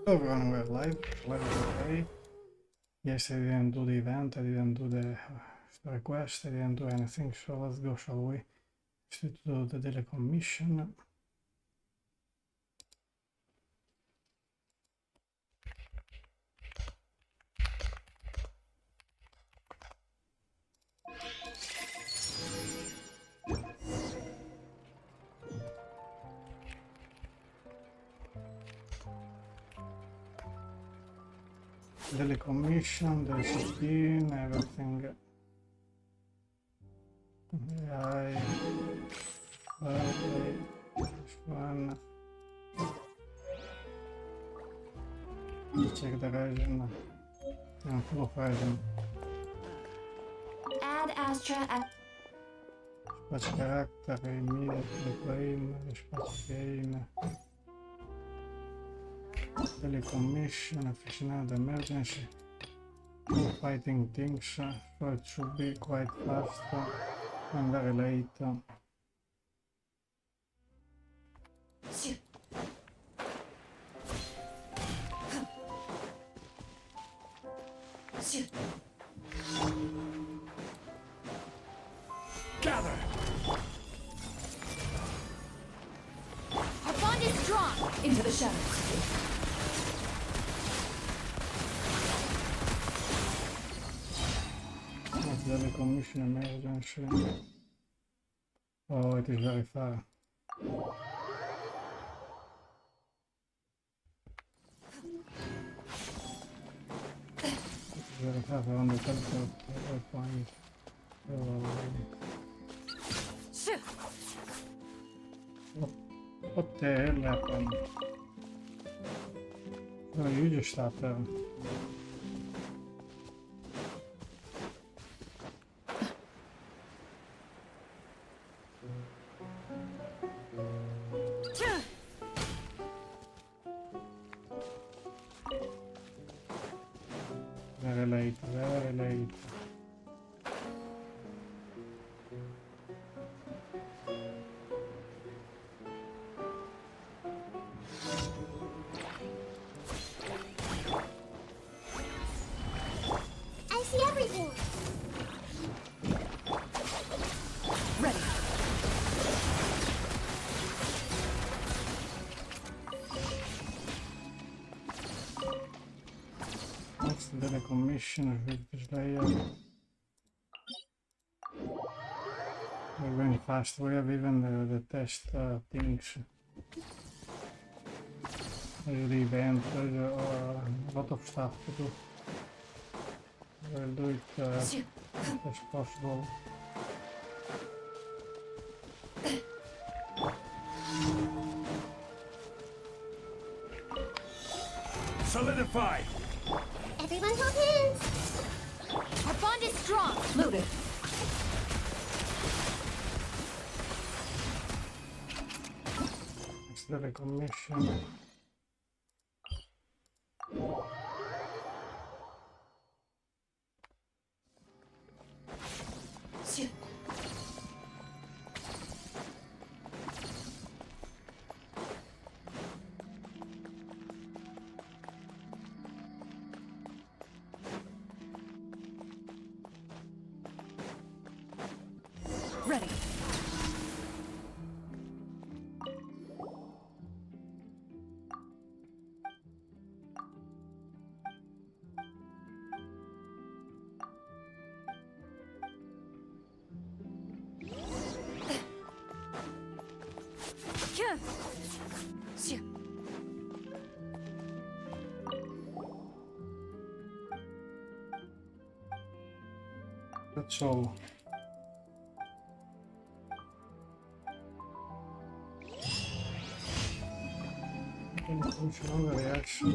So everyone, we're live. Live is okay. Yesterday I didn't do the event, I didn't do the story quest, I didn't do anything, so let's go, shall we? Just need to do the daily commission. Daily commission, the 15, everything. AI, birthday, this one. Check the region. I'm full of region. Add Astra. Dispatch character, immediately claim, dispatch gain. Daily commission, aficionado emergency. Two fighting things, so it should be quite fast and very late. Gather! Our bond is strong! Into the shadows. What's daily commission emergency? Oh, it is very far. It is very far around the teleport point. What the hell happened? Oh, you just stopped there. Very late, very late. I see everything! Ready. Next daily commission with this layer. We're going fast, we have even the test things. There's the event, there's a lot of stuff to do. We'll do it as possible. Solidify! Everyone hold hands! Our bond is strong! Loaded. Next daily commission. Ready. That's all. Function reaction.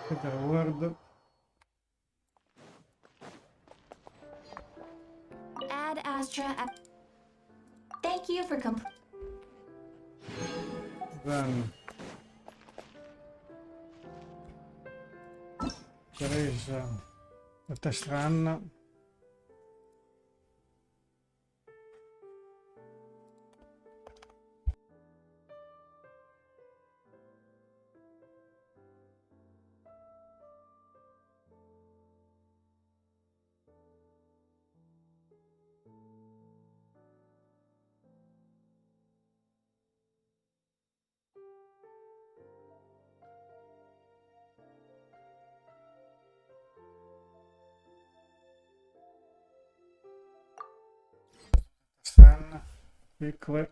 Get the reward. Add Astra. Thank you for Then there is the test run. quickly.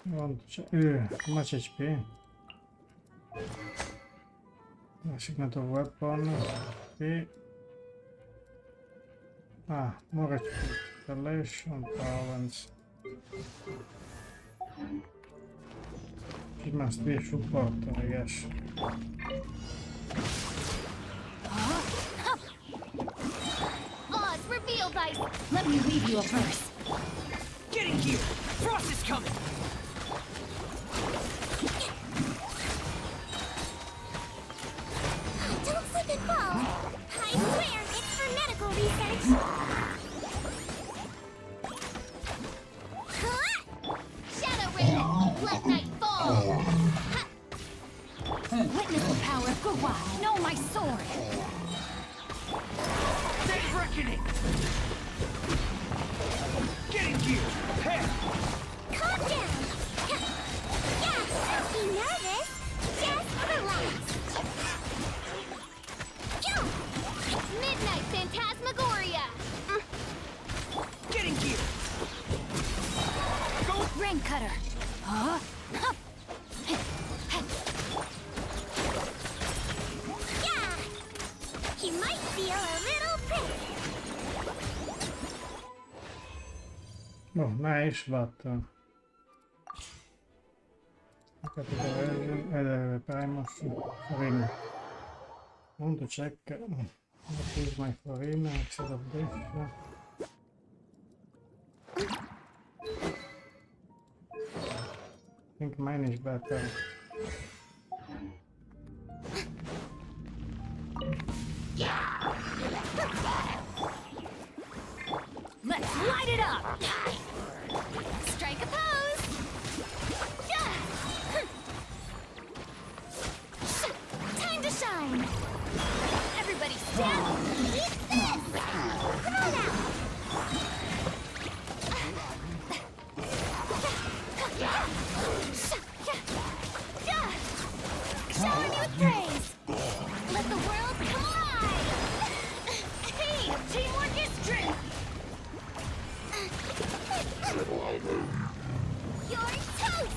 Want to check. Much HP. Signature weapon. HP. More HP. Installation, balance. She must be a supporter, I guess. Oz, reveal dice! Let me read you a verse. Get in here! Frost is coming! Don't slip and fall! I swear it's for medical research! Huh? Shadow Raven, let night fall! Witness the power of Gurwa. Know my sword. Dead reckoning! Get in here! Hey! Calm down! Yeah, don't be nervous! Just relax! Jump! Midnight Phantasmagoria! Get in here! Go! Rain cutter. Huh? Yeah! He might feel a little prick! Oh, nice, but capital version, Primus, Furina. I want to check what is my Furina instead of this. I think mine is better. Let's light it up. Strike a pose! Yeah! Time to shine! Everybody stand! Eat this! Come on now! Shower me with praise! Let the world come alive! Hey, teamwork is strength! You're toast!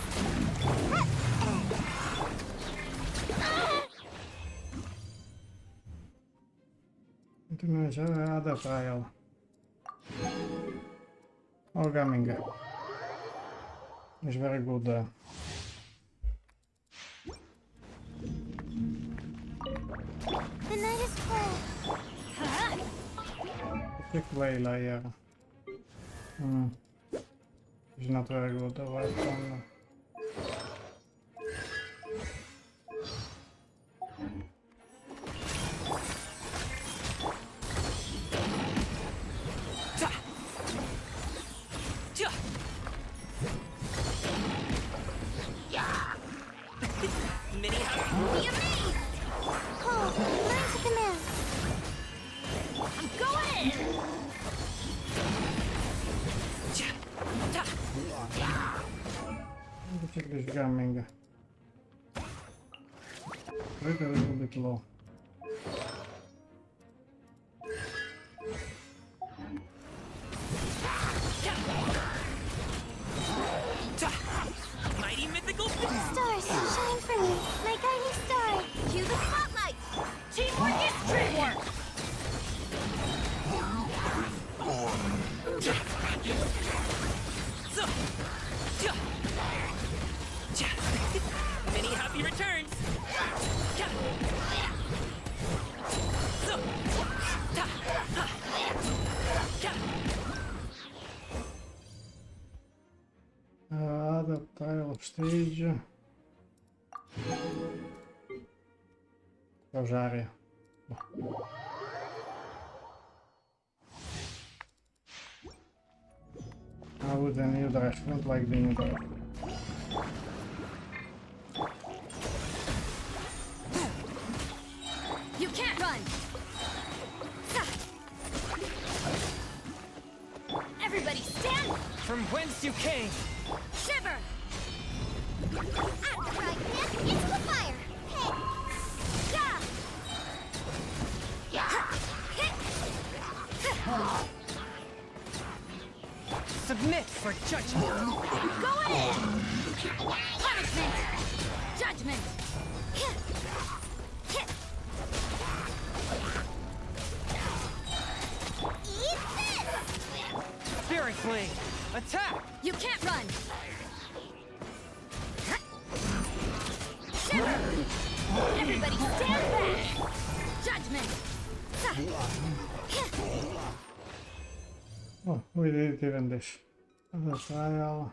Continue to other trial. Gaming is very good. The night is cold. Quick Layla here. It's not very good weapon. Mini Be amazed! Hold, learn to command. I'm going in. Let me check this gaming. Wait a little bit low. Mighty mythical Stars, shine for me. My guiding star. Cue the spotlight. Teamwork is strength. Many happy returns! Other tile of stage. Rosaria. How would the new dress? I don't like the new dress. You can't run. Everybody stand. From whence you came! Shiver. Out, brightness into the fire. Hey. Yeah. Going in! Punishment! Judgment! Eat this! Spirit Blade! Attack! You can't run! Shiver! Everybody stand back! Judgment! Oh, we did even this. Other trial.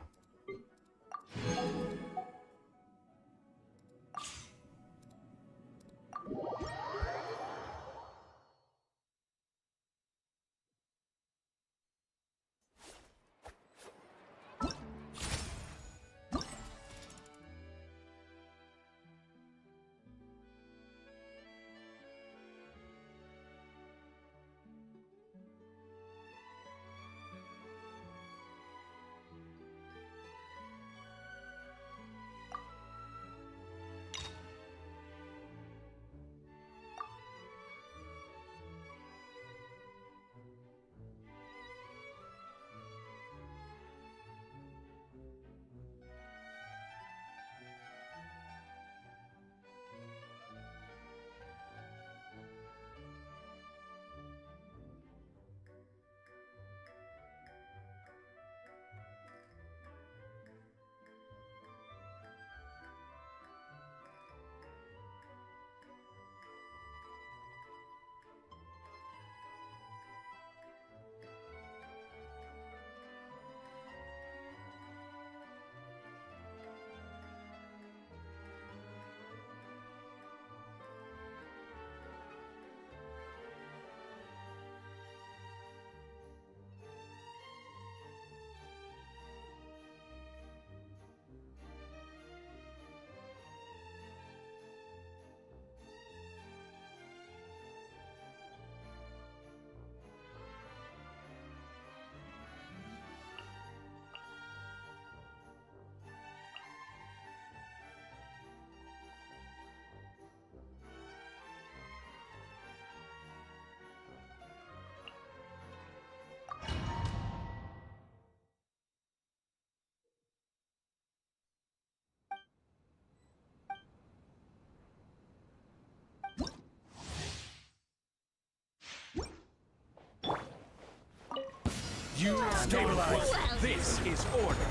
You stabilize. This is order.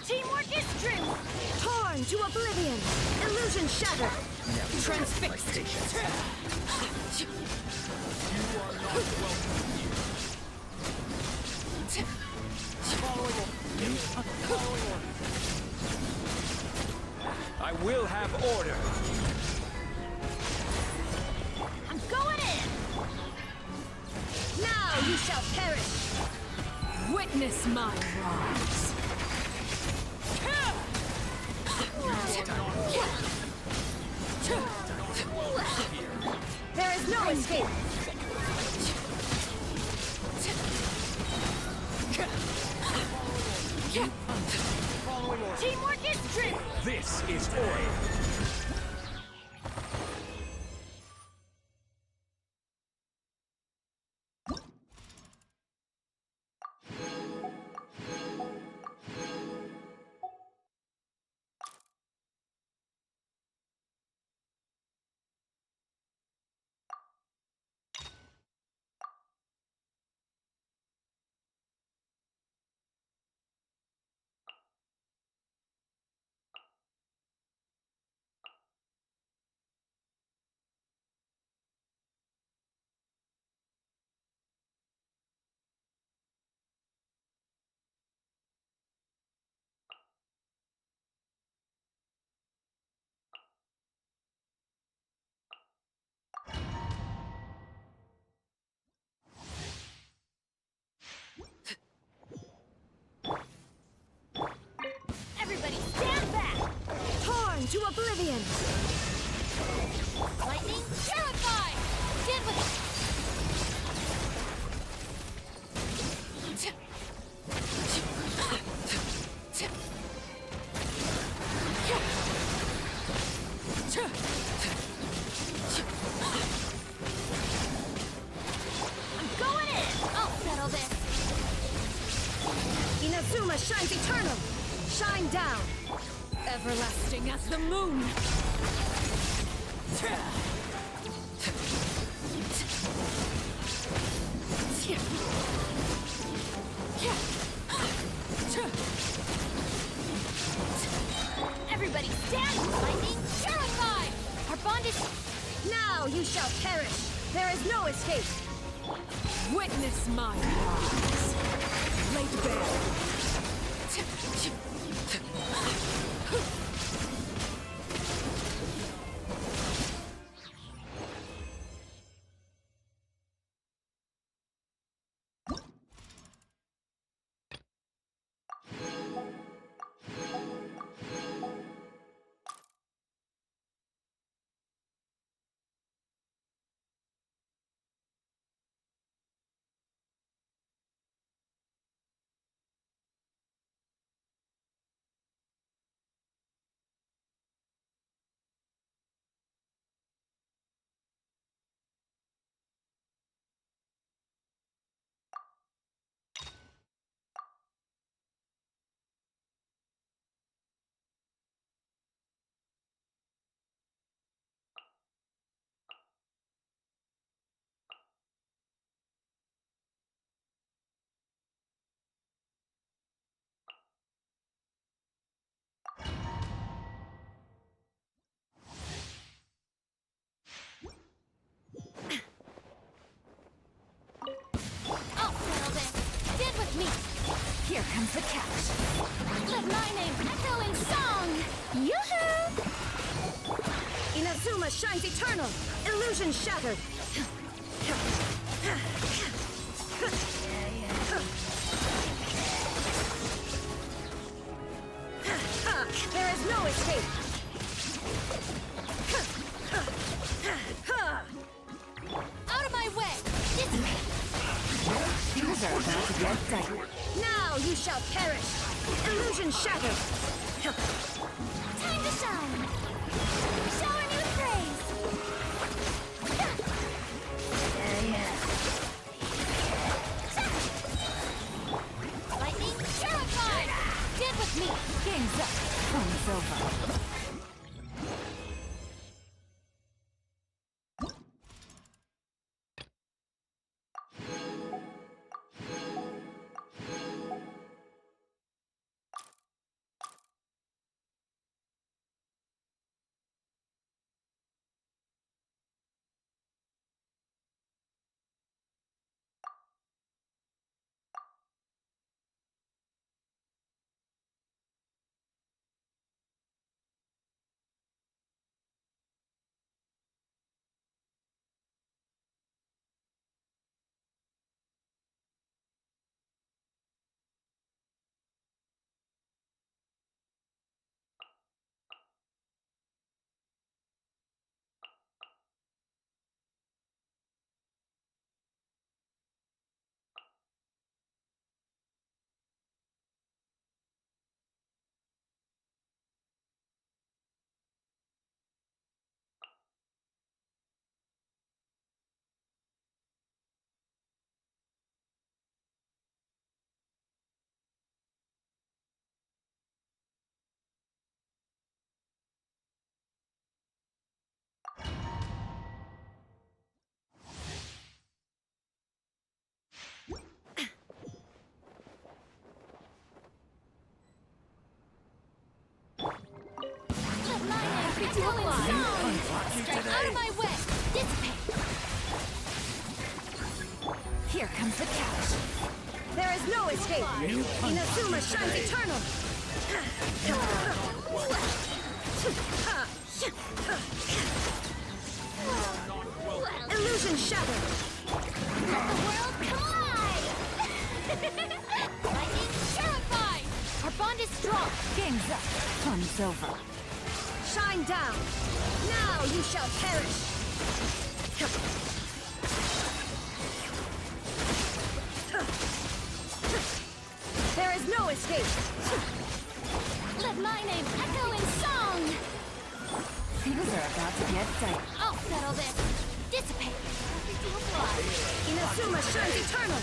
Teamwork is strength! Torn to oblivion! Illusion shattered! Transfixed! I will have order. I'm going in! Now you shall perish! Witness my rise! There is no escape! Teamwork is strength! This is order. Everybody stand back! Torn to oblivion! Lightning terrified! Get with it! I'm going in! I'll settle this! Inazuma shines eternal! Shine down! Everlasting as the moon! Everybody stand! Lightning, purify! Our bond is... Now you shall perish! There is no escape! Witness my rise. Laid bare. I'll settle this. Stand with me. Here comes the catch! Let my name echo in song. Yoo-hoo! Inazuma shines eternal! Illusion shattered! There is no escape! Out of my way. Dissipate. Things are about to get dicey. Now you shall perish! Illusion shattered! Time to shine. Shower new praise. Lightning, purify. Stand with me. Game's up! Fun's over! Let my name echo in song. Strike out of my way. Dissipate. Here comes the catch! There is no escape! Inazuma shines eternal! Illusion shattered! Let the world come alive. Lightning, purify. Our bond is strong. Game's up! Fun's over! Shine down! Now you shall perish! There is no escape! Let my name echo in song. Things are about to get dicey. I'll settle this. Dissipate. Inazuma shines eternal!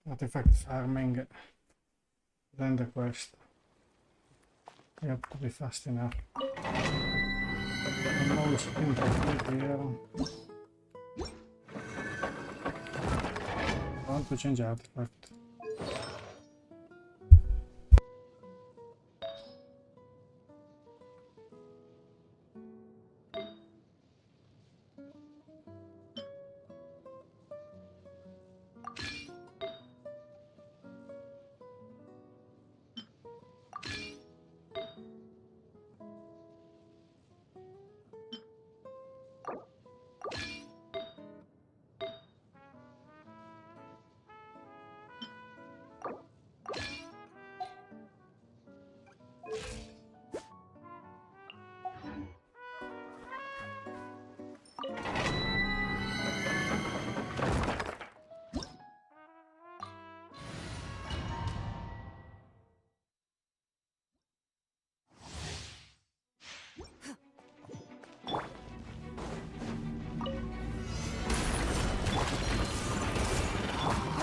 Artifact farming, then the quest. You have to be fast enough. The most important here. I want to change artifact.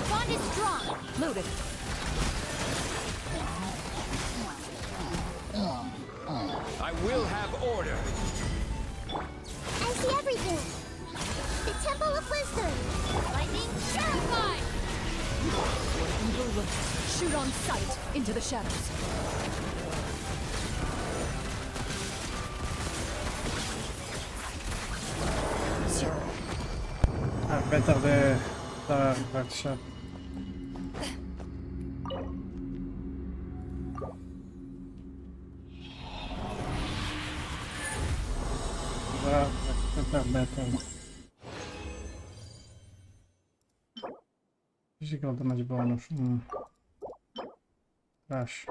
Bond is strong. Loaded. I will have order. I see everything. The Temple of Wisdom. Lightning terrified. Evil look. Shoot on sight into the shadows. Better the artifact shot. Better. Physical damage bonus. Crash.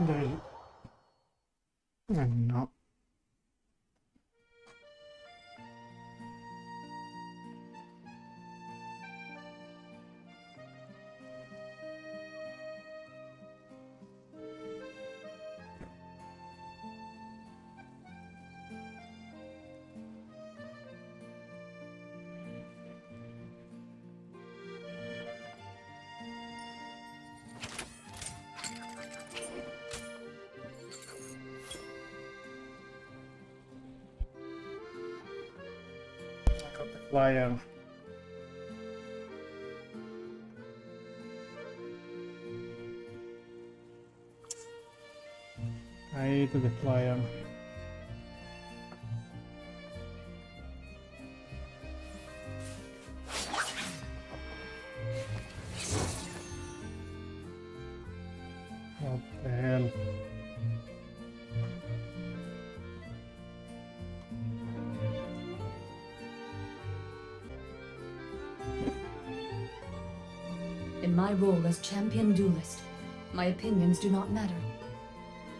There is... no. Flyer. I hate the flyer. What the hell? In my role as champion duelist, my opinions do not matter.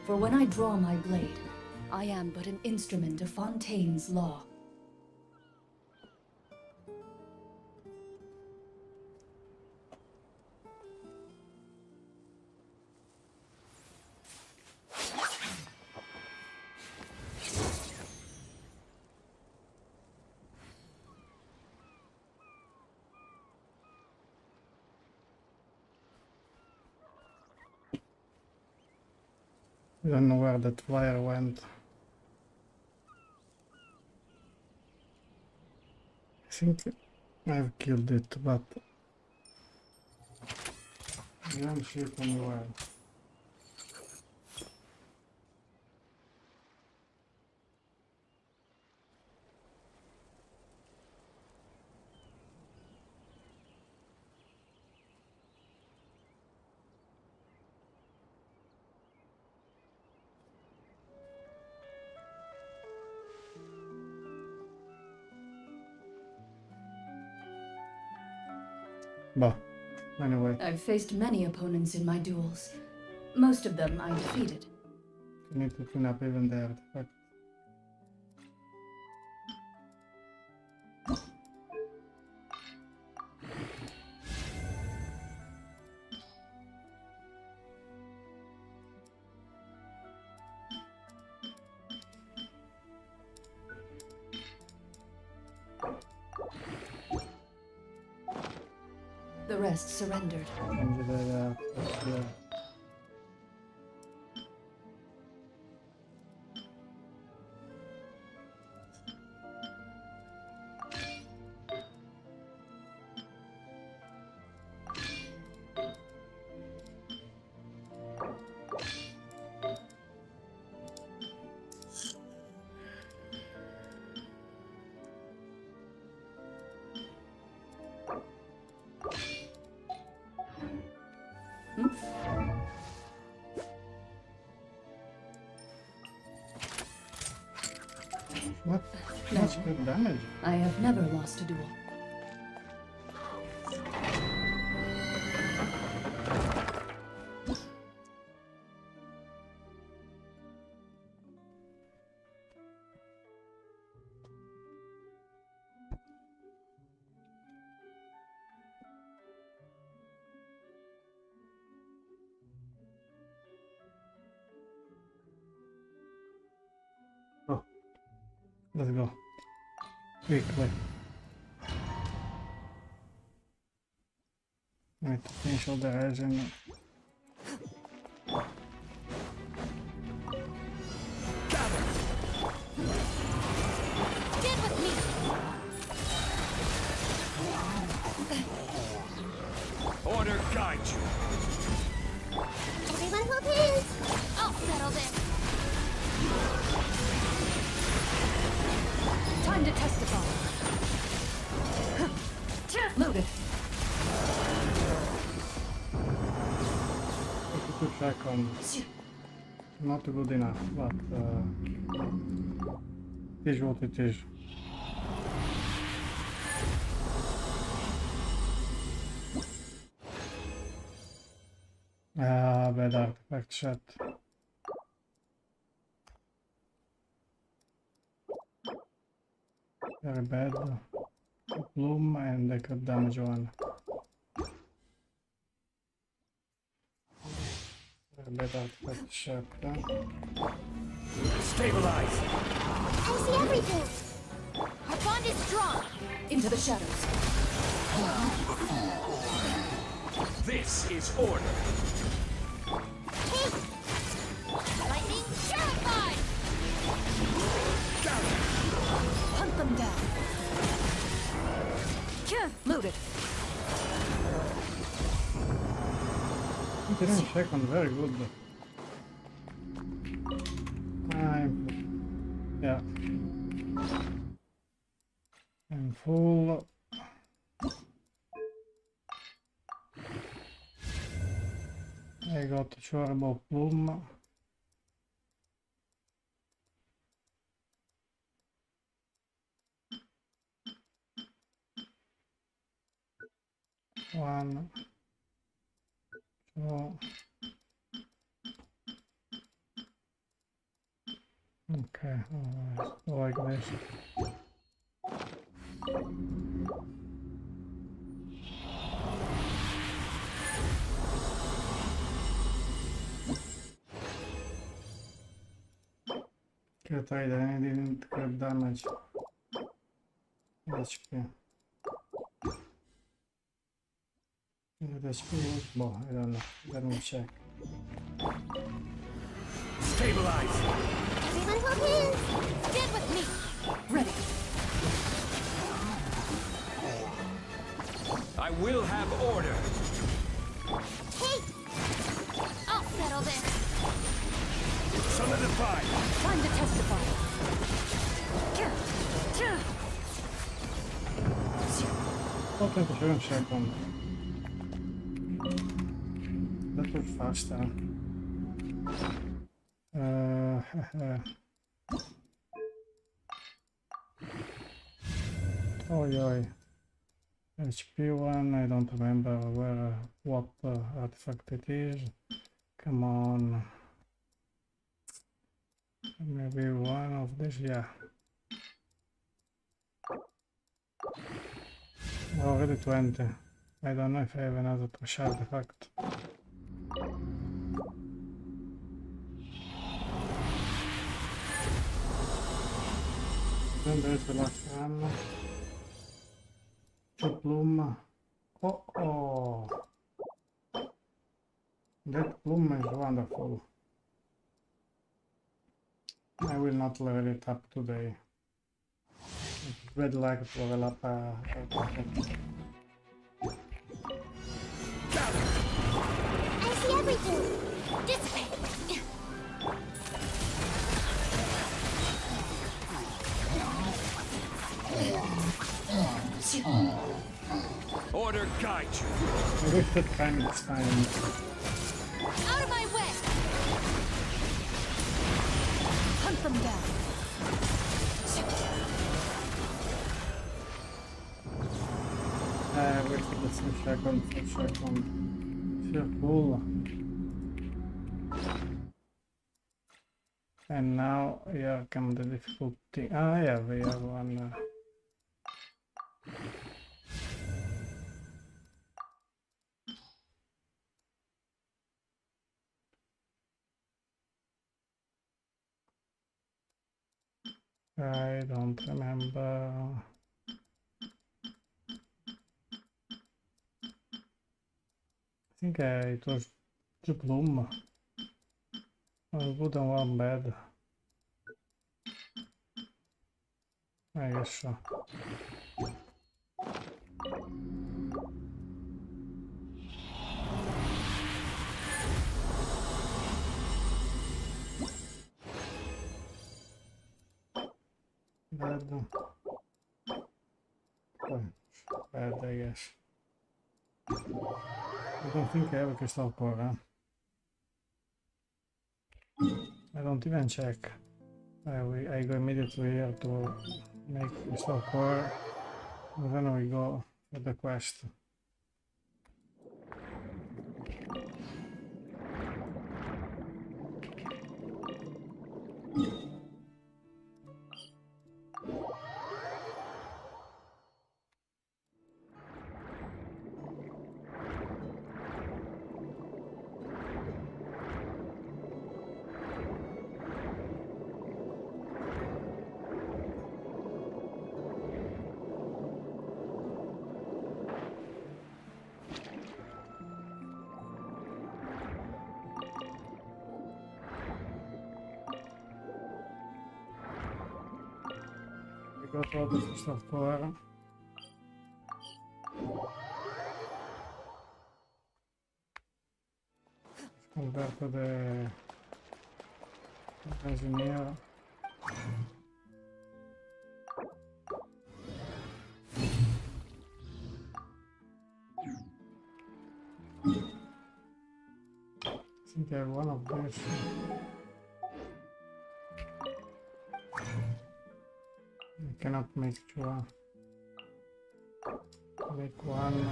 For when I draw my blade, I am but an instrument of Fontaine's law. I don't know where that flyer went. I think I've killed it, but I don't see it anywhere. But anyway, I've faced many opponents in my duels. Most of them I defeated. you need to clean up even the artifact. The rest surrendered. Change that yeah. What? That's good damage. I have never lost a duel. Oh, let's go. Quickly. I need to finish all the resin. Get with me! Order guide you. Everyone hold hands! I'll settle this! Time to testify. Loaded. 52 seconds. Not good enough, but it is what it is. Ah, bad artifact shot. Very bad. Bloom and I could damage one. Very bad artifact shot. Stabilize. I see everything! Our bond is strong! Into the shadows. This is order. Hey! Lightning terrified! Hunt them down. Loaded. 29 seconds, very good. Time. Yeah. And full. I got Chorbo Plume. One, two. Okay, like this. Get right, I didn't get damage. HP. The HP, well, I don't know. Let me check. Stabilize. Everyone hold hands! Get with me! Ready. I will have order. Hey! I'll settle this! Solidify. Time to testify. Oh, 27 seconds. That was faster. Oh, yoy. HP one, I don't remember where, what artifact it is. Come on. Maybe one of this, yeah. Already 20. I don't know if I have another trash artifact. Then there's the last one. Two Bloom. Oh, oh. That plume is wonderful. I will not level it up today. I'd like to level up a I see everything. This way. Order guide you. I wish that kind of time. Out of my way. Hunt them down. Wait for the second. So cool. And now here come the difficulty. Ah, yeah, we have one. I don't remember. I think it was two plume. One good and one bad. I guess so. Bad. Oh, bad, I guess. I don't think I have a crystal core, huh? I don't even check. I go immediately here to make crystal core, and then we go for the quest. We got all the crystal core. Compared to the engineer. I think I have one of these. I cannot make two. Make one.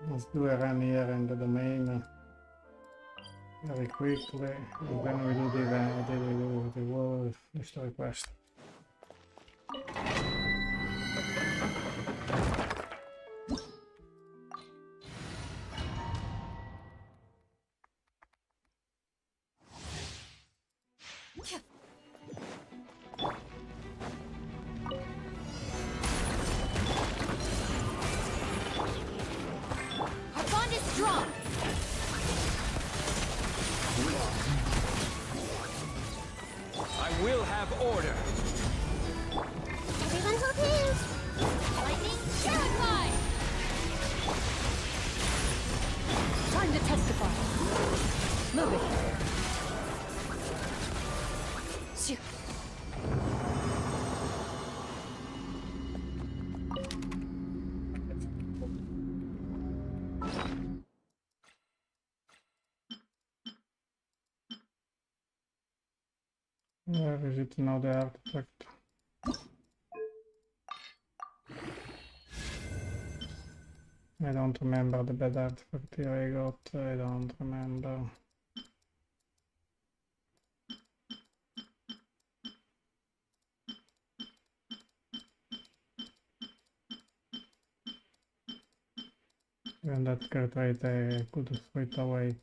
Let's do a run here in the domain very quickly, and then we do the event, the world history quest. Our bond is strong. I will have order. Everyone confused. Lightning terrified. Time to testify. Move it. Shoot. Where is it now, the artifact? I don't remember the bad artifact here I got, I don't remember. Even that card rate I could throw it away.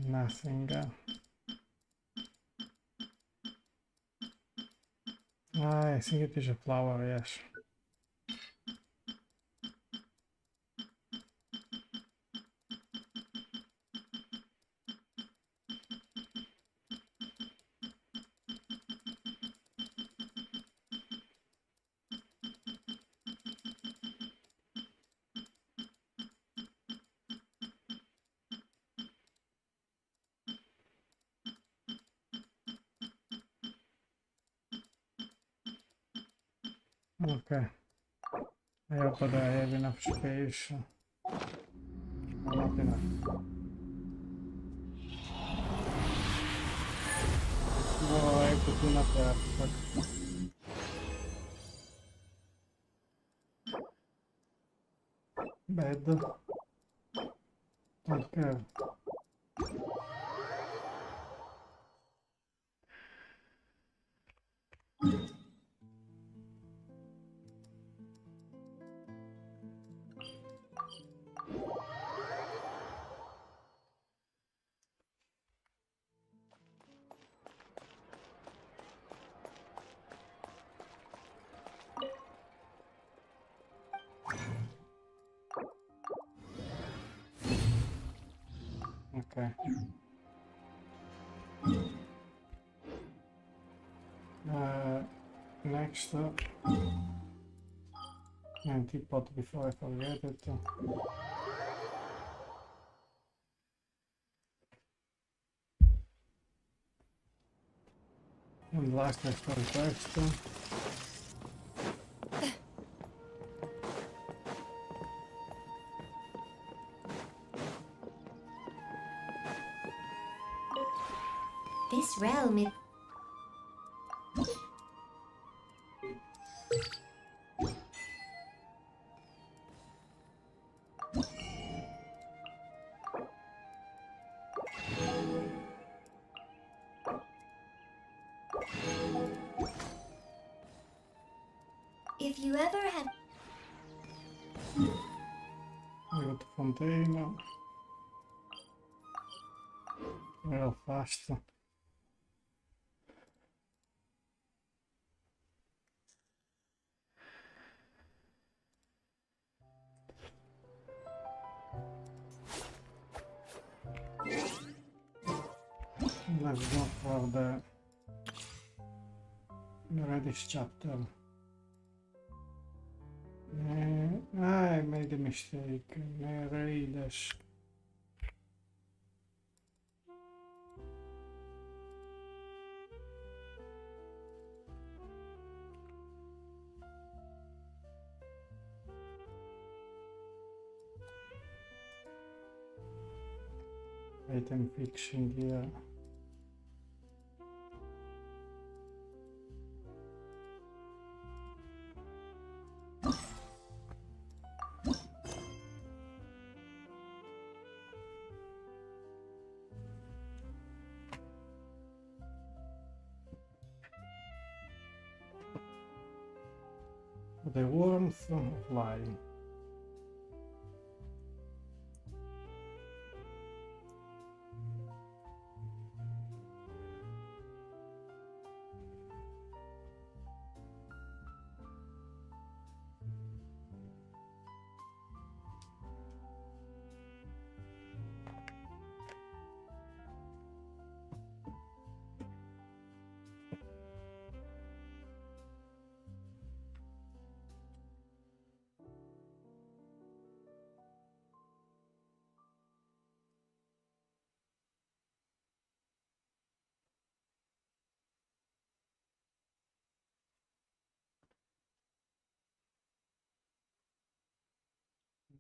Nothing. I think it is a flower, yes. Okay. I hope that I have enough space. Or not enough. No, I could do not that, but... Bad. Don't care. Okay. Next up, anti-pot before I forget it. And last extra quest. This realm is... If you ever have... I got the fountain. Real fast. Let's go for the Nereides chapter. I made a mistake. Nereides. Item fixing here. The warmth of lying.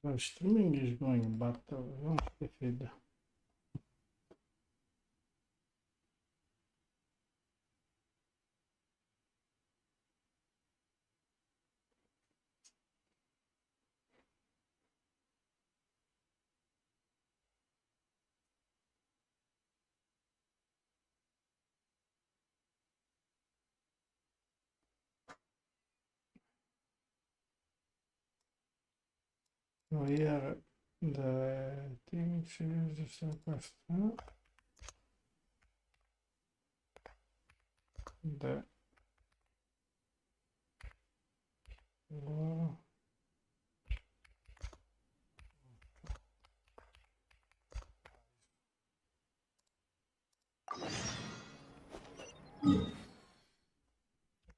The streaming is going, but not the feed. So here The thing is just a quest. Huh? The Whoa.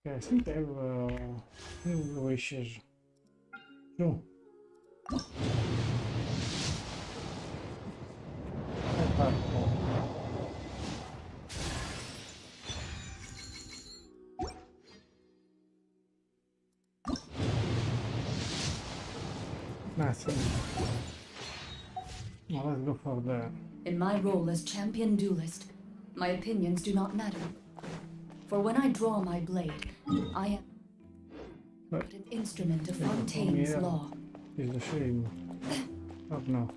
Okay, I think I have wishes. Two. Nothing. Now let's go for the... In my role as champion duelist, my opinions do not matter. For when I draw my blade, I am but an instrument of Fontaine's law. Is the shame. Oh no.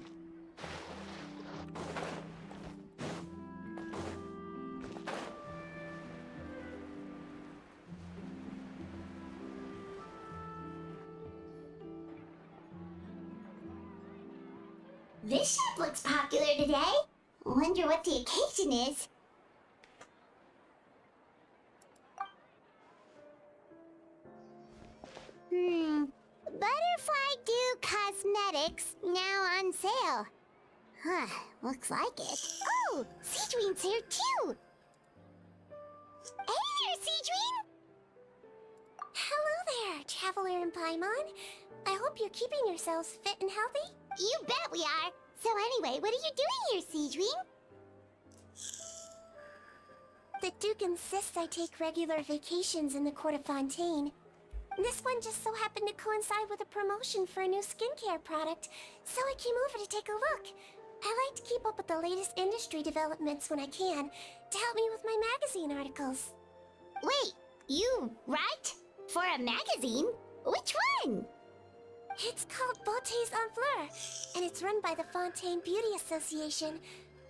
This shop looks popular today. Wonder what the occasion is. Butterfly Dew Cosmetics now on sale. Huh, looks like it. Oh, Sigewinne's here too. Hey there, Sigewinne! Hello there, Traveler and Paimon. I hope you're keeping yourselves fit and healthy. You bet we are. So anyway, what are you doing here, Sigewinne? The Duke insists I take regular vacations in the court of Fontaine. This one just so happened to coincide with a promotion for a new skincare product, so I came over to take a look. I like to keep up with the latest industry developments when I can, to help me with my magazine articles. Wait, you write? For a magazine? Which one? It's called Beautés en Fleur, and it's run by the Fontaine Beauty Association.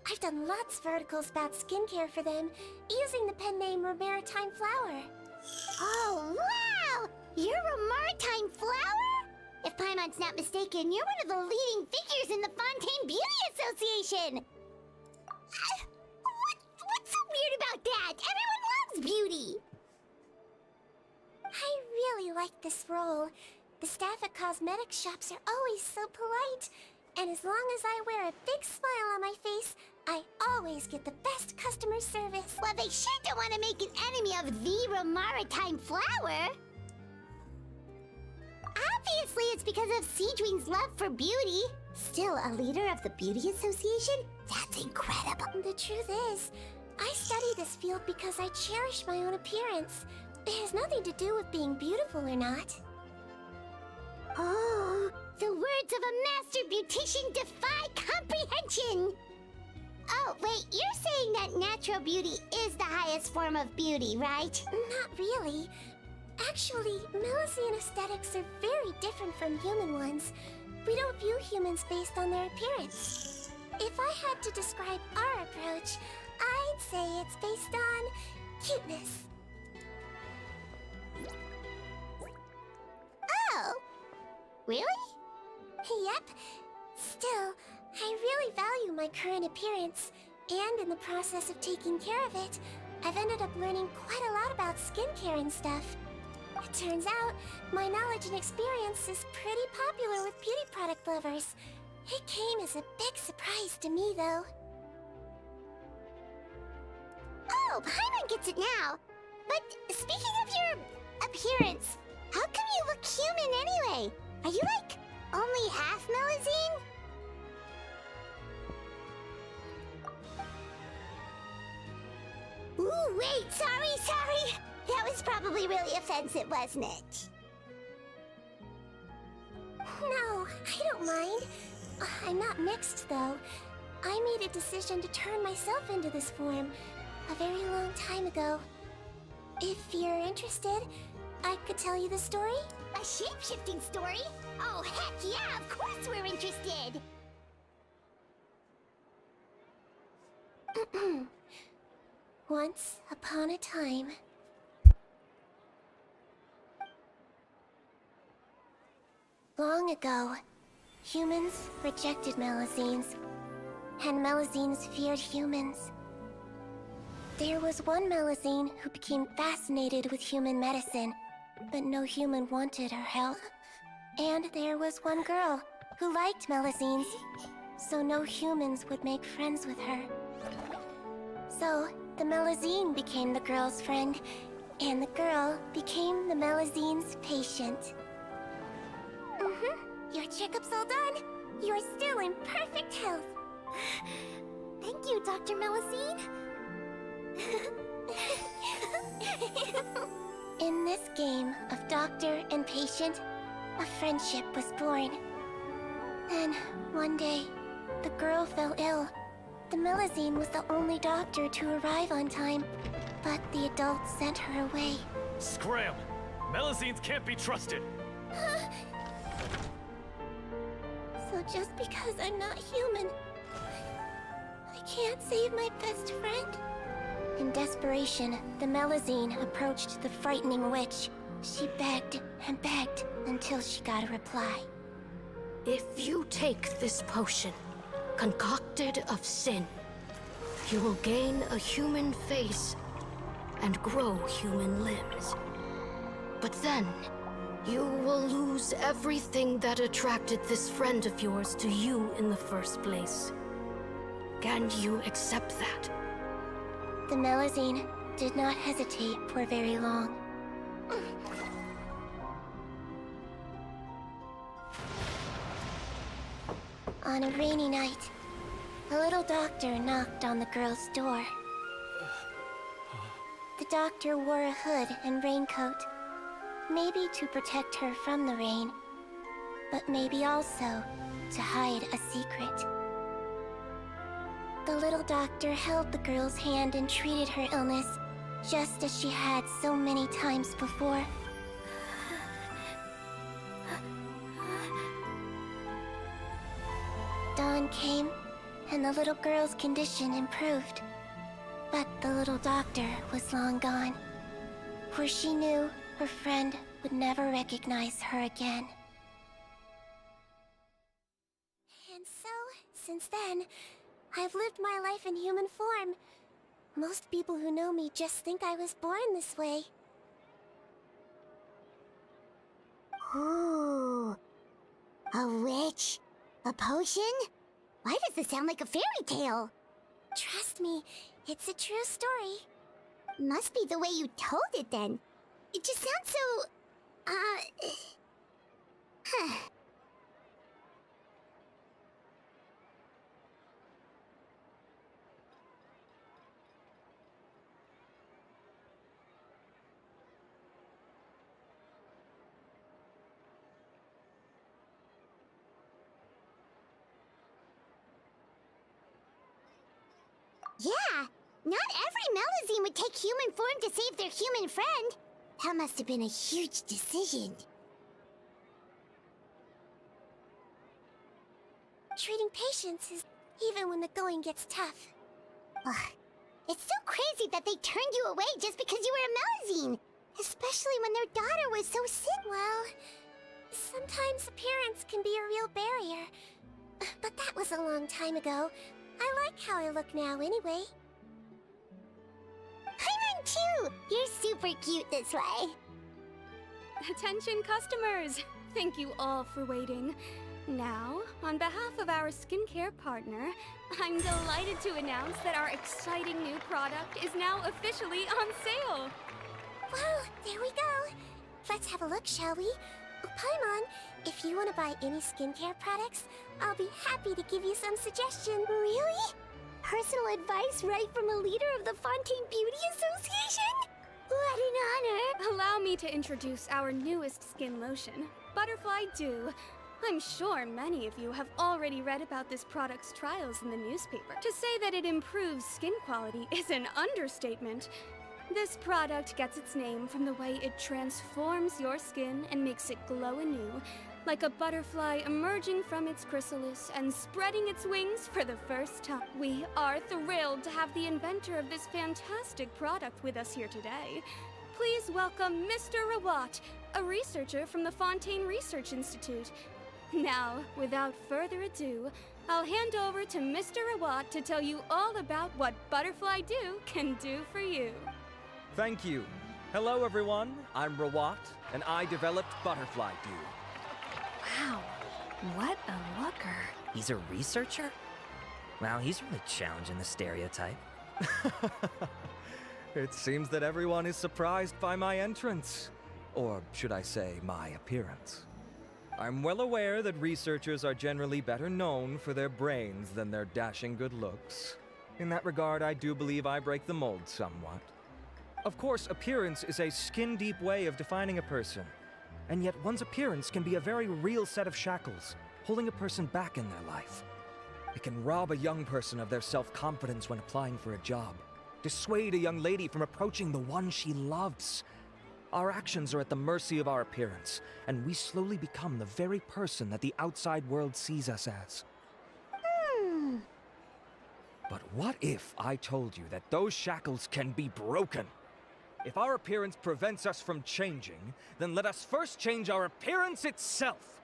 I've done lots of articles about skincare for them, using the pen name Maritime Flower. Oh, wow! You're a Maritime Flower? If Paimon's not mistaken, you're one of the leading figures in the Fontaine Beauty Association! What's so weird about that? Everyone loves beauty! I really like this role. The staff at cosmetics shops are always so polite. And as long as I wear a big smile on my face, I always get the best customer service. Well, they sure don't want to make an enemy of the Maritime Flower. Obviously, it's because of Sigewinne's love for beauty. Still a leader of the Beauty Association? That's incredible. The truth is, I study this field because I cherish my own appearance. It has nothing to do with being beautiful or not. Oh, the words of a master beautician defy comprehension! Oh, wait, you're saying that natural beauty is the highest form of beauty, right? Not really. Actually, Milesian aesthetics are very different from human ones. We don't view humans based on their appearance. If I had to describe our approach, I'd say it's based on cuteness. Oh! Really? Yep. Still, I really value my current appearance, and in the process of taking care of it, I've ended up learning quite a lot about skincare and stuff. It turns out, my knowledge and experience is pretty popular with beauty product lovers. It came as a big surprise to me, though. Oh, Paimon gets it now! But speaking of your appearance, how come you look human anyway? Are you, like, only half Milesian? Ooh, wait, sorry! That was probably really offensive, wasn't it? No, I don't mind. I'm not mixed, though. I made a decision to turn myself into this form a very long time ago. If you're interested, I could tell you the story. A shape-shifting story? Oh, heck yeah, of course we're interested! Once upon a time... Long ago, Humans rejected Melazines, and Melazines feared humans. There was one Melazine who became fascinated with human medicine, but no human wanted her help. And there was one girl who liked Melazines, so no humans would make friends with her. So, the Melazine became the girl's friend, and the girl became the Melazine's patient. Your checkup's all done. You're still in perfect health. Thank you, Dr. Melazine. In this game of doctor and patient, a friendship was born. Then, one day, the girl fell ill. The Melazine was the only doctor to arrive on time, but the adults sent her away. Scram! Melazines can't be trusted! So just because I'm not human, I can't save my best friend? In desperation, the Melazine approached the frightening witch. She begged and begged until she got a reply. If you take this potion, concocted of sin, you will gain a human face and grow human limbs. But then, you will lose everything that attracted this friend of yours to you in the first place. Can you accept that? The Melazine did not hesitate for very long. On a rainy night, a little doctor knocked on the girl's door. The doctor wore a hood and raincoat, maybe to protect her from the rain, but maybe also to hide a secret. The little doctor held the girl's hand and treated her illness, just as she had so many times before. Dawn came, and the little girl's condition improved. But the little doctor was long gone, for she knew her friend would never recognize her again. And so, since then, I've lived my life in human form. Most people who know me just think I was born this way. Ooh. A witch? A potion? Why does this sound like a fairy tale? Trust me, it's a true story. Must be the way you told it then. It just sounds so... Yeah, not every Melazine would take human form to save their human friend. That must have been a huge decision. Treating patients is even when the going gets tough. Ugh. It's so crazy that they turned you away just because you were a Melazine. Especially when their daughter was so sick. Well, sometimes appearance can be a real barrier. But that was a long time ago. I like how I look now anyway. Paimon too! You're super cute this way. Attention customers! Thank you all for waiting. Now, on behalf of our skincare partner, I'm delighted to announce that our exciting new product is now officially on sale! Well, there we go. Let's have a look, shall we? Oh, Paimon, if you want to buy any skincare products, I'll be happy to give you some suggestions. Really? Personal advice right from a leader of the Fontaine Beauty Association? What an honor! Allow me to introduce our newest skin lotion, Butterfly Dew. I'm sure many of you have already read about this product's trials in the newspaper. To say that it improves skin quality is an understatement. This product gets its name from the way it transforms your skin and makes it glow anew, like a butterfly emerging from its chrysalis and spreading its wings for the first time. We are thrilled to have the inventor of this fantastic product with us here today. Please welcome Mr. Rawat, a researcher from the Fontaine Research Institute. Now, without further ado, I'll hand over to Mr. Rawat to tell you all about what Butterfly Dew can do for you. Thank you. Hello, everyone. I'm Rawat, and I developed Butterfly Dew. Wow, what a looker. He's a researcher? Wow, he's really challenging the stereotype. It seems that everyone is surprised by my entrance. Or should I say, my appearance. I'm well aware that researchers are generally better known for their brains than their dashing good looks. In that regard, I do believe I break the mold somewhat. Of course, appearance is a skin-deep way of defining a person. And yet one's appearance can be a very real set of shackles, holding a person back in their life. It can rob a young person of their self-confidence when applying for a job, dissuade a young lady from approaching the one she loves. Our actions are at the mercy of our appearance, and we slowly become the very person that the outside world sees us as. But what if I told you that those shackles can be broken? If our appearance prevents us from changing, then let us first change our appearance itself.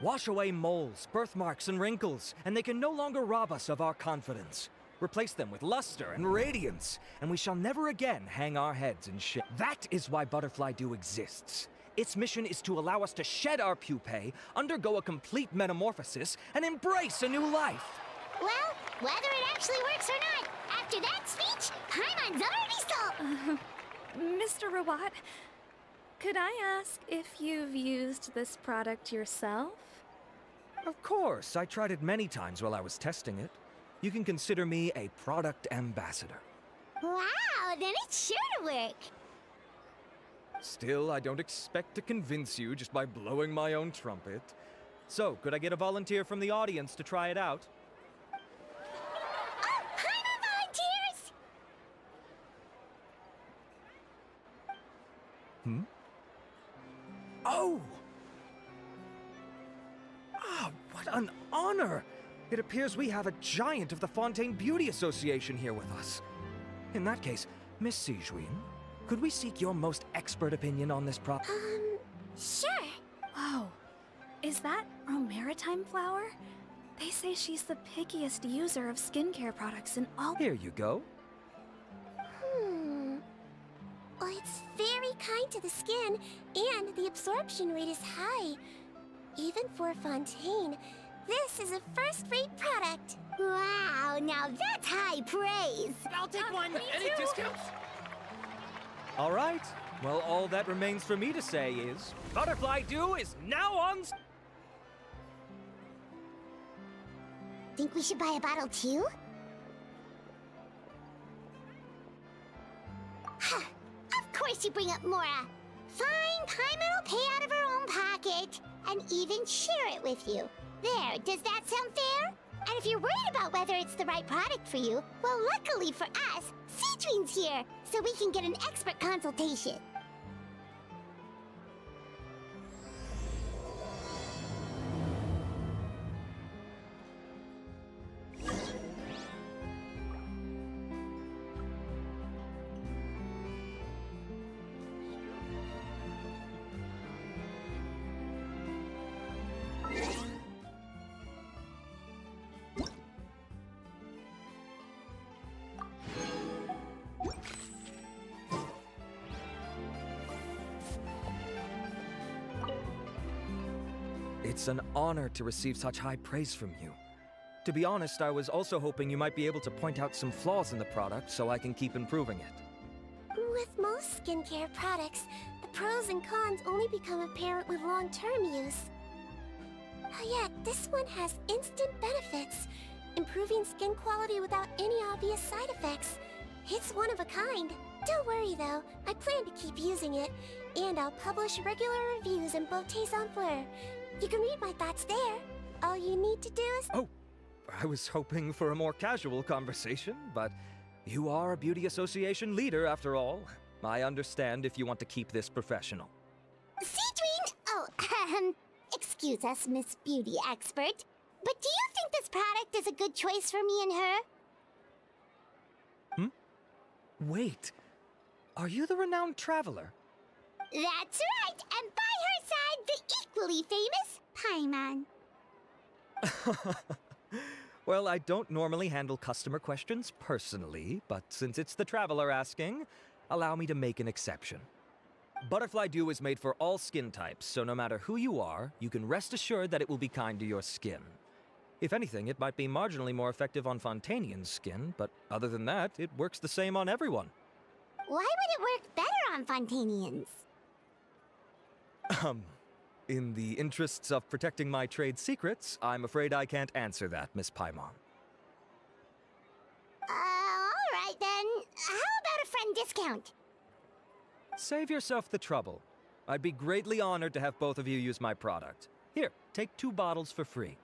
Wash away moles, birthmarks, and wrinkles, and they can no longer rob us of our confidence. Replace them with luster and radiance, and we shall never again hang our heads in shame. That is why Butterfly Dew exists. Its mission is to allow us to shed our pupae, undergo a complete metamorphosis, and embrace a new life. Well, whether it actually works or not, after that speech, Paimon's already sold. Mr. Rawat, could I ask if you've used this product yourself? Of course, I tried it many times while I was testing it. You can consider me a product ambassador. Wow, then it's sure to work. Still, I don't expect to convince you just by blowing my own trumpet. So, could I get a volunteer from the audience to try it out? Oh, Paimon volunteers! Oh! Ah, what an honor! It appears we have a giant of the Fontaine Beauty Association here with us. In that case, Miss Sigewinne, could we seek your most expert opinion on this Sure. Whoa, is that Romaritime flower? They say she's the pickiest user of skincare products in all— Here you go. Well, it's very kind to the skin, and the absorption rate is high. Even for Fontaine, this is a first-rate product. Wow, now that's high praise. I'll take one. Any discounts? All right. Well, all that remains for me to say is, Butterfly Dew is now on... Think we should buy a bottle too? Of course you bring up Mora. Fine, Paimon will pay out of her own pocket, and even share it with you. There, does that sound fair? And if you're worried about whether it's the right product for you, well, luckily for us, Sigewinne's here, so we can get an expert consultation. It's an honor to receive such high praise from you. To be honest, I was also hoping you might be able to point out some flaws in the product so I can keep improving it. With most skincare products, the pros and cons only become apparent with long-term use. Yet, this one has instant benefits, improving skin quality without any obvious side effects. It's one of a kind. Don't worry though, I plan to keep using it, and I'll publish regular reviews in Beauté Sans Fleur. You can read my thoughts there. All you need to do is... Oh, I was hoping for a more casual conversation, but you are a beauty association leader after all. I understand if you want to keep this professional. Sigewinne! Oh, excuse us, Miss Beauty Expert, but do you think this product is a good choice for me and her? Wait, are you the renowned traveler? That's right, and by her side, the equally famous Paimon. Well, I don't normally handle customer questions personally, but since it's the traveler asking, allow me to make an exception. Butterfly Dew is made for all skin types, so no matter who you are, you can rest assured that it will be kind to your skin. If anything, it might be marginally more effective on Fontainian's skin, but other than that, it works the same on everyone. Why would it work better on Fontainians? In the interests of protecting my trade secrets, I'm afraid I can't answer that, Miss Paimon. Alright then. How about a friend discount? Save yourself the trouble. I'd be greatly honored to have both of you use my product. Here, take 2 bottles for free.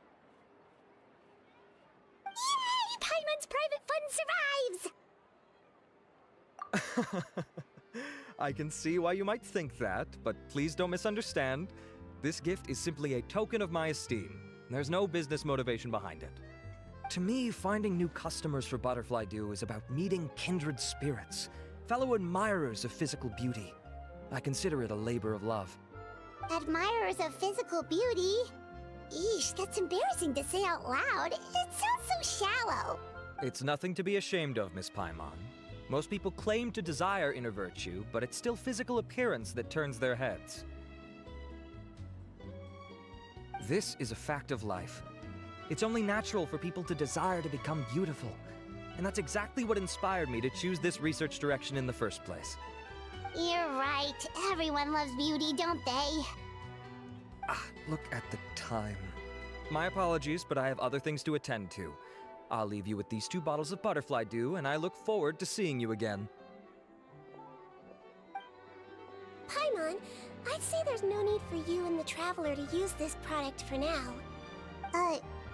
Yay! Paimon's private fund survives! I can see why you might think that, but please don't misunderstand. This gift is simply a token of my esteem. There's no business motivation behind it. To me, finding new customers for Butterfly Dew is about meeting kindred spirits, fellow admirers of physical beauty. I consider it a labor of love. Admirers of physical beauty? Eesh, that's embarrassing to say out loud. It sounds so shallow. It's nothing to be ashamed of, Miss Paimon. Most people claim to desire inner virtue, but it's still physical appearance that turns their heads. This is a fact of life. It's only natural for people to desire to become beautiful. And that's exactly what inspired me to choose this research direction in the first place. You're right. Everyone loves beauty, don't they? Look at the time. My apologies, but I have other things to attend to. I'll leave you with these 2 bottles of Butterfly Dew, and I look forward to seeing you again. Paimon, I'd say there's no need for you and the Traveler to use this product for now.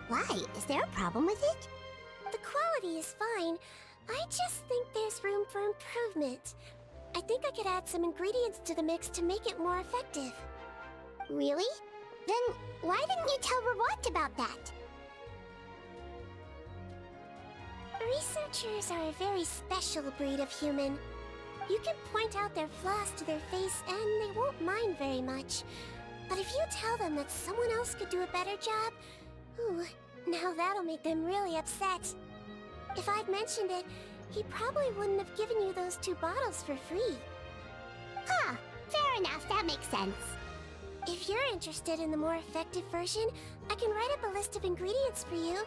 Why? Is there a problem with it? The quality is fine. I just think there's room for improvement. I think I could add some ingredients to the mix to make it more effective. Really? Then why didn't you tell Rawat about that? Researchers are a very special breed of human. You can point out their flaws to their face and they won't mind very much. But if you tell them that someone else could do a better job, ooh, now that'll make them really upset. If I'd mentioned it, he probably wouldn't have given you those 2 bottles for free. Huh, fair enough, that makes sense. If you're interested in the more effective version, I can write up a list of ingredients for you.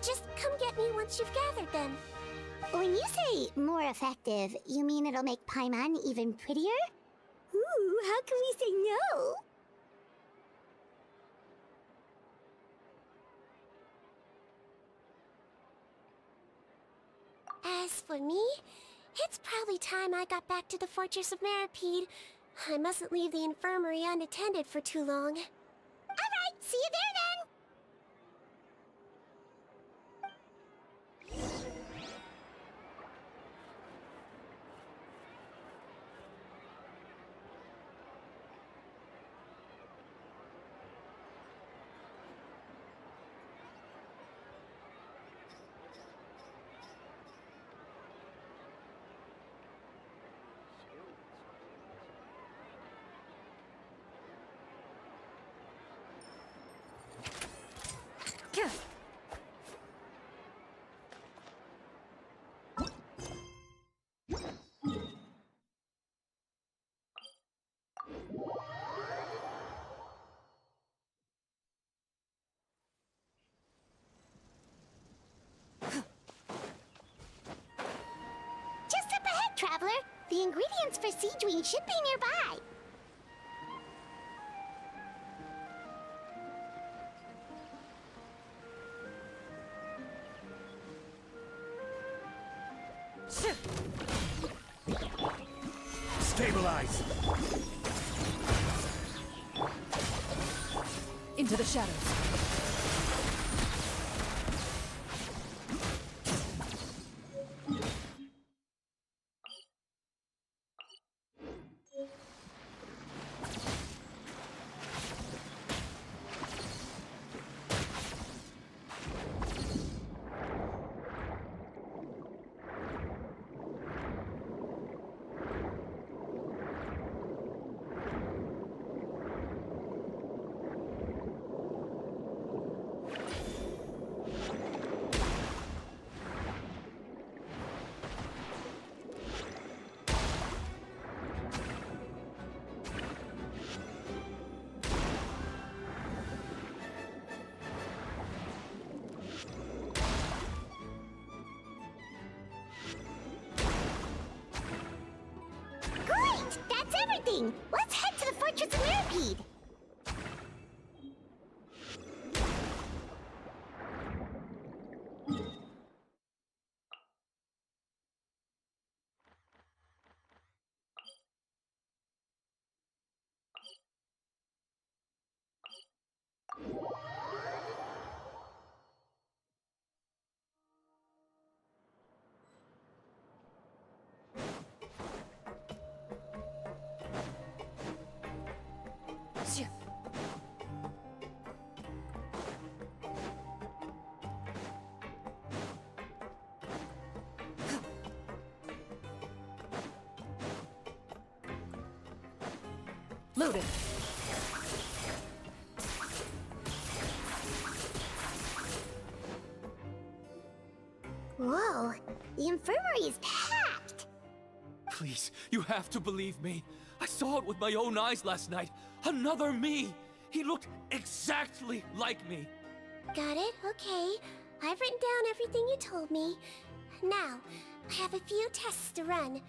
Just come get me once you've gathered them. When you say more effective, you mean it'll make Paimon even prettier? Ooh, how can we say no? As for me, it's probably time I got back to the Fortress of Meripede. I mustn't leave the infirmary unattended for too long. Alright, see you there then! Just up ahead, Traveler. The ingredients for Sigewinne should be nearby. Stabilize! Into the shadows. exciting! Let's head to the Fortress of Mirapede! Loaded. Whoa, the infirmary is packed! Please, you have to believe me. I saw it with my own eyes last night. Another me! He looked exactly like me. Got it? Okay. I've written down everything you told me. Now, I have a few tests to run.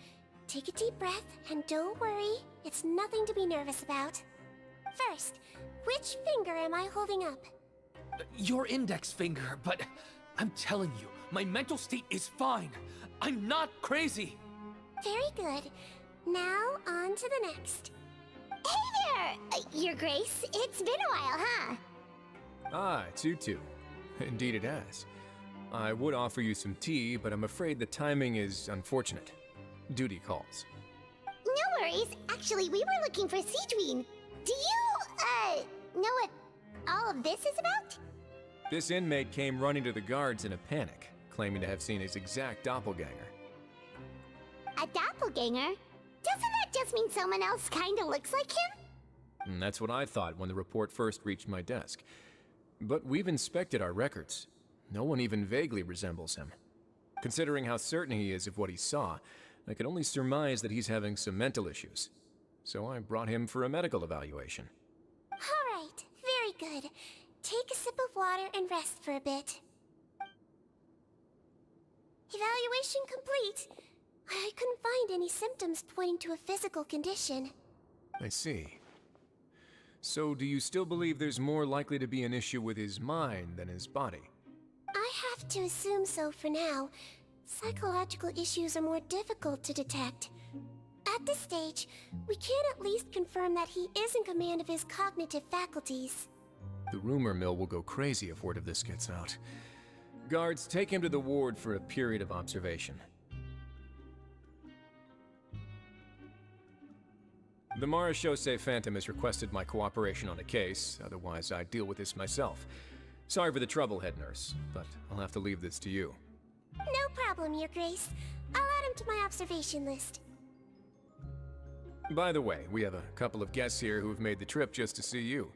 Take a deep breath, and don't worry. It's nothing to be nervous about. First, which finger am I holding up? Your index finger, but I'm telling you, my mental state is fine. I'm not crazy. Very good. Now, on to the next. Hey there, Your Grace. It's been a while, huh? Ah, it's you two. Indeed it has. I would offer you some tea, but I'm afraid the timing is unfortunate. Duty calls. No worries. Actually, we were looking for Sigewinne. Do you, know what all of this is about? This inmate came running to the guards in a panic, claiming to have seen his exact doppelganger. A doppelganger? Doesn't that just mean someone else kinda looks like him? And that's what I thought when the report first reached my desk. But we've inspected our records. No one even vaguely resembles him. Considering how certain he is of what he saw, I could only surmise that he's having some mental issues. So I brought him for a medical evaluation. All right, very good. Take a sip of water and rest for a bit. Evaluation complete. I couldn't find any symptoms pointing to a physical condition. I see. So do you still believe there's more likely to be an issue with his mind than his body? I have to assume so for now. Psychological issues are more difficult to detect. At this stage, we can at least confirm that he is in command of his cognitive faculties. The rumor mill will go crazy if word of this gets out. Guards, take him to the ward for a period of observation. The Marechaussee Phantom has requested my cooperation on a case, otherwise I'd deal with this myself. Sorry for the trouble, head nurse, but I'll have to leave this to you. No problem, Your Grace. I'll add him to my observation list. By the way, we have a couple of guests here who have made the trip just to see you.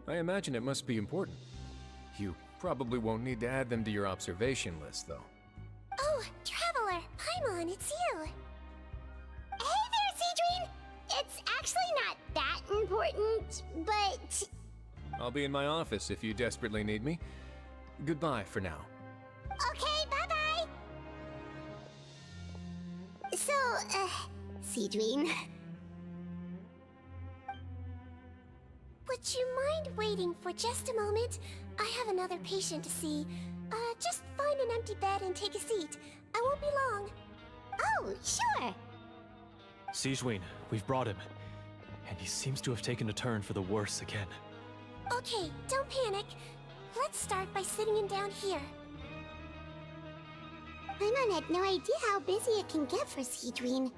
I imagine it must be important. You probably won't need to add them to your observation list, though. Oh, Traveler! Paimon, it's you! Hey there, Sigewinne! It's actually not that important, but... I'll be in my office if you desperately need me. Goodbye for now. Okay, bye-bye! So, Sigewinne... Would you mind waiting for just a moment? I have another patient to see. Just find an empty bed and take a seat. I won't be long. Oh, sure! Sigewinne, we've brought him. And he seems to have taken a turn for the worse again. Okay, don't panic. Let's start by sitting him down here. Paimon had no idea how busy it can get for Sigewinne.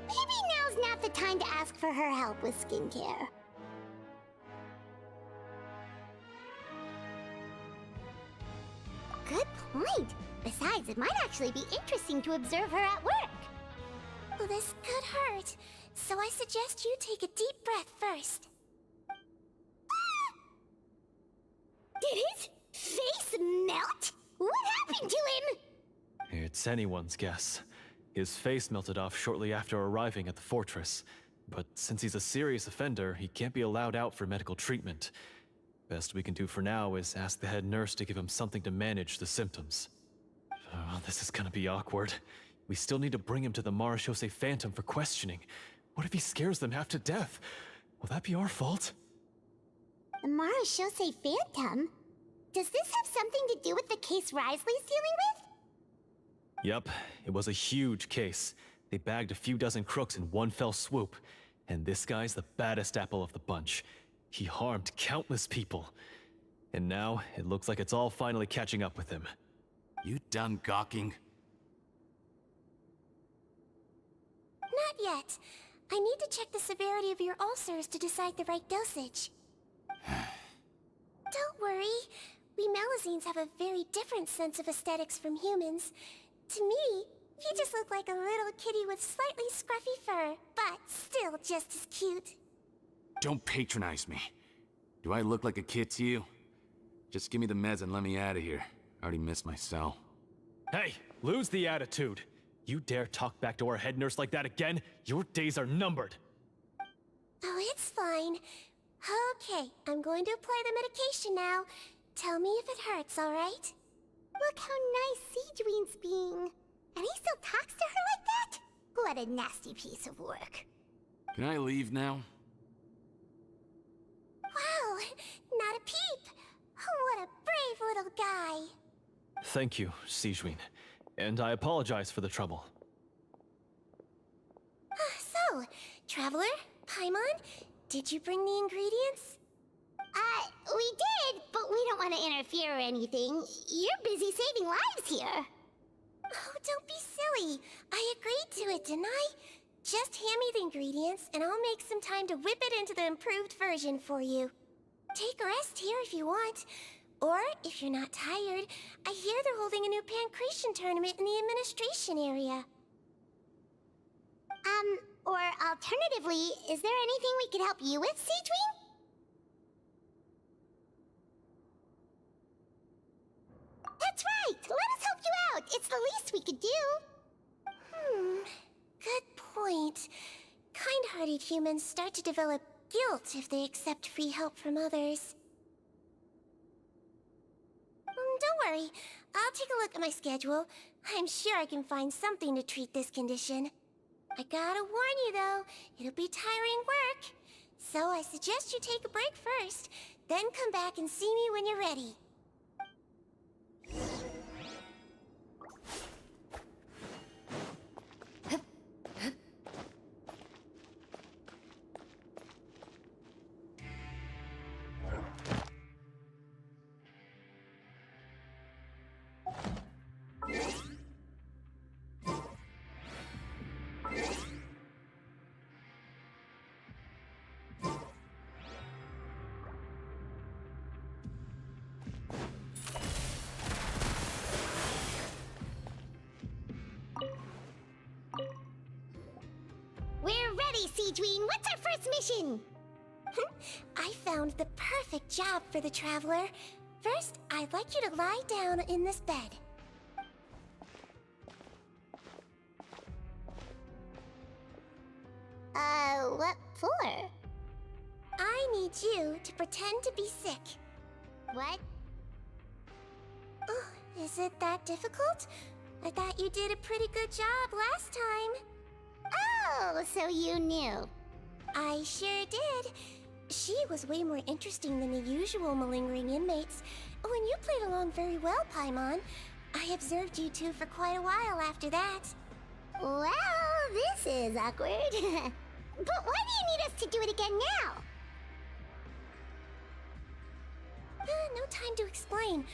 Maybe now's not the time to ask for her help with skincare. Good point. Besides, it might actually be interesting to observe her at work. Well, this could hurt, so I suggest you take a deep breath first. Did his face melt? What happened to him? It's anyone's guess. His face melted off shortly after arriving at the fortress. But since he's a serious offender, he can't be allowed out for medical treatment. Best we can do for now is ask the head nurse to give him something to manage the symptoms. Oh, this is gonna be awkward. We still need to bring him to the Marechaussee Phantom for questioning. What if he scares them half to death? Will that be our fault? Amara Shosei Phantom? Does this have something to do with the case Risley's dealing with? Yep, it was a huge case. They bagged a few dozen crooks in one fell swoop. And this guy's the baddest apple of the bunch. He harmed countless people. And now, it looks like it's all finally catching up with him. You done gawking? Not yet. I need to check the severity of your ulcers to decide the right dosage. Don't worry. We Melazines have a very different sense of aesthetics from humans. To me, you just look like a little kitty with slightly scruffy fur, but still just as cute. Don't patronize me. Do I look like a kid to you? Just give me the meds and let me out of here. I already missed my cell. Hey, lose the attitude. You dare talk back to our head nurse like that again, your days are numbered. Oh, it's fine. Okay, I'm going to apply the medication now. Tell me if it hurts, alright? Look how nice Sigewinne's being. And he still talks to her like that? What a nasty piece of work. Can I leave now? Wow, not a peep. What a brave little guy. Thank you, Sigewinne. And I apologize for the trouble. So, Traveler, Paimon, did you bring the ingredients? We did, but we don't want to interfere or anything. You're busy saving lives here. Oh, don't be silly. I agreed to it, didn't I? Just hand me the ingredients, and I'll make some time to whip it into the improved version for you. Take a rest here if you want. Or, if you're not tired, I hear they're holding a new Pancreation tournament in the administration area. Or alternatively, is there anything we could help you with, Sigewinne? That's right! Let us help you out! It's the least we could do! Good point. Kind-hearted humans start to develop guilt if they accept free help from others. Don't worry. I'll take a look at my schedule. I'm sure I can find something to treat this condition. I gotta warn you though, it'll be tiring work. So I suggest you take a break first, then come back and see me when you're ready. We're ready, Sigewinne! What's our first mission? I found the perfect job for the Traveler. First, I'd like you to lie down in this bed. What for? I need you to pretend to be sick. What? Oh, is it that difficult? I thought you did a pretty good job last time. Oh, so you knew. I sure did. She was way more interesting than the usual malingering inmates. When you played along very well, Paimon. I observed you two for quite a while after that. Well, this is awkward. But why do you need us to do it again now? No time to explain.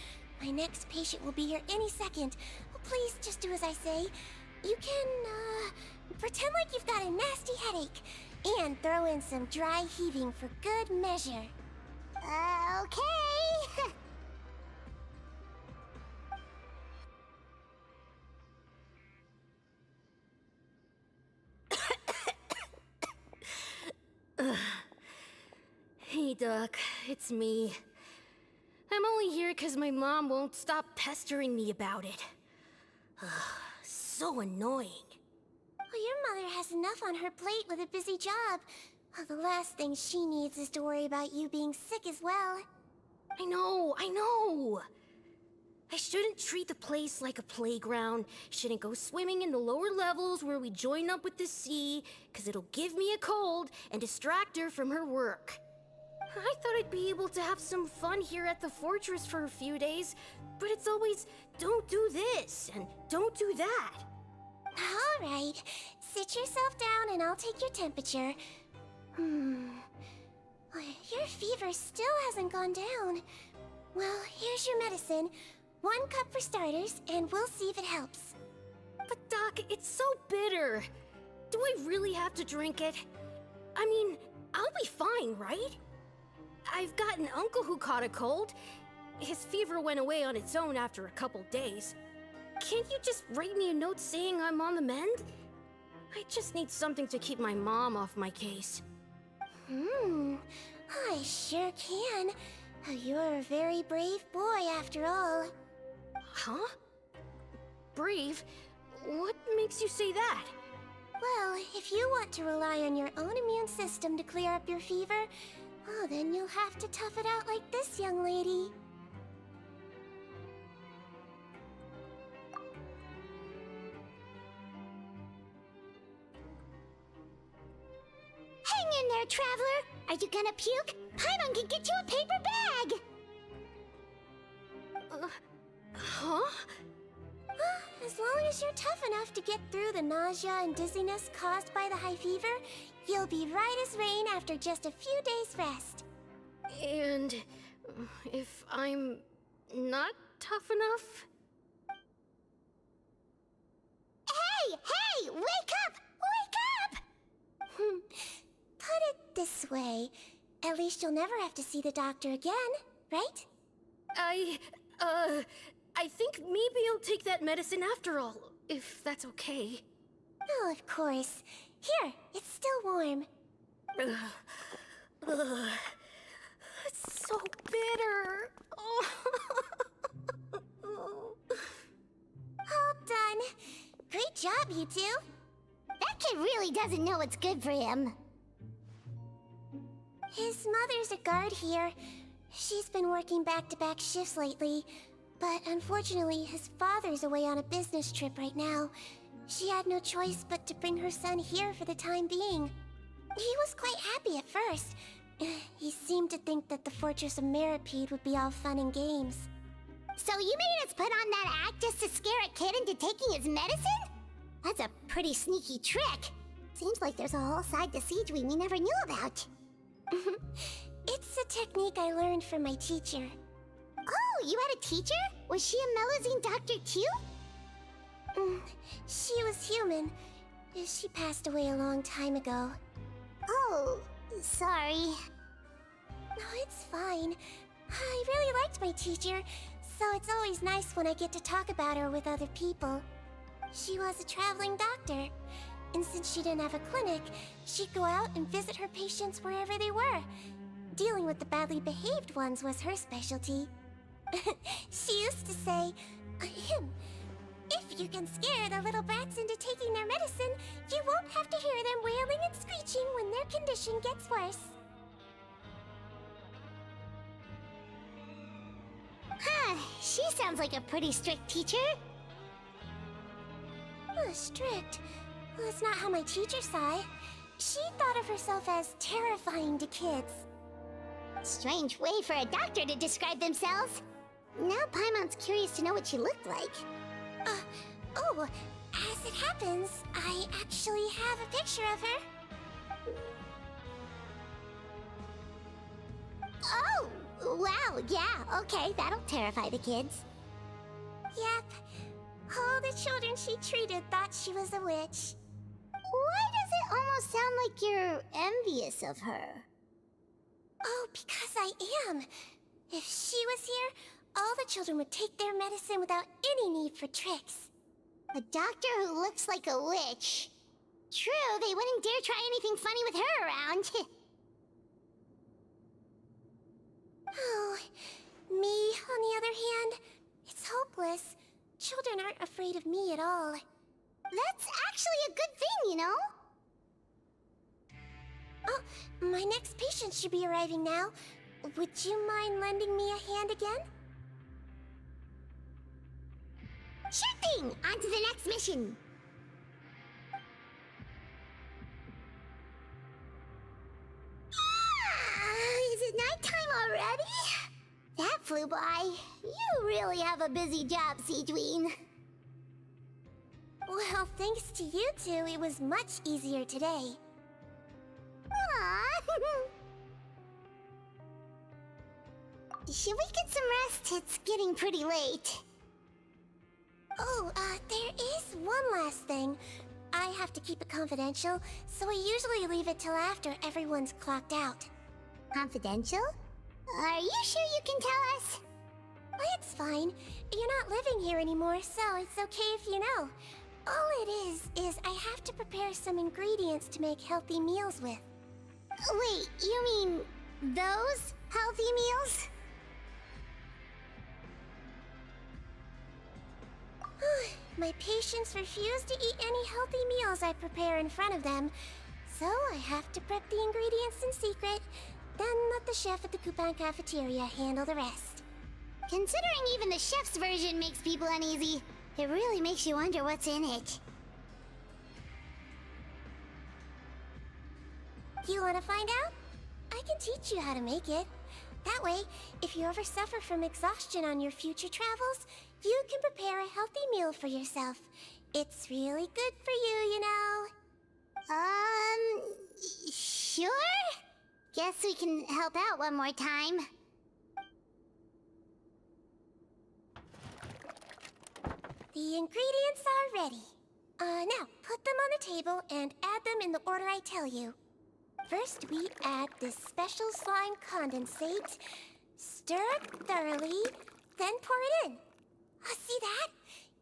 My next patient will be here any second. Please just do as I say. You can, pretend like you've got a nasty headache. And throw in some dry heaving for good measure. Okay. Hey, Doc. It's me. I'm only here because my mom won't stop pestering me about it. So annoying. Well, your mother has enough on her plate with a busy job. Well, the last thing she needs is to worry about you being sick as well. I know. I shouldn't treat the place like a playground, shouldn't go swimming in the lower levels where we join up with the sea, because it'll give me a cold and distract her from her work. I thought I'd be able to have some fun here at the fortress for a few days, but it's always, don't do this, and don't do that. All right, sit yourself down and I'll take your temperature. Your fever still hasn't gone down. Well, here's your medicine. 1 cup for starters, and we'll see if it helps. But Doc, it's so bitter. Do I really have to drink it? I mean, I'll be fine, right? I've got an uncle who caught a cold. His fever went away on its own after a couple days. Can't you just write me a note saying I'm on the mend? I just need something to keep my mom off my case. I sure can. You're a very brave boy after all. Huh? Brave? What makes you say that? Well, if you want to rely on your own immune system to clear up your fever, oh, then you'll have to tough it out like this young lady. Hang in there, traveler! Are you gonna puke? Paimon can get you a paper bag! Huh? As long as you're tough enough to get through the nausea and dizziness caused by the high fever, you'll be right as rain after just a few days' rest. And if I'm not tough enough? Hey! Wake up! Wake up! Put it this way. At least you'll never have to see the doctor again, right? I think maybe I'll take that medicine after all, if that's okay. Oh, of course. Here, it's still warm. It's so bitter. All done. Great job, you two. That kid really doesn't know what's good for him. His mother's a guard here. She's been working back-to-back shifts lately, but unfortunately his father's away on a business trip right now. She had no choice but to bring her son here for the time being. He was quite happy at first. He seemed to think that the Fortress of Meropide would be all fun and games. So you made us put on that act just to scare a kid into taking his medicine? That's a pretty sneaky trick. Seems like there's a whole side to Sigewinne we never knew about. It's a technique I learned from my teacher. Oh, you had a teacher? Was she a Melazine doctor too? She was human. She passed away a long time ago. Oh, sorry. No, it's fine. I really liked my teacher, so it's always nice when I get to talk about her with other people. She was a traveling doctor, and since she didn't have a clinic, she'd go out and visit her patients wherever they were. Dealing with the badly behaved ones was her specialty. She used to say, if you can scare the little brats into taking their medicine, you won't have to hear them wailing and screeching when their condition gets worse. Huh, she sounds like a pretty strict teacher. Strict? Well, that's not how my teacher saw it. She thought of herself as terrifying to kids. Strange way for a doctor to describe themselves. Now Paimon's curious to know what she looked like. As it happens, I actually have a picture of her. Oh, wow, yeah, okay, that'll terrify the kids. Yep. All the children she treated thought she was a witch. Why does it almost sound like you're envious of her? Oh, because I am. If she was here, all the children would take their medicine without any need for tricks. A doctor who looks like a witch. True, they wouldn't dare try anything funny with her around. Oh, me, on the other hand, it's hopeless. Children aren't afraid of me at all. That's actually a good thing, you know? Oh, my next patient should be arriving now. Would you mind lending me a hand again? Sure thing! On to the next mission! Is it nighttime already? That flew by. You really have a busy job, Sigewinne. Well, thanks to you two, it was much easier today. Aww. Should we get some rest? It's getting pretty late. Oh, there is one last thing. I have to keep it confidential, so I usually leave it till after everyone's clocked out. Confidential? Are you sure you can tell us? Well, it's fine. You're not living here anymore, so it's okay if you know. All it is I have to prepare some ingredients to make healthy meals with. Wait, you mean those healthy meals? My patients refuse to eat any healthy meals I prepare in front of them, so I have to prep the ingredients in secret, then let the chef at the Coop cafeteria handle the rest. Considering even the chef's version makes people uneasy, it really makes you wonder what's in it. You want to find out? I can teach you how to make it. That way, if you ever suffer from exhaustion on your future travels, you can prepare a healthy meal for yourself. It's really good for you, you know. Sure? Guess we can help out one more time. The ingredients are ready. Now, put them on the table and add them in the order I tell you. First, we add this special slime condensate, stir it thoroughly, then pour it in. See that?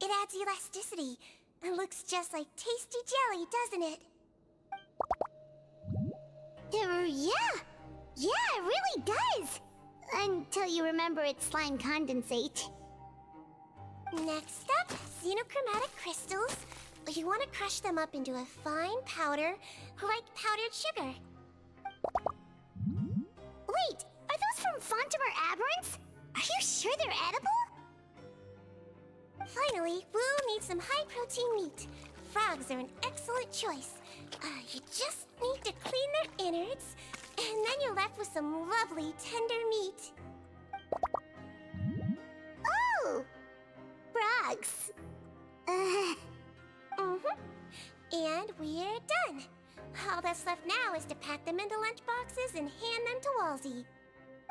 It adds elasticity and looks just like tasty jelly, doesn't it? Yeah, it really does! Until you remember it's slime condensate. Next up, xenochromatic crystals. You want to crush them up into a fine powder, like powdered sugar. Wait, are those from Fontimer Aberrants? Are you sure they're edible? Finally, we'll need some high-protein meat. Frogs are an excellent choice. You just need to clean their innards, and then you're left with some lovely, tender meat. Oh! Frogs. And we're done. All that's left now is to pack them into lunchboxes and hand them to Walsey.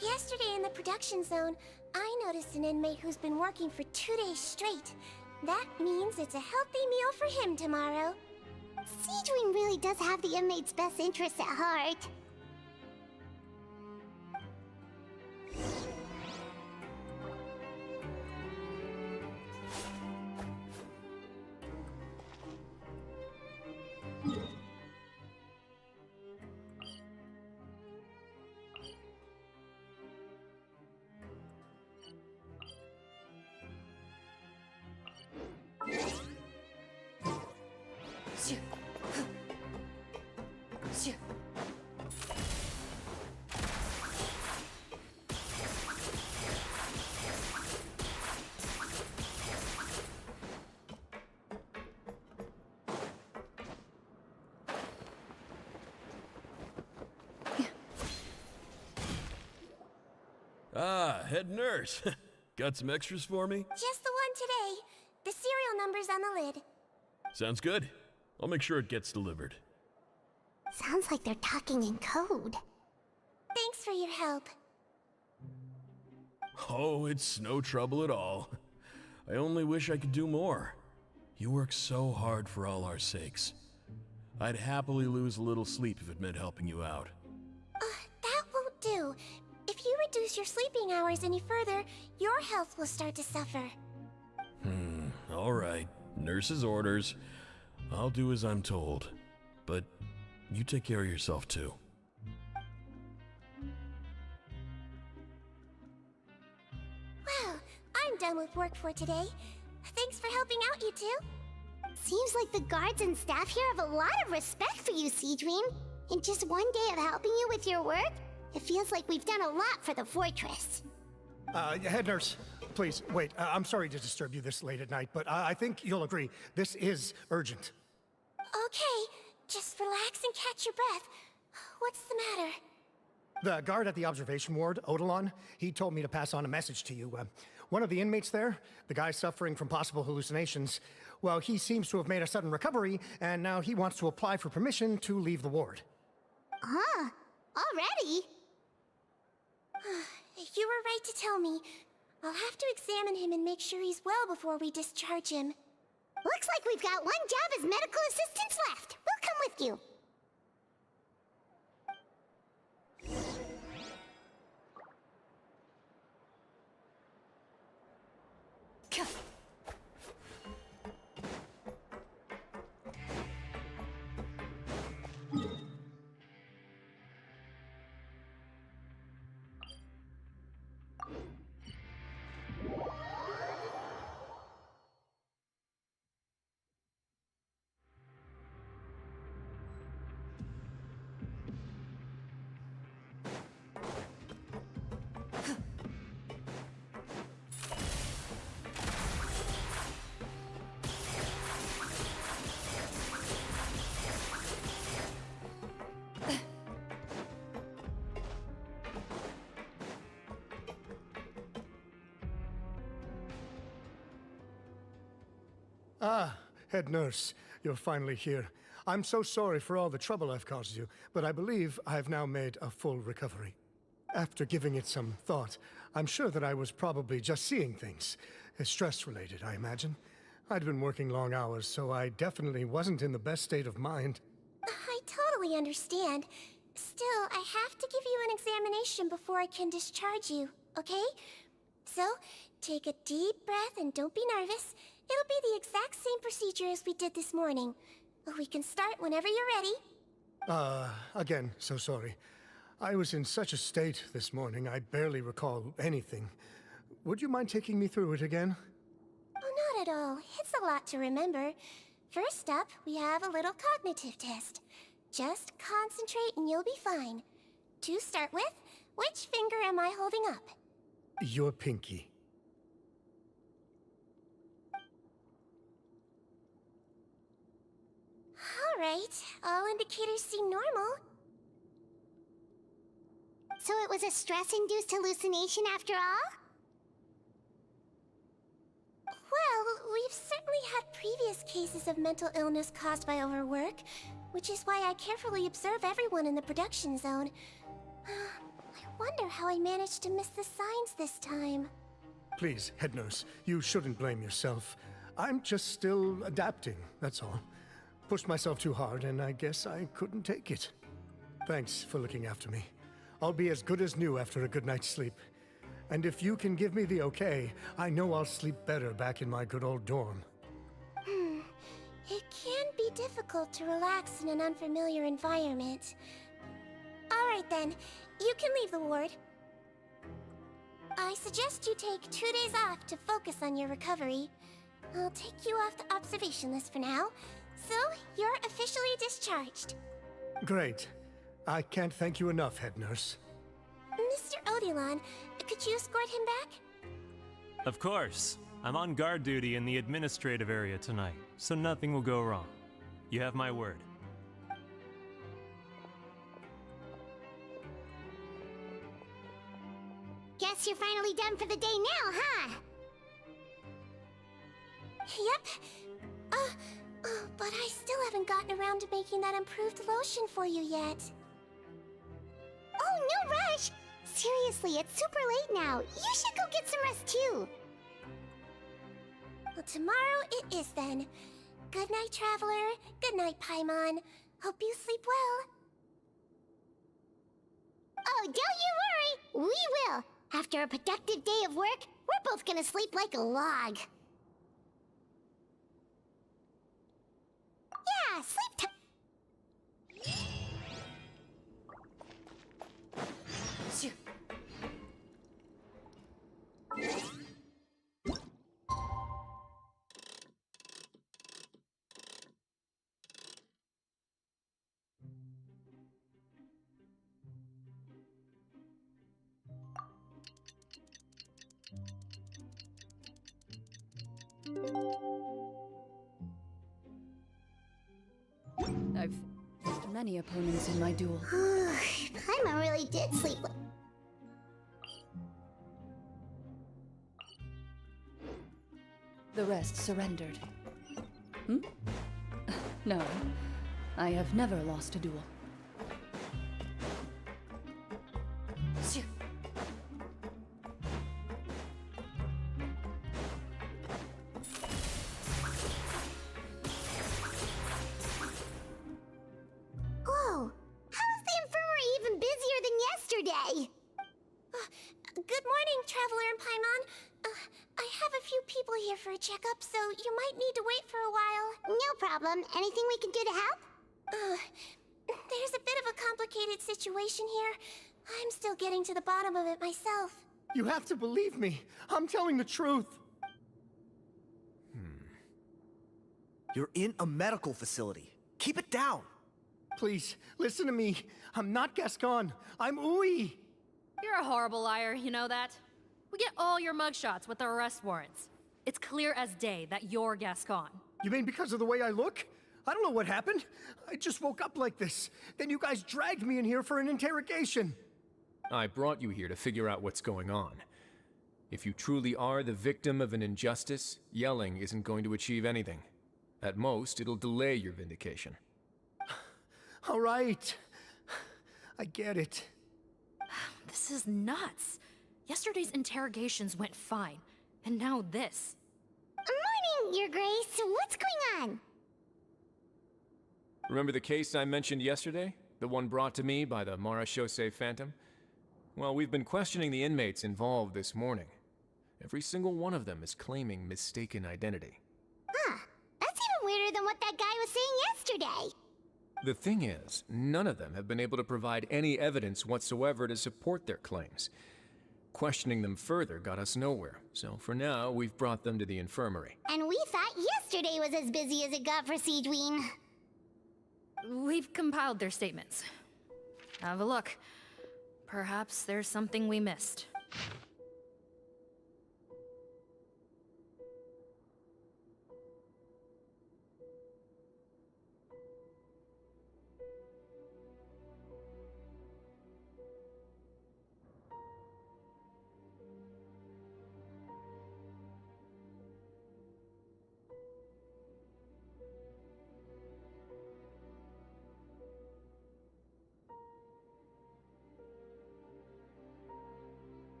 Yesterday in the production zone, I noticed an inmate who's been working for 2 days straight. That means it's a healthy meal for him tomorrow. Sigewinne really does have the inmate's best interests at heart. Ah, head nurse. Got some extras for me? Just the one today. The serial number's on the lid. Sounds good. I'll make sure it gets delivered. Sounds like they're talking in code. Thanks for your help. Oh, it's no trouble at all. I only wish I could do more. You work so hard for all our sakes. I'd happily lose a little sleep if it meant helping you out. That won't do. If you reduce your sleeping hours any further, your health will start to suffer. All right. Nurse's orders. I'll do as I'm told. But you take care of yourself too. Well, I'm done with work for today. Thanks for helping out, you two. Seems like the guards and staff here have a lot of respect for you, Sigewinne. In just one day of helping you with your work, it feels like we've done a lot for the fortress. Head nurse, please, wait. I'm sorry to disturb you this late at night, but I think you'll agree. This is urgent. Okay, just relax and catch your breath. What's the matter? The guard at the observation ward, Odilon, he told me to pass on a message to you. One of the inmates there, the guy suffering from possible hallucinations, well, he seems to have made a sudden recovery, and now he wants to apply for permission to leave the ward. Huh? Already? You were right to tell me. I'll have to examine him and make sure he's well before we discharge him. Looks like we've got one job as medical assistants left. We'll come with you. Ah, head nurse, you're finally here. I'm so sorry for all the trouble I've caused you, but I believe I've now made a full recovery. After giving it some thought, I'm sure that I was probably just seeing things. Stress-related, I imagine. I'd been working long hours, so I definitely wasn't in the best state of mind. I totally understand. Still, I have to give you an examination before I can discharge you, okay? So, take a deep breath and don't be nervous. It'll be the exact same procedure as we did this morning. We can start whenever you're ready. Again, so sorry. I was in such a state this morning, I barely recall anything. Would you mind taking me through it again? Oh, not at all. It's a lot to remember. First up, we have a little cognitive test. Just concentrate and you'll be fine. To start with, which finger am I holding up? Your pinky. Alright, all indicators seem normal. So it was a stress-induced hallucination after all? Well, we've certainly had previous cases of mental illness caused by overwork, which is why I carefully observe everyone in the production zone. I wonder how I managed to miss the signs this time. Please, head nurse, you shouldn't blame yourself. I'm just still adapting, that's all. Pushed myself too hard, and I guess I couldn't take it. Thanks for looking after me. I'll be as good as new after a good night's sleep. And if you can give me the okay, I know I'll sleep better back in my good old dorm. It can be difficult to relax in an unfamiliar environment. Alright then, you can leave the ward. I suggest you take 2 days off to focus on your recovery. I'll take you off the observation list for now, so you're officially discharged. Great. I can't thank you enough, head nurse. Mr. Odilon, could you escort him back? Of course. I'm on guard duty in the administrative area tonight, so nothing will go wrong. You have my word. Guess you're finally done for the day now, huh? Yep. But I still haven't gotten around to making that improved lotion for you yet. Oh, no rush! Seriously, it's super late now. You should go get some rest too. Well, tomorrow it is then. Good night, Traveler. Good night, Paimon. Hope you sleep well. Oh, don't you worry! We will! After a productive day of work, we're both gonna sleep like a log. Yeah, sleep time. I've faced many opponents in my duel. Paimon really did sleep with... The rest surrendered. Hmm? No, I have never lost a duel. Phew. Whoa! How is the infirmary even busier than yesterday? Good morning, Traveler and Paimon. I have a few people here for a checkup, so you might need to wait for a while. No problem. Anything we can do to help? There's a bit of a complicated situation here. I'm still getting to the bottom of it myself. You have to believe me. I'm telling the truth. You're in a medical facility. Keep it down. Please, listen to me. I'm not Gascon. I'm Uy. You're a horrible liar, you know that? We get all your mugshots with the arrest warrants. It's clear as day that you're Gascon. You mean because of the way I look? I don't know what happened. I just woke up like this. Then you guys dragged me in here for an interrogation. I brought you here to figure out what's going on. If you truly are the victim of an injustice, yelling isn't going to achieve anything. At most, it'll delay your vindication. All right. I get it. This is nuts. Yesterday's interrogations went fine, and now this. Morning, Your Grace. What's going on? Remember the case I mentioned yesterday? The one brought to me by the Marechaussee Phantom? Well, we've been questioning the inmates involved this morning. Every single one of them is claiming mistaken identity. Huh. That's even weirder than what that guy was saying yesterday. The thing is, none of them have been able to provide any evidence whatsoever to support their claims. Questioning them further got us nowhere, so for now, we've brought them to the infirmary. And we thought yesterday was as busy as it got for Sigewinne. We've compiled their statements. Have a look. Perhaps there's something we missed.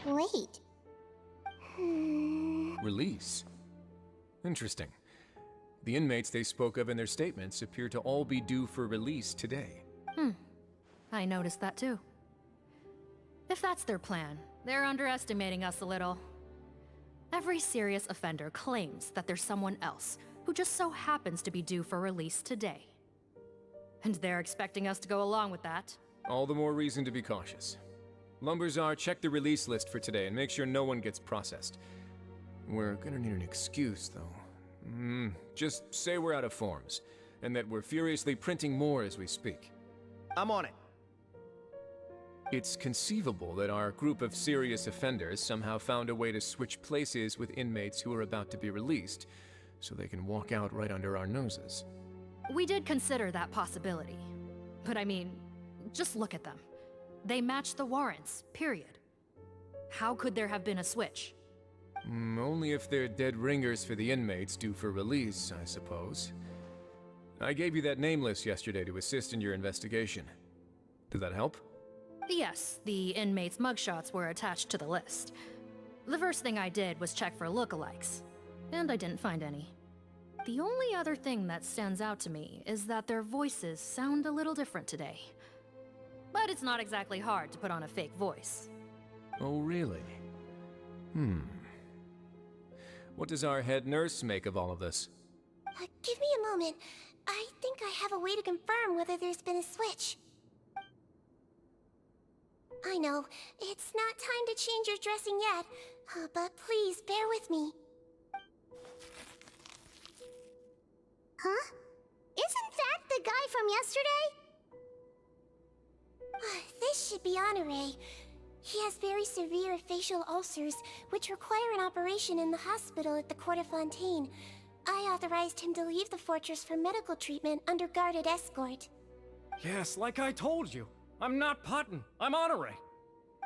Wait. Release? Interesting. The inmates they spoke of in their statements appear to all be due for release today. I noticed that too. If that's their plan, they're underestimating us a little. Every serious offender claims that there's someone else who just so happens to be due for release today. And they're expecting us to go along with that. All the more reason to be cautious. Lumberzar, check the release list for today and make sure no one gets processed. We're gonna need an excuse, though. Just say we're out of forms, and that we're furiously printing more as we speak. I'm on it. It's conceivable that our group of serious offenders somehow found a way to switch places with inmates who are about to be released, so they can walk out right under our noses. We did consider that possibility. But I mean, just look at them. They match the warrants, period. How could there have been a switch? Only if they're dead ringers for the inmates due for release, I suppose. I gave you that name list yesterday to assist in your investigation. Did that help? Yes, the inmates' mugshots were attached to the list. The first thing I did was check for lookalikes, and I didn't find any. The only other thing that stands out to me is that their voices sound a little different today. But it's not exactly hard to put on a fake voice. Oh, really? What does our head nurse make of all of this? Give me a moment. I think I have a way to confirm whether there's been a switch. I know, it's not time to change your dressing yet, but please bear with me. Huh? Isn't that the guy from yesterday? This should be Honore. He has very severe facial ulcers, which require an operation in the hospital at the Court of Fontaine. I authorized him to leave the fortress for medical treatment under guarded escort. Yes, like I told you. I'm not Putton. I'm Honore.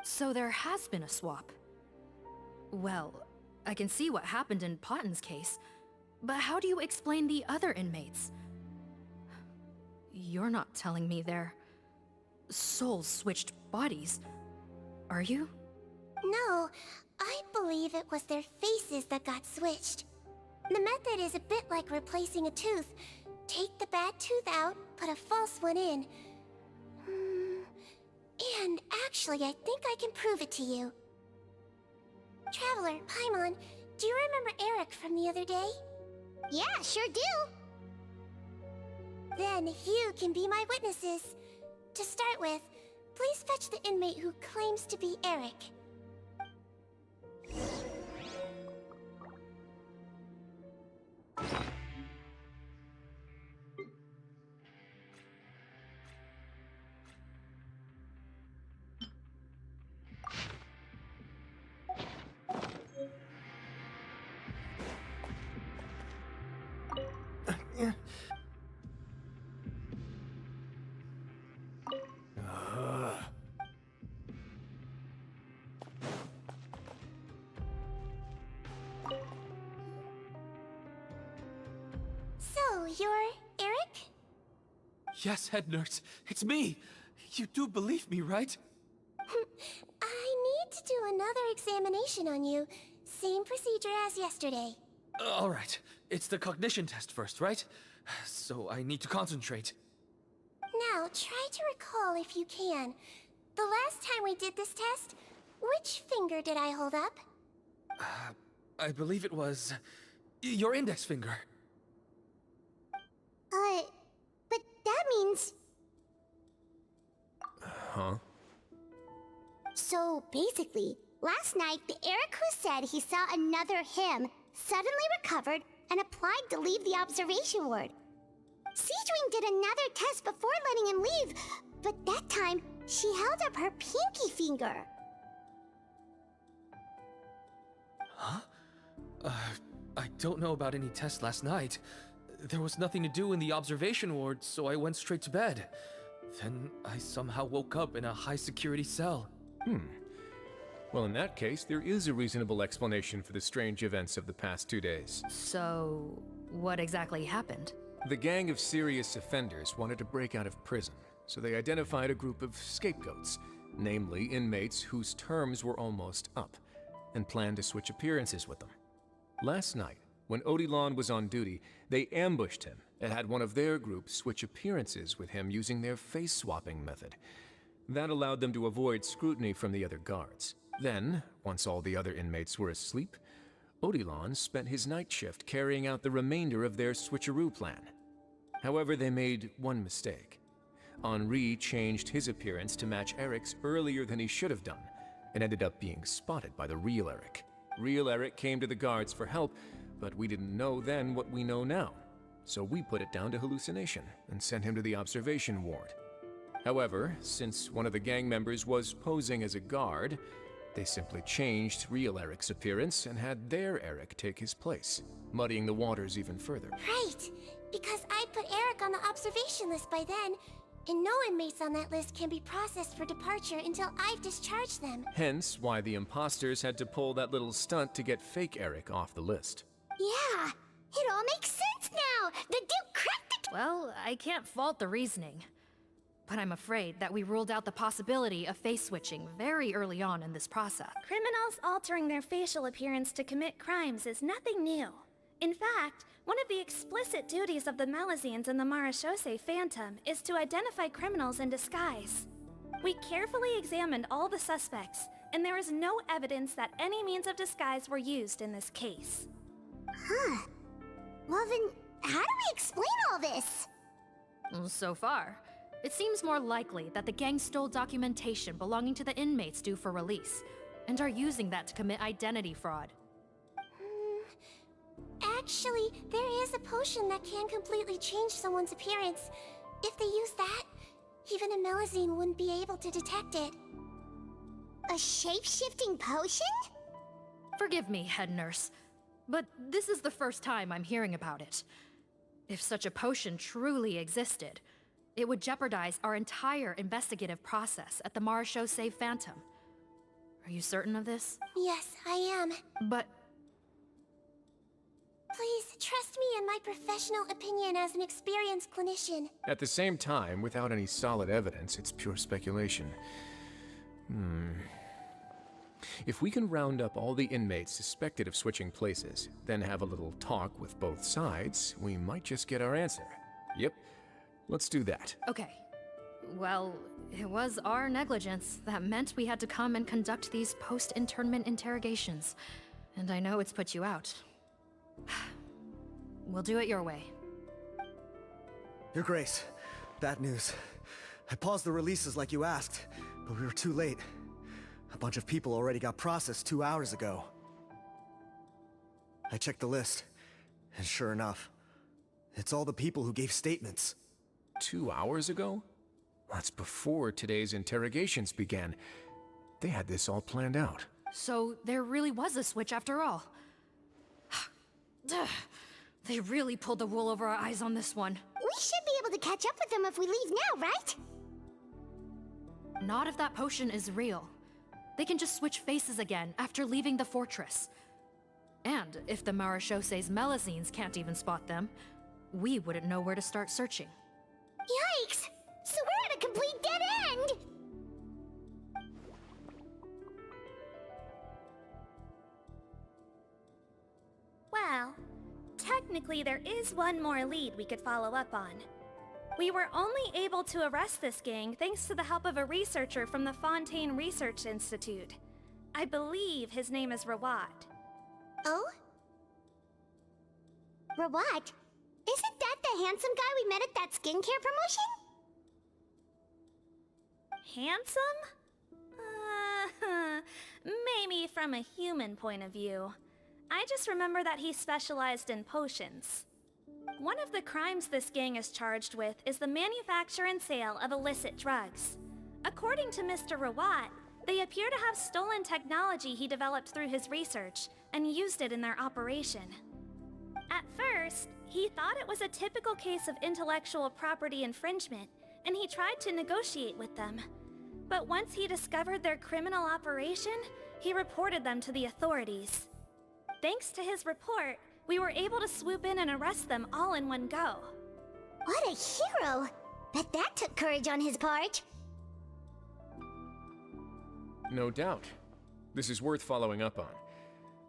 So there has been a swap. Well, I can see what happened in Potton's case, but how do you explain the other inmates? You're not telling me their souls switched bodies, are you? No, I believe it was their faces that got switched. The method is a bit like replacing a tooth. Take the bad tooth out, put a false one in. And actually, I think I can prove it to you. Traveler, Paimon, do you remember Eric from the other day? Yeah, sure do. Then you can be my witnesses. To start with, please fetch the inmate who claims to be Eric. So, you're Eric? Yes, head nurse. It's me. You do believe me, right? I need to do another examination on you. Same procedure as yesterday. All right. It's the cognition test first, right? So I need to concentrate. Now, try to recall if you can. The last time we did this test, which finger did I hold up? I believe it was your index finger. But that means... Huh? So, basically, last night, the Eric who said he saw another him suddenly recovered and applied to leave the observation ward. Sigewinne did another test before letting him leave, but that time, she held up her pinky finger. Huh? I don't know about any test last night. There was nothing to do in the observation ward, so I went straight to bed. Then I somehow woke up in a high-security cell. Well, in that case, there is a reasonable explanation for the strange events of the past 2 days. So, what exactly happened? The gang of serious offenders wanted to break out of prison, so they identified a group of scapegoats, namely inmates whose terms were almost up, and planned to switch appearances with them. Last night, when Odilon was on duty, they ambushed him and had one of their group switch appearances with him using their face-swapping method. That allowed them to avoid scrutiny from the other guards. Then, once all the other inmates were asleep, Odilon spent his night shift carrying out the remainder of their switcheroo plan. However, they made one mistake. Henri changed his appearance to match Eric's earlier than he should have done, and ended up being spotted by the real Eric. Real Eric came to the guards for help, but we didn't know then what we know now. So we put it down to hallucination and sent him to the observation ward. However, since one of the gang members was posing as a guard, they simply changed real Eric's appearance and had their Eric take his place, muddying the waters even further. Right, because I put Eric on the observation list by then, and no inmates on that list can be processed for departure until I've discharged them. Hence why the imposters had to pull that little stunt to get fake Eric off the list. Yeah, it all makes sense now! The Duke cracked the... Well, I can't fault the reasoning. But I'm afraid that we ruled out the possibility of face switching very early on in this process. Criminals altering their facial appearance to commit crimes is nothing new. In fact, one of the explicit duties of the Malazines in the Marechaussee Phantom is to identify criminals in disguise. We carefully examined all the suspects, and there is no evidence that any means of disguise were used in this case. Huh. Well then, how do we explain all this? So far, it seems more likely that the gang stole documentation belonging to the inmates due for release, and are using that to commit identity fraud. Actually, there is a potion that can completely change someone's appearance. If they use that, even a Malazine wouldn't be able to detect it. A shape-shifting potion? Forgive me, head nurse, but this is the first time I'm hearing about it. If such a potion truly existed, it would jeopardize our entire investigative process at the Marechaussee Phantom. Are you certain of this? Yes, I am. But please, trust me in my professional opinion as an experienced clinician. At the same time, without any solid evidence, it's pure speculation. If we can round up all the inmates suspected of switching places, then have a little talk with both sides, we might just get our answer. Yep, let's do that. okay. Well, it was our negligence that meant we had to come and conduct these post-internment interrogations. And I know it's put you out. We'll do it your way. Your Grace, bad news. I paused the releases like you asked, but we were too late. A bunch of people already got processed 2 hours ago. I checked the list, and sure enough, it's all the people who gave statements. 2 hours ago? That's before today's interrogations began. They had this all planned out. So there really was a switch after all. They really pulled the wool over our eyes on this one. We should be able to catch up with them if we leave now, right? Not if that potion is real. They can just switch faces again after leaving the fortress. And if the Marechaussee's Melusines can't even spot them, we wouldn't know where to start searching. Yikes! So we're at a complete dead end! Well, technically there is one more lead we could follow up on. We were only able to arrest this gang thanks to the help of a researcher from the Fontaine Research Institute. I believe his name is Rawat. Oh? Rawat? Isn't that the handsome guy we met at that skincare promotion? Handsome? Maybe from a human point of view. I just remember that he specialized in potions. One of the crimes this gang is charged with is the manufacture and sale of illicit drugs. According to Mr. Rawat, they appear to have stolen technology he developed through his research and used it in their operation. At first, he thought it was a typical case of intellectual property infringement, and he tried to negotiate with them. But once he discovered their criminal operation, he reported them to the authorities. Thanks to his report, we were able to swoop in and arrest them all in one go. What a hero! Bet that took courage on his part. No doubt. This is worth following up on.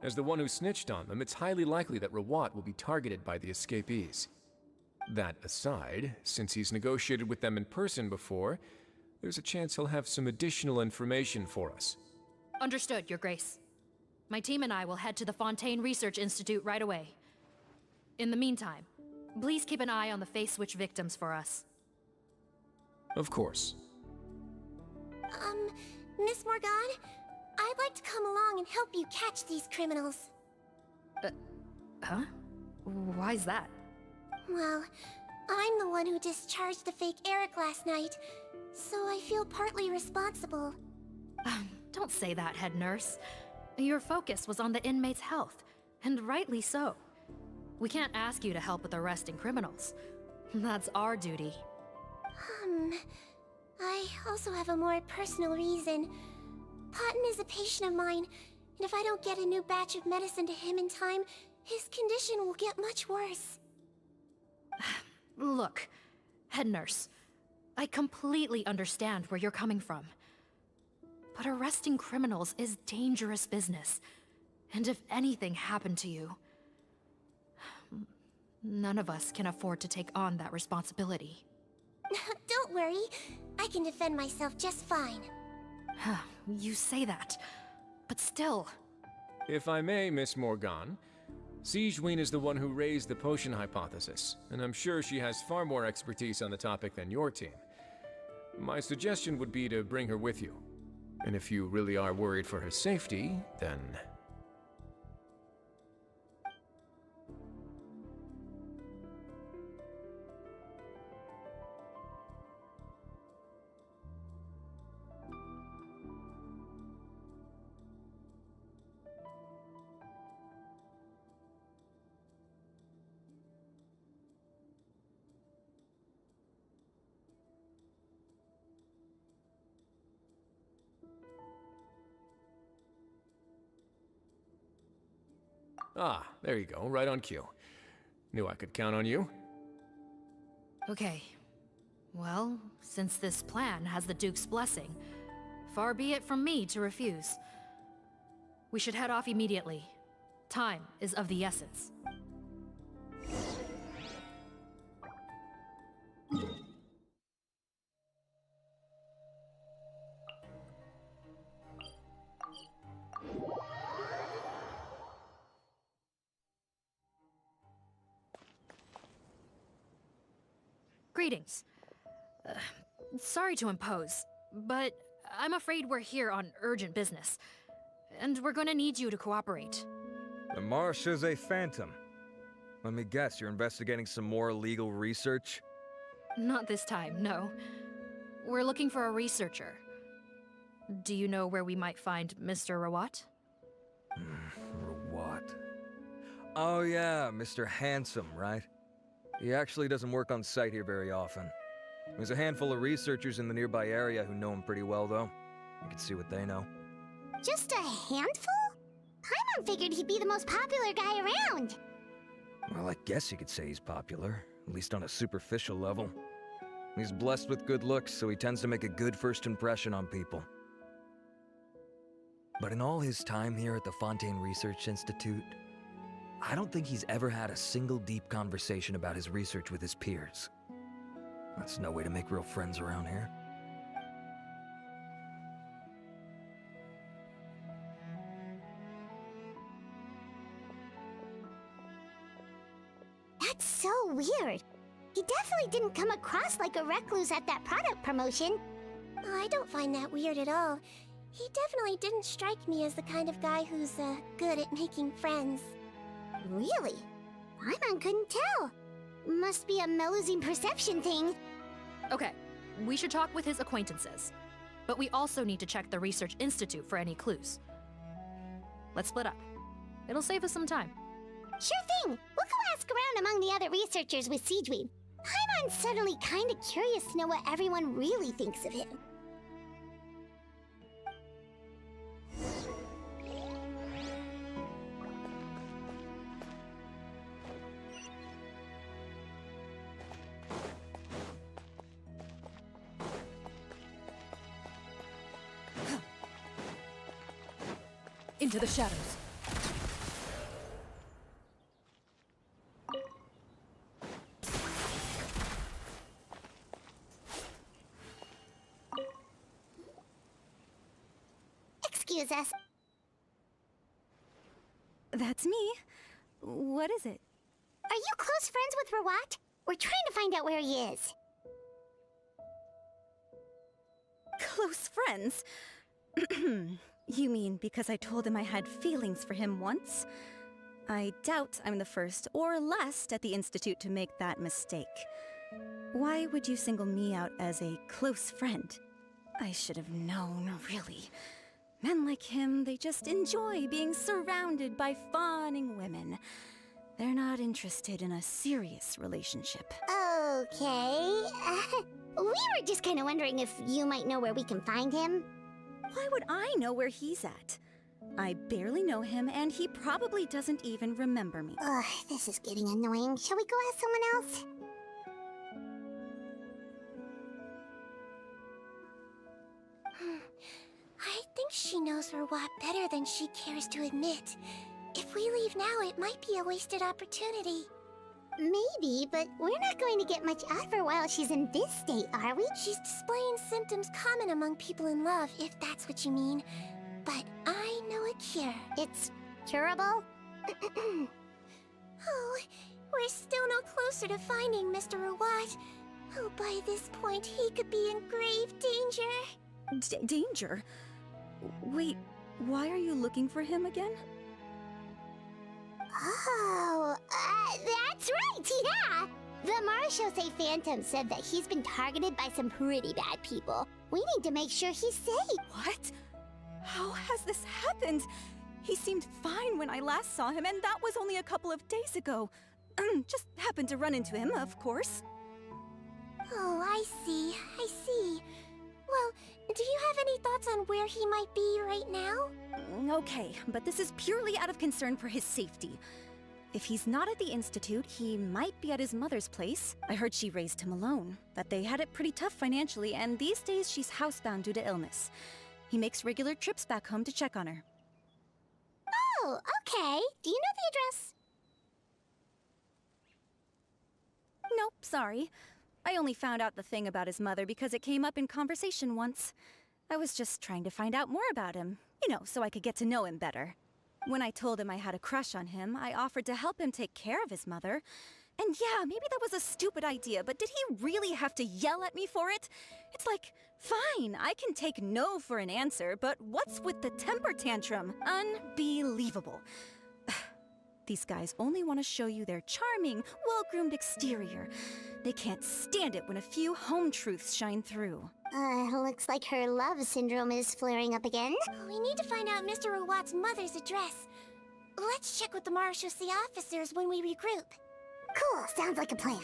As the one who snitched on them, it's highly likely that Rawat will be targeted by the escapees. That aside, since he's negotiated with them in person before, there's a chance he'll have some additional information for us. Understood, Your Grace. My team and I will head to the Fontaine Research Institute right away. In the meantime, please keep an eye on the face switch victims for us. Of course. Miss Morgan, I'd like to come along and help you catch these criminals. Huh? Why's that? Well, I'm the one who discharged the fake Eric last night, so I feel partly responsible. Don't say that, head nurse. Your focus was on the inmates' health, and rightly so. We can't ask you to help with arresting criminals. That's our duty. I also have a more personal reason. Potton is a patient of mine, and if I don't get a new batch of medicine to him in time, his condition will get much worse. Look, head nurse, I completely understand where you're coming from. But arresting criminals is dangerous business. And if anything happened to you, none of us can afford to take on that responsibility. Don't worry, I can defend myself just fine. You say that, but still. If I may, Miss Morgan, Sigewinne is the one who raised the potion hypothesis, and I'm sure she has far more expertise on the topic than your team. My suggestion would be to bring her with you. And if you really are worried for her safety, then... Ah, there you go, right on cue. Knew I could count on you. Okay. Well, since this plan has the Duke's blessing, far be it from me to refuse. We should head off immediately. Time is of the essence. Greetings. Sorry to impose, but I'm afraid we're here on urgent business, and we're gonna need you to cooperate. The Maréchaussée Phantom. Let me guess, you're investigating some more illegal research? Not this time, no. We're looking for a researcher. Do you know where we might find Mr. Rawat? Rawat. Oh yeah, Mr. Handsome, right? He actually doesn't work on site here very often. There's a handful of researchers in the nearby area who know him pretty well, though. You can see what they know. Just a handful? Paimon figured he'd be the most popular guy around. Well, I guess you could say he's popular, at least on a superficial level. He's blessed with good looks, so he tends to make a good first impression on people. But in all his time here at the Fontaine Research Institute, I don't think he's ever had a single deep conversation about his research with his peers. That's no way to make real friends around here. That's so weird. He definitely didn't come across like a recluse at that product promotion. Oh, I don't find that weird at all. He definitely didn't strike me as the kind of guy who's good at making friends. Really? Paimon couldn't tell. Must be a Melusine perception thing. Okay, we should talk with his acquaintances. But we also need to check the Research Institute for any clues. Let's split up. It'll save us some time. Sure thing. We'll go ask around among the other researchers with Sigewinne. Paimon's suddenly kind of curious to know what everyone really thinks of him. Into the shadows. Excuse us. That's me. What is it? Are you close friends with Rawat? We're trying to find out where he is. Close friends? You mean because I told him I had feelings for him once? I doubt I'm the first or last at the Institute to make that mistake. Why would you single me out as a close friend? I should have known, really. Men like him, they just enjoy being surrounded by fawning women. They're not interested in a serious relationship. Okay. We were just kind of wondering if you might know where we can find him. Why would I know where he's at? I barely know him, and he probably doesn't even remember me. Ugh, this is getting annoying. Shall we go ask someone else? I think she knows Rawat better than she cares to admit. If we leave now, it might be a wasted opportunity. Maybe, but we're not going to get much out of her while she's in this state, are we? She's displaying symptoms common among people in love, if that's what you mean. But I know a cure. It's curable? Oh, we're still no closer to finding Mr. Rawat. Oh, by this point, he could be in grave danger. Danger? Wait, why are you looking for him again? Oh, that's right, yeah! The Maréchaussée Phantom said that he's been targeted by some pretty bad people. We need to make sure he's safe. What? How has this happened? He seemed fine when I last saw him, and that was only a couple of days ago. Just happened to run into him, of course. Oh, I see. Well, do you have any thoughts on where he might be right now? Okay, but this is purely out of concern for his safety. If he's not at the Institute, he might be at his mother's place. I heard she raised him alone, that they had it pretty tough financially, and these days she's housebound due to illness. He makes regular trips back home to check on her. Oh, okay. Do you know the address? Nope, sorry. I only found out the thing about his mother because it came up in conversation once. I was just trying to find out more about him, you know, so I could get to know him better. When I told him I had a crush on him, I offered to help him take care of his mother. And yeah, maybe that was a stupid idea, but did he really have to yell at me for it? It's like, fine, I can take no for an answer, but what's with the temper tantrum? Unbelievable. These guys only want to show you their charming, well-groomed exterior. They can't stand it when a few home truths shine through. Looks like her love syndrome is flaring up again. We need to find out Mr. Rawat's mother's address. Let's check with the Marechaussee officers when we regroup. Cool, sounds like a plan.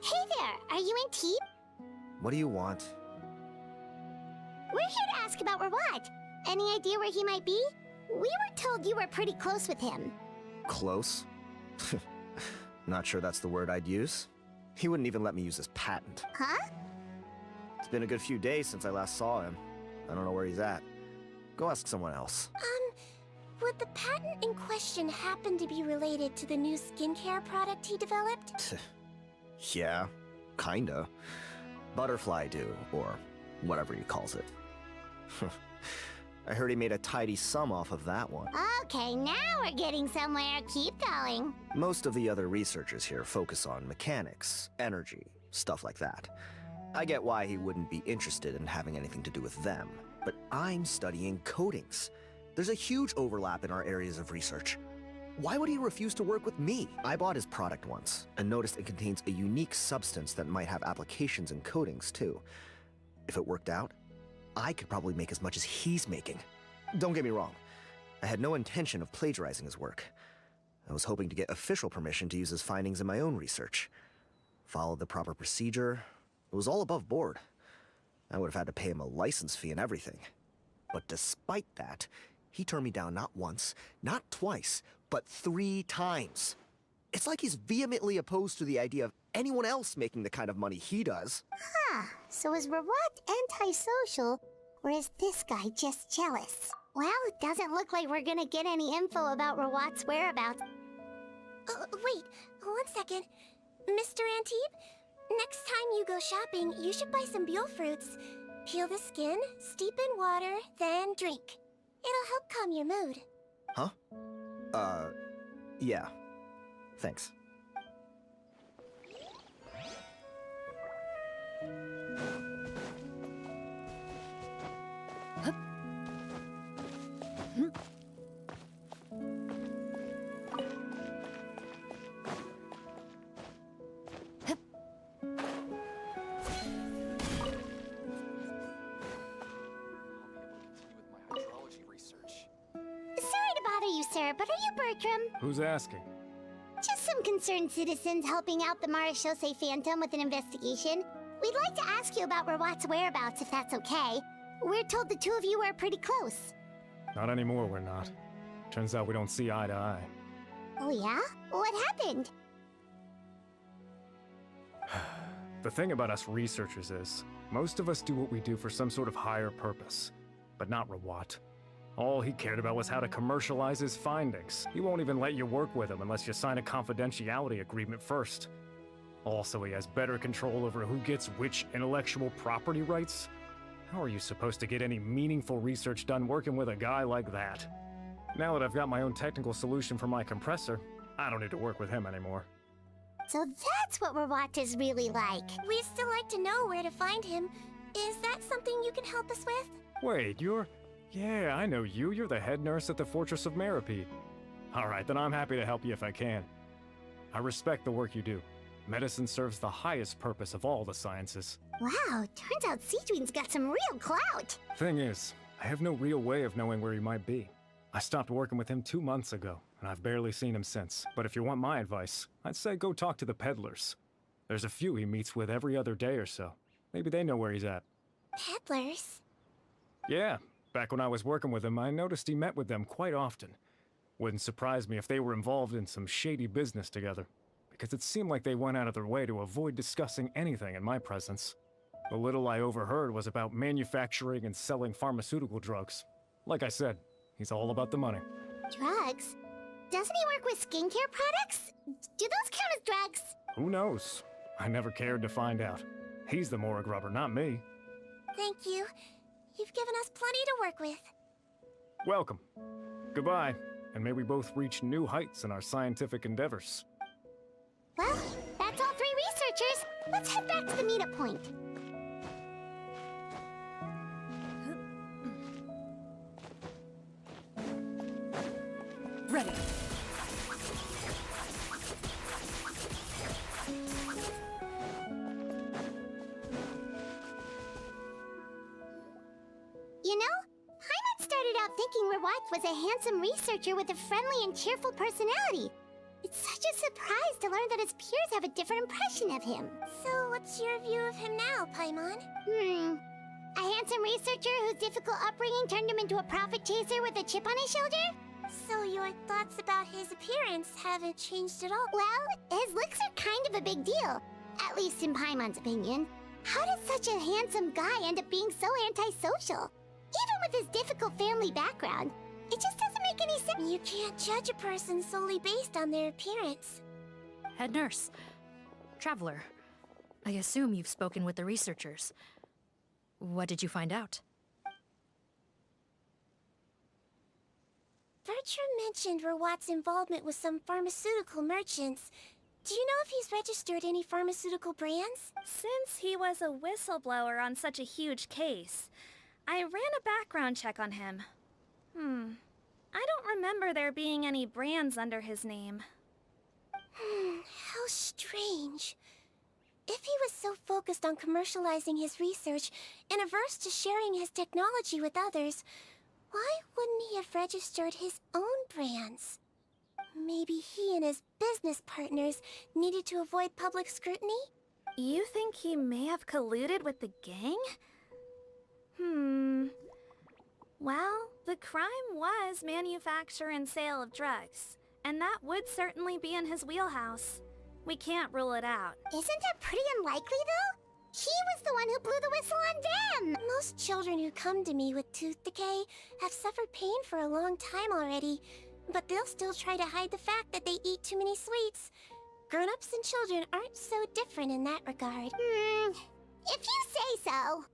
Hey there, are you in Teep? What do you want? We're here to ask about Rawat. Any idea where he might be? We were told you were pretty close with him. Close? Not sure that's the word I'd use. He wouldn't even let me use his patent. Huh? It's been a good few days since I last saw him. I don't know where he's at. Go ask someone else. Would the patent in question happen to be related to the new skincare product he developed? Yeah, kinda. Butterfly Dew, or whatever he calls it. I heard he made a tidy sum off of that one. Okay, now we're getting somewhere. Keep going. Most of the other researchers here focus on mechanics, energy, stuff like that. I get why he wouldn't be interested in having anything to do with them, but I'm studying coatings. There's a huge overlap in our areas of research. Why would he refuse to work with me? I bought his product once, and noticed it contains a unique substance that might have applications in coatings, too. If it worked out, I could probably make as much as he's making. Don't get me wrong, I had no intention of plagiarizing his work. I was hoping to get official permission to use his findings in my own research. Followed the proper procedure. It was all above board. I would have had to pay him a license fee and everything. But despite that, he turned me down not once, not twice, but 3 times. It's like he's vehemently opposed to the idea of anyone else making the kind of money he does. Huh, so is Rawat antisocial, or is this guy just jealous? Well, it doesn't look like we're gonna get any info about Rawat's whereabouts. Wait, 1 second. Mr. Antibes, next time you go shopping, you should buy some Buell fruits. Peel the skin, steep in water, then drink. It'll help calm your mood. Huh? Yeah. Thanks. Sorry to bother you, sir, but are you Bertram? Who's asking? Just some concerned citizens helping out the Marechaussee Phantom with an investigation. We'd like to ask you about Rawat's whereabouts, if that's okay. We're told the 2 of you are pretty close. Not anymore, we're not. Turns out we don't see eye to eye. Oh yeah? What happened? The thing about us researchers is, most of us do what we do for some sort of higher purpose. But not Rawat. All he cared about was how to commercialize his findings. He won't even let you work with him unless you sign a confidentiality agreement first. Also, he has better control over who gets which intellectual property rights. How are you supposed to get any meaningful research done working with a guy like that? Now that I've got my own technical solution for my compressor, I don't need to work with him anymore. So that's what Rawat is really like. We'd still like to know where to find him. Is that something you can help us with? Wait, you're Yeah, I know you. You're the head nurse at the Fortress of Meripede. Alright, then I'm happy to help you if I can. I respect the work you do. Medicine serves the highest purpose of all the sciences. Wow, turns out Sigewinne's got some real clout. Thing is, I have no real way of knowing where he might be. I stopped working with him 2 months ago, and I've barely seen him since. But if you want my advice, I'd say go talk to the peddlers. There's a few he meets with every other day or so. Maybe they know where he's at. Peddlers? Yeah, back when I was working with him, I noticed he met with them quite often. Wouldn't surprise me if they were involved in some shady business together, because it seemed like they went out of their way to avoid discussing anything in my presence. The little I overheard was about manufacturing and selling pharmaceutical drugs. Like I said, he's all about the money. Drugs? Doesn't he work with skincare products? Do those count as drugs? Who knows? I never cared to find out. He's the morgue rubber, not me. Thank you. You've given us plenty to work with. Welcome. Goodbye, and may we both reach new heights in our scientific endeavors. Well, that's all 3 researchers. Let's head back to the meetup point. Ready. You know, Paimon started out thinking Rawat was a handsome researcher with a friendly and cheerful personality. It's such a surprise to learn that his peers have a different impression of him. So, what's your view of him now, Paimon? A handsome researcher whose difficult upbringing turned him into a profit chaser with a chip on his shoulder? So your thoughts about his appearance haven't changed at all? Well, his looks are kind of a big deal. At least in Paimon's opinion. How does such a handsome guy end up being so antisocial? Even with his difficult family background, it just doesn't make any sense. You can't judge a person solely based on their appearance. Head nurse. Traveler. I assume you've spoken with the researchers. What did you find out? Bertram mentioned Rawat's involvement with some pharmaceutical merchants. Do you know if he's registered any pharmaceutical brands? Since he was a whistleblower on such a huge case, I ran a background check on him. I don't remember there being any brands under his name. How strange. If he was so focused on commercializing his research and averse to sharing his technology with others, why wouldn't he have registered his own brands? Maybe he and his business partners needed to avoid public scrutiny? You think he may have colluded with the gang? Well, the crime was manufacture and sale of drugs, and that would certainly be in his wheelhouse. We can't rule it out. Isn't that pretty unlikely, though? He was the one who blew the whistle on them! Most children who come to me with tooth decay have suffered pain for a long time already, but they'll still try to hide the fact that they eat too many sweets. Grown-ups and children aren't so different in that regard. If you say so.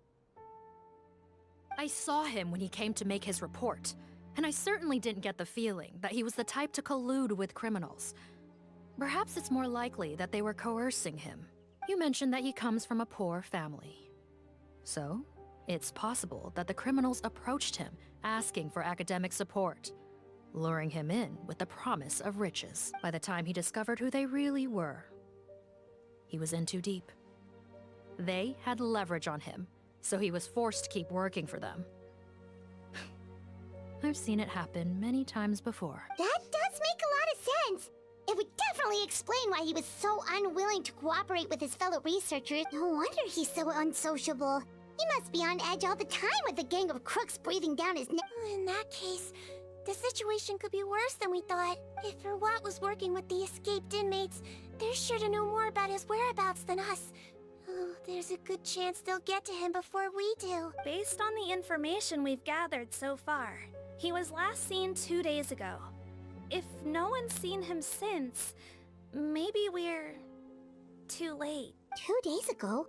I saw him when he came to make his report, and I certainly didn't get the feeling that he was the type to collude with criminals. Perhaps it's more likely that they were coercing him. You mentioned that he comes from a poor family. So, it's possible that the criminals approached him, asking for academic support, luring him in with the promise of riches. By the time he discovered who they really were, he was in too deep. They had leverage on him, so he was forced to keep working for them. I've seen it happen many times before. That does make a lot of sense. It would definitely explain why he was so unwilling to cooperate with his fellow researchers. No wonder he's so unsociable. He must be on edge all the time with a gang of crooks breathing down his neck. In that case, the situation could be worse than we thought. If Rawat was working with the escaped inmates, they're sure to know more about his whereabouts than us. Oh, there's a good chance they'll get to him before we do. Based on the information we've gathered so far, he was last seen 2 days ago. If no one's seen him since, maybe we're too late. 2 days ago?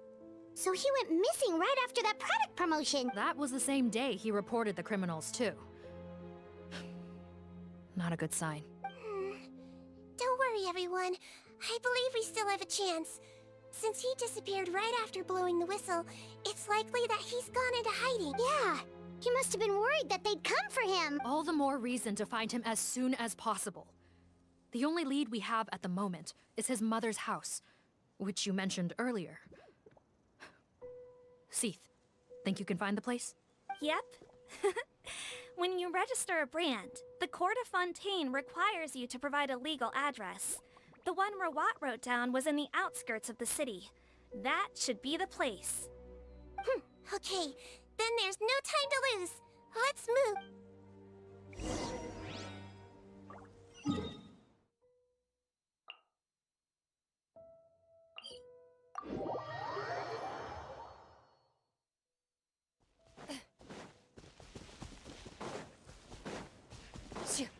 So he went missing right after that product promotion. That was the same day he reported the criminals, too. Not a good sign. Don't worry, everyone. I believe we still have a chance. Since he disappeared right after blowing the whistle, it's likely that he's gone into hiding. Yeah, He must have been worried that they'd come for him. All the more reason to find him as soon as possible. The only lead we have at the moment is his mother's house, which you mentioned earlier. Seath, think you can find the place? Yep. When you register a brand, the Court of Fontaine requires you to provide a legal address. The one Rawat wrote down was in the outskirts of the city. That should be the place. Okay, then there's no time to lose. Let's move.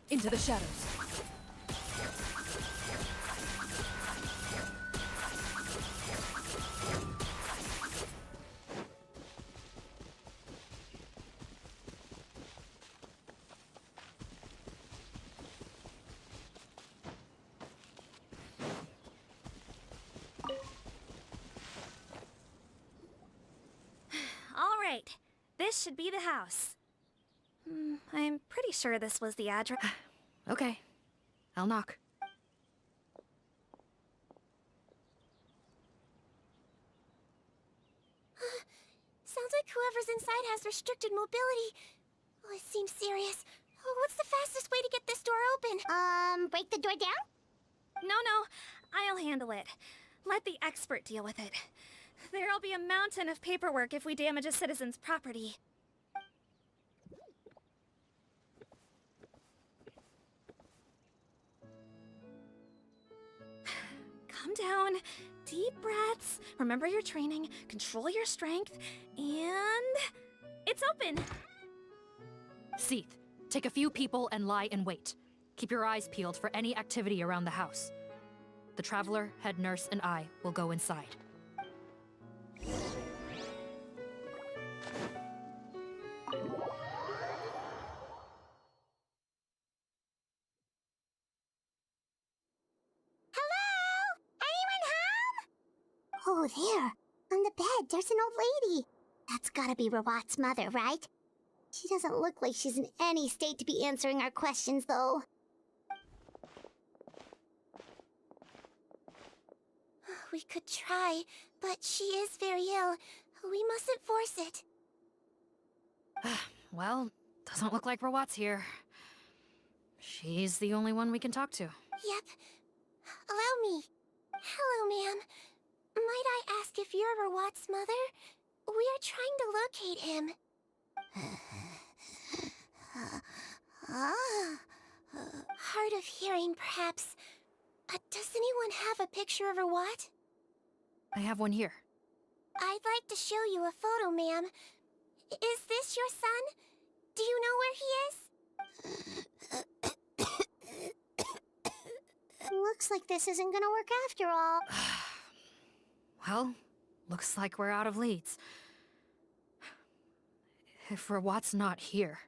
Into the shadows. All right, this should be the house. I'm pretty sure this was the address. Okay, I'll knock. Sounds like whoever's inside has restricted mobility. Oh, it seems serious. Oh, what's the fastest way to get this door open? Break the door down? No, I'll handle it. Let the expert deal with it. There'll be a mountain of paperwork if we damage a citizen's property. Calm down. Deep breaths. Remember your training. Control your strength. And... it's open! Seath, take a few people and lie in wait. Keep your eyes peeled for any activity around the house. The Traveler, Head Nurse, and I will go inside. Oh, there. On the bed, there's an old lady. That's gotta be Rawat's mother, right? She doesn't look like she's in any state to be answering our questions, though. We could try, but she is very ill. We mustn't force it. Well, doesn't look like Rawat's here. She's the only one we can talk to. Yep. Allow me. Hello, ma'am. Might I ask if you're Rawat's mother? We are trying to locate him. Hard of hearing, perhaps. Does anyone have a picture of Rawat? I have one here. I'd like to show you a photo, ma'am. Is this your son? Do you know where he is? Looks like this isn't gonna work after all. Well, looks like we're out of leads. If Rawat's not here,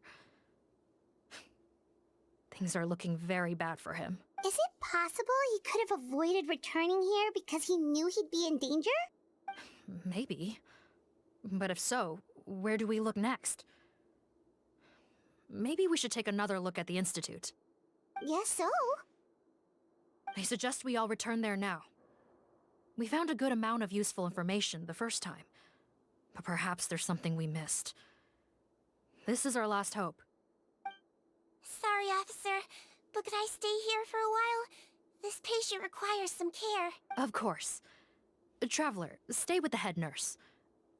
things are looking very bad for him. Is it possible he could have avoided returning here because he knew he'd be in danger? Maybe. But if so, where do we look next? Maybe we should take another look at the Institute. Yes, so. I suggest we all return there now. We found a good amount of useful information the first time, but perhaps there's something we missed. This is our last hope. Sorry, officer, but could I stay here for a while? This patient requires some care. Of course. Traveler, stay with the head nurse.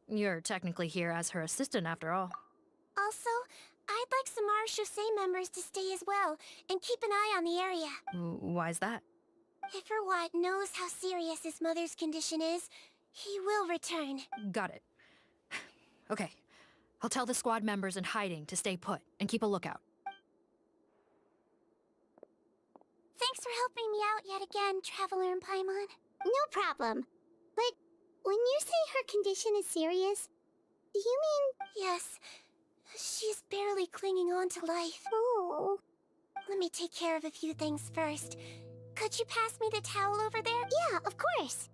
You're technically here as her assistant after all. Also, I'd like some Marechaussee members to stay as well, and keep an eye on the area. Why's that? If Rawat knows how serious his mother's condition is, he will return. Got it. Okay. I'll tell the squad members in hiding to stay put and keep a lookout. Thanks for helping me out yet again, Traveler and Paimon. No problem. But when you say her condition is serious, do you mean... Yes. She's barely clinging on to life. Oh. Let me take care of a few things first. Could you pass me the towel over there? Yeah, of course.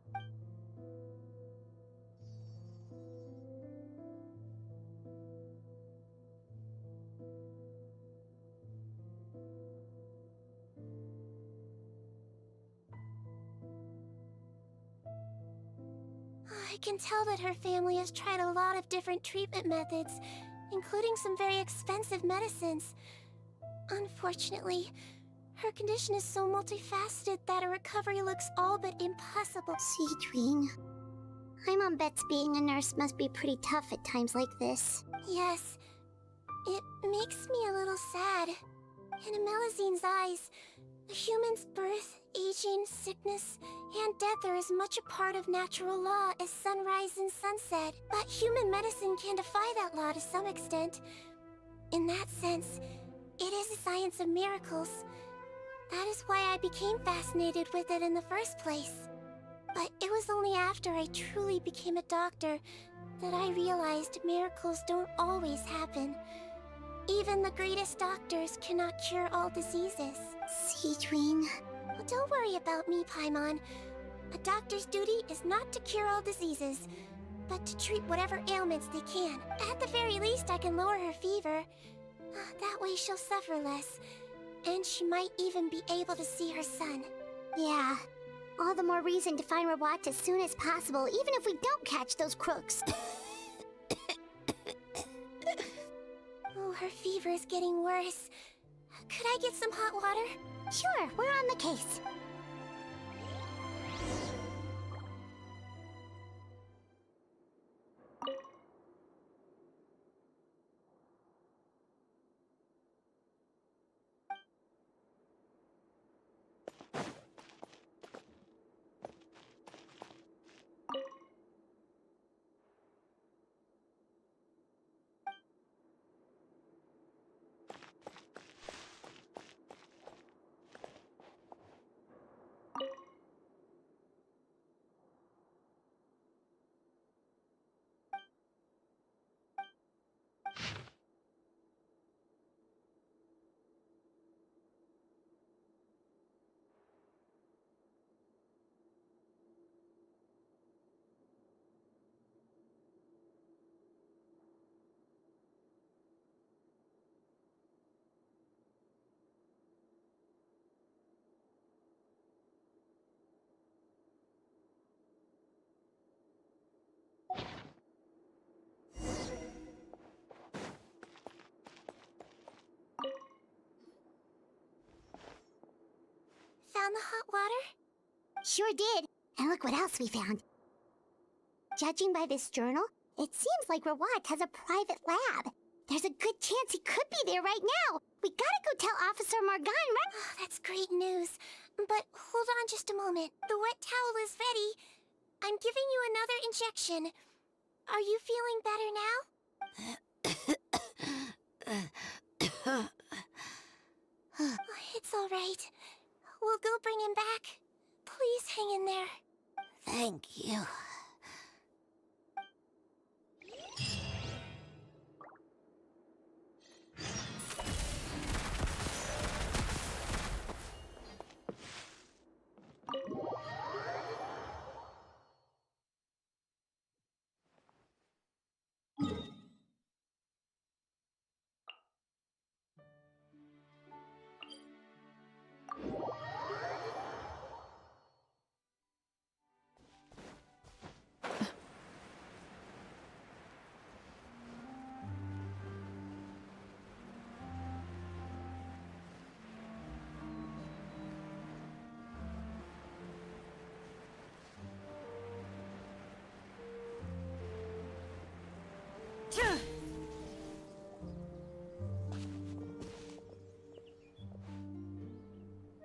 can tell that her family has tried a lot of different treatment methods, including some very expensive medicines. Unfortunately, her condition is so multifaceted that a recovery looks all but impossible. Sigewinne, my mom bets being a nurse must be pretty tough at times like this. Yes, it makes me a little sad. In a Melazine's eyes, a human's birth, aging, sickness, and death are as much a part of natural law as sunrise and sunset. But human medicine can defy that law to some extent. In that sense, it is a science of miracles. That is why I became fascinated with it in the first place. But it was only after I truly became a doctor that I realized miracles don't always happen. Even the greatest doctors cannot cure all diseases. Sigewinne. Well, don't worry about me, Paimon. A doctor's duty is not to cure all diseases, but to treat whatever ailments they can. At the very least, I can lower her fever. That way she'll suffer less, and she might even be able to see her son. Yeah. All the more reason to find Rawat as soon as possible, even if we don't catch those crooks. Oh, her fever is getting worse. Could I get some hot water? Sure, we're on the case. Found the hot water? Sure did. And look what else we found. Judging by this journal, it seems like Rawat has a private lab. There's a good chance he could be there right now. We gotta go tell Officer Morgan, right? Oh, that's great news. But hold on just a moment. The wet towel is ready. I'm giving you another injection. Are you feeling better now? It's all right. We'll go bring him back. Please hang in there. Thank you.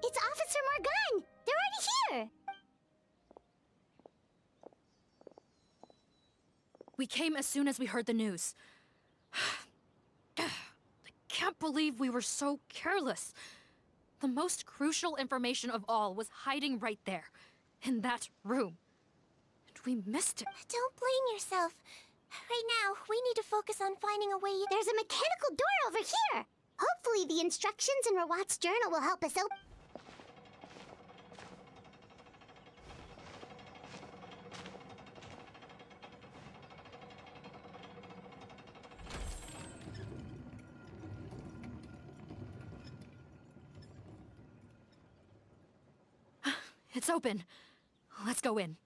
It's Officer Morgan! They're already here! We came as soon as we heard the news. I can't believe we were so careless. The most crucial information of all was hiding right there, in that room. And we missed it. Don't blame yourself. Right now, we need to focus on finding a way. There's a mechanical door over here! Hopefully the instructions in Rawat's journal will help us open. It's open. Let's go in.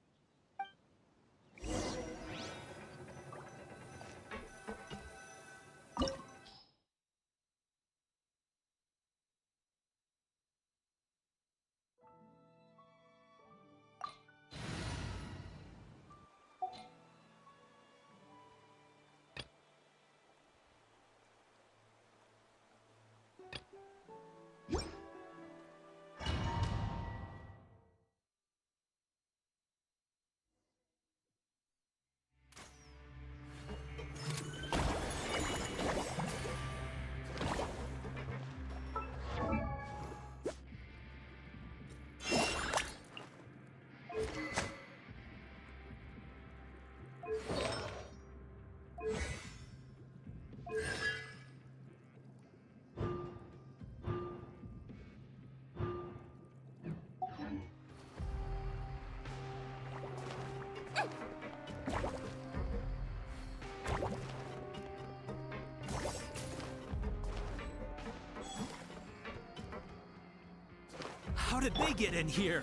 How did they get in here?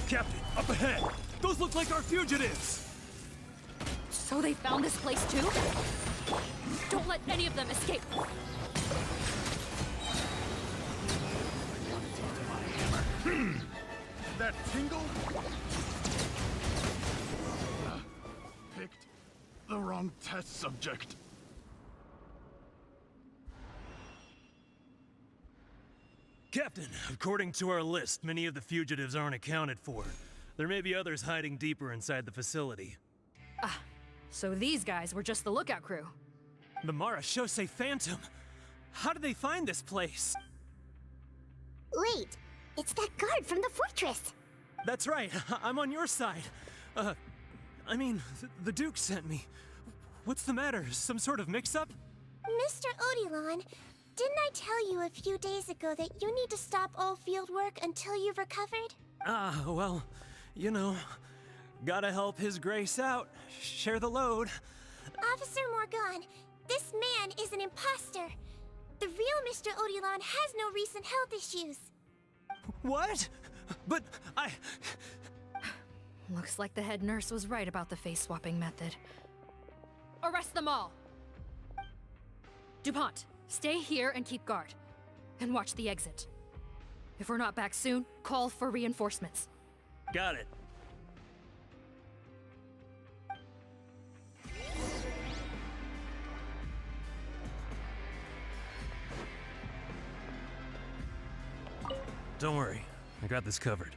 Captain, up ahead! Those look like our fugitives! So they found this place too? Don't let any of them escape! That tingle? Picked the wrong test subject. Captain, according to our list, many of the fugitives aren't accounted for. There may be others hiding deeper inside the facility. Ah, so these guys were just the lookout crew. The Marachose Phantom! How did they find this place? Wait, it's that guard from the fortress. That's right, I'm on your side. The Duke sent me. What's the matter? Some sort of mix-up? Mr. Odilon, didn't I tell you a few days ago that you need to stop all field work until you've recovered? Well, you know, gotta help His Grace out. Share the load. Officer Morgan, this man is an imposter. The real Mr. Odilon has no recent health issues. What? But I... Looks like the head nurse was right about the face-swapping method. Arrest them all! DuPont, stay here and keep guard. And watch the exit. If we're not back soon, call for reinforcements. Got it. Don't worry, I got this covered.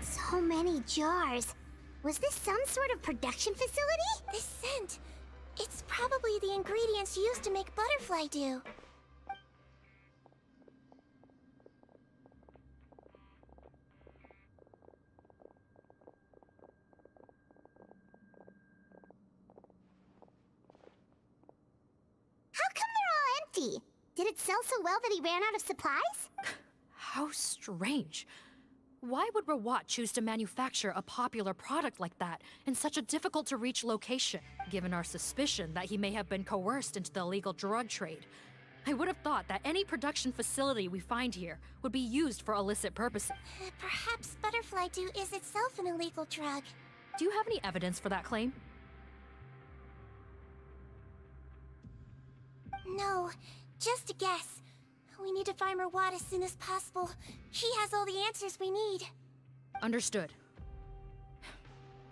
So many jars. Was this some sort of production facility? This scent. It's probably the ingredients used to make butterfly dew. How come they're all empty? Did it sell so well that he ran out of supplies? How strange. Why would Rawat choose to manufacture a popular product like that in such a difficult-to-reach location, given our suspicion that he may have been coerced into the illegal drug trade? I would have thought that any production facility we find here would be used for illicit purposes. Perhaps butterfly dew is itself an illegal drug. Do you have any evidence for that claim? No, just a guess. We need to find Rawat as soon as possible. He has all the answers we need. Understood.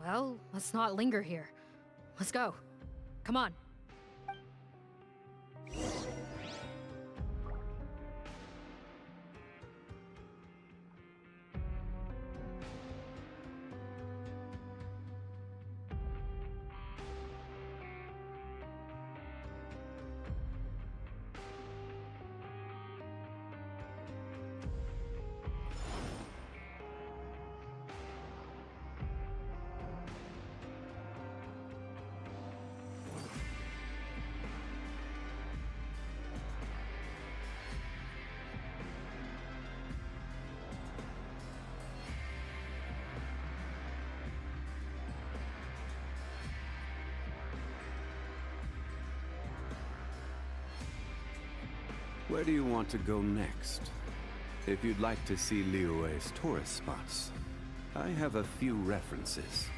Well, let's not linger here. Let's go. Come on. Where do you want to go next? If you'd like to see Liyue's tourist spots, I have a few references.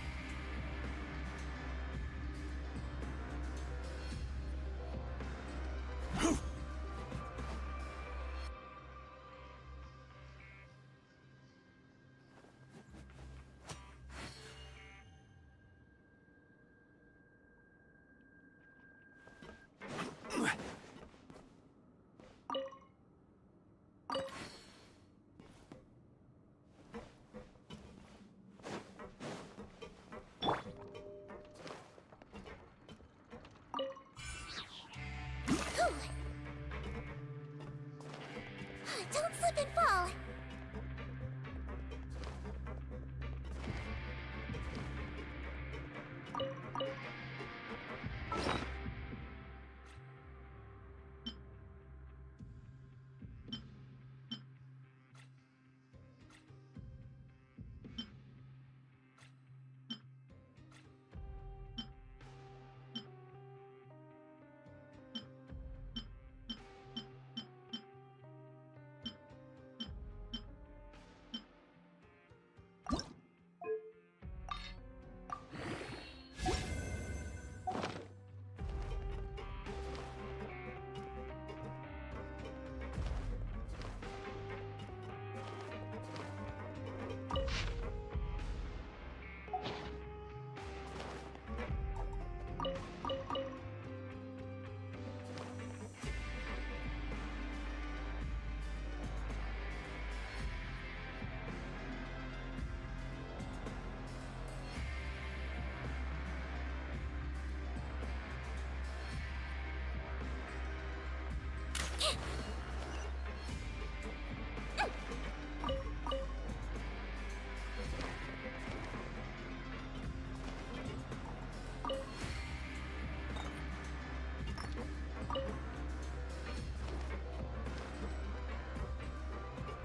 Don't slip and fall!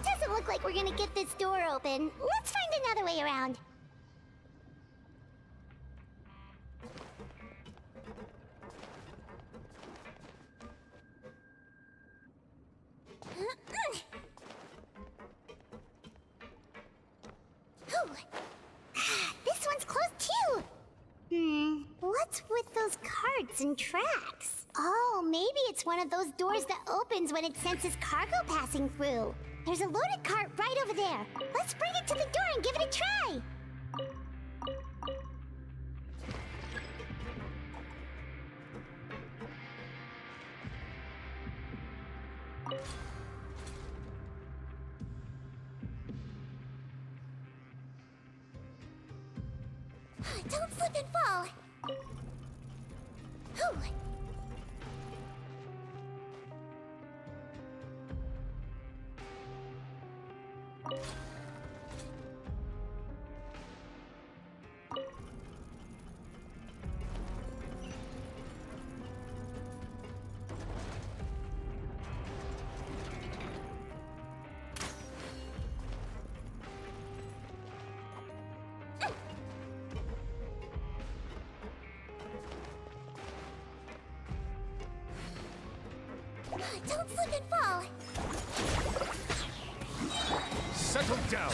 Doesn't look like we're gonna get this door open. Let's find another way around. This one's closed too. What's with those carts and tracks? Oh, maybe it's one of those doors that opens when it senses cargo passing through. There's a loaded cart right over there. Let's bring it to the door and give it a try. Don't slip and fall! Whew. Don't slip and fall! Settle down!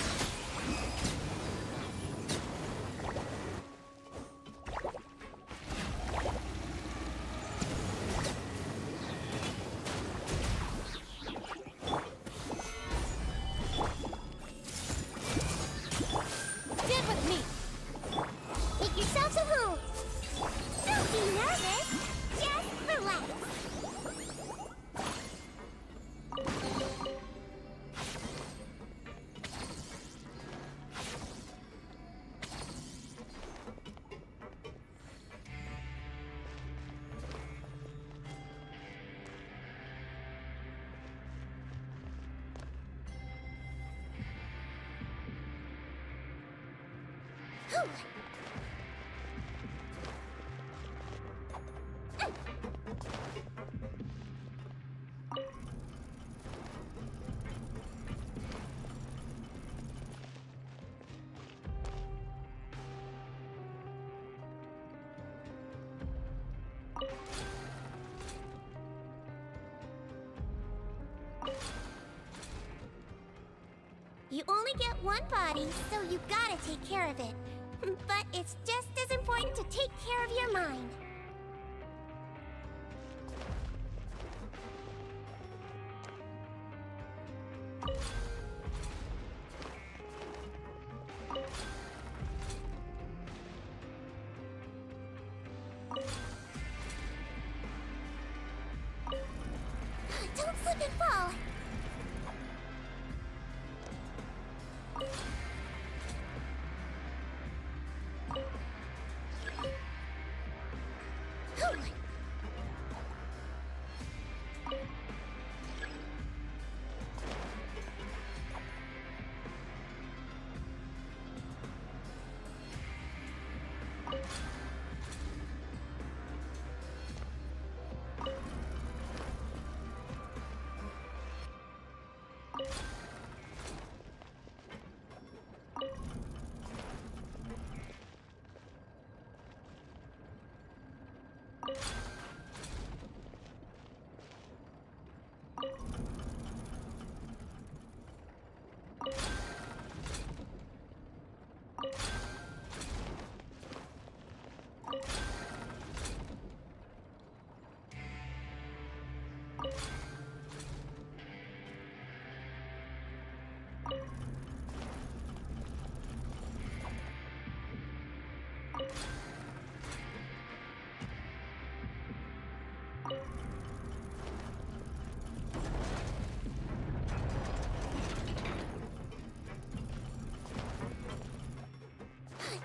Stand with me! Make yourselves at home! Don't be nervous! Just relax! You only get one body, so you gotta take care of it. But it's just as important to take care of your mind. Don't slip and fall!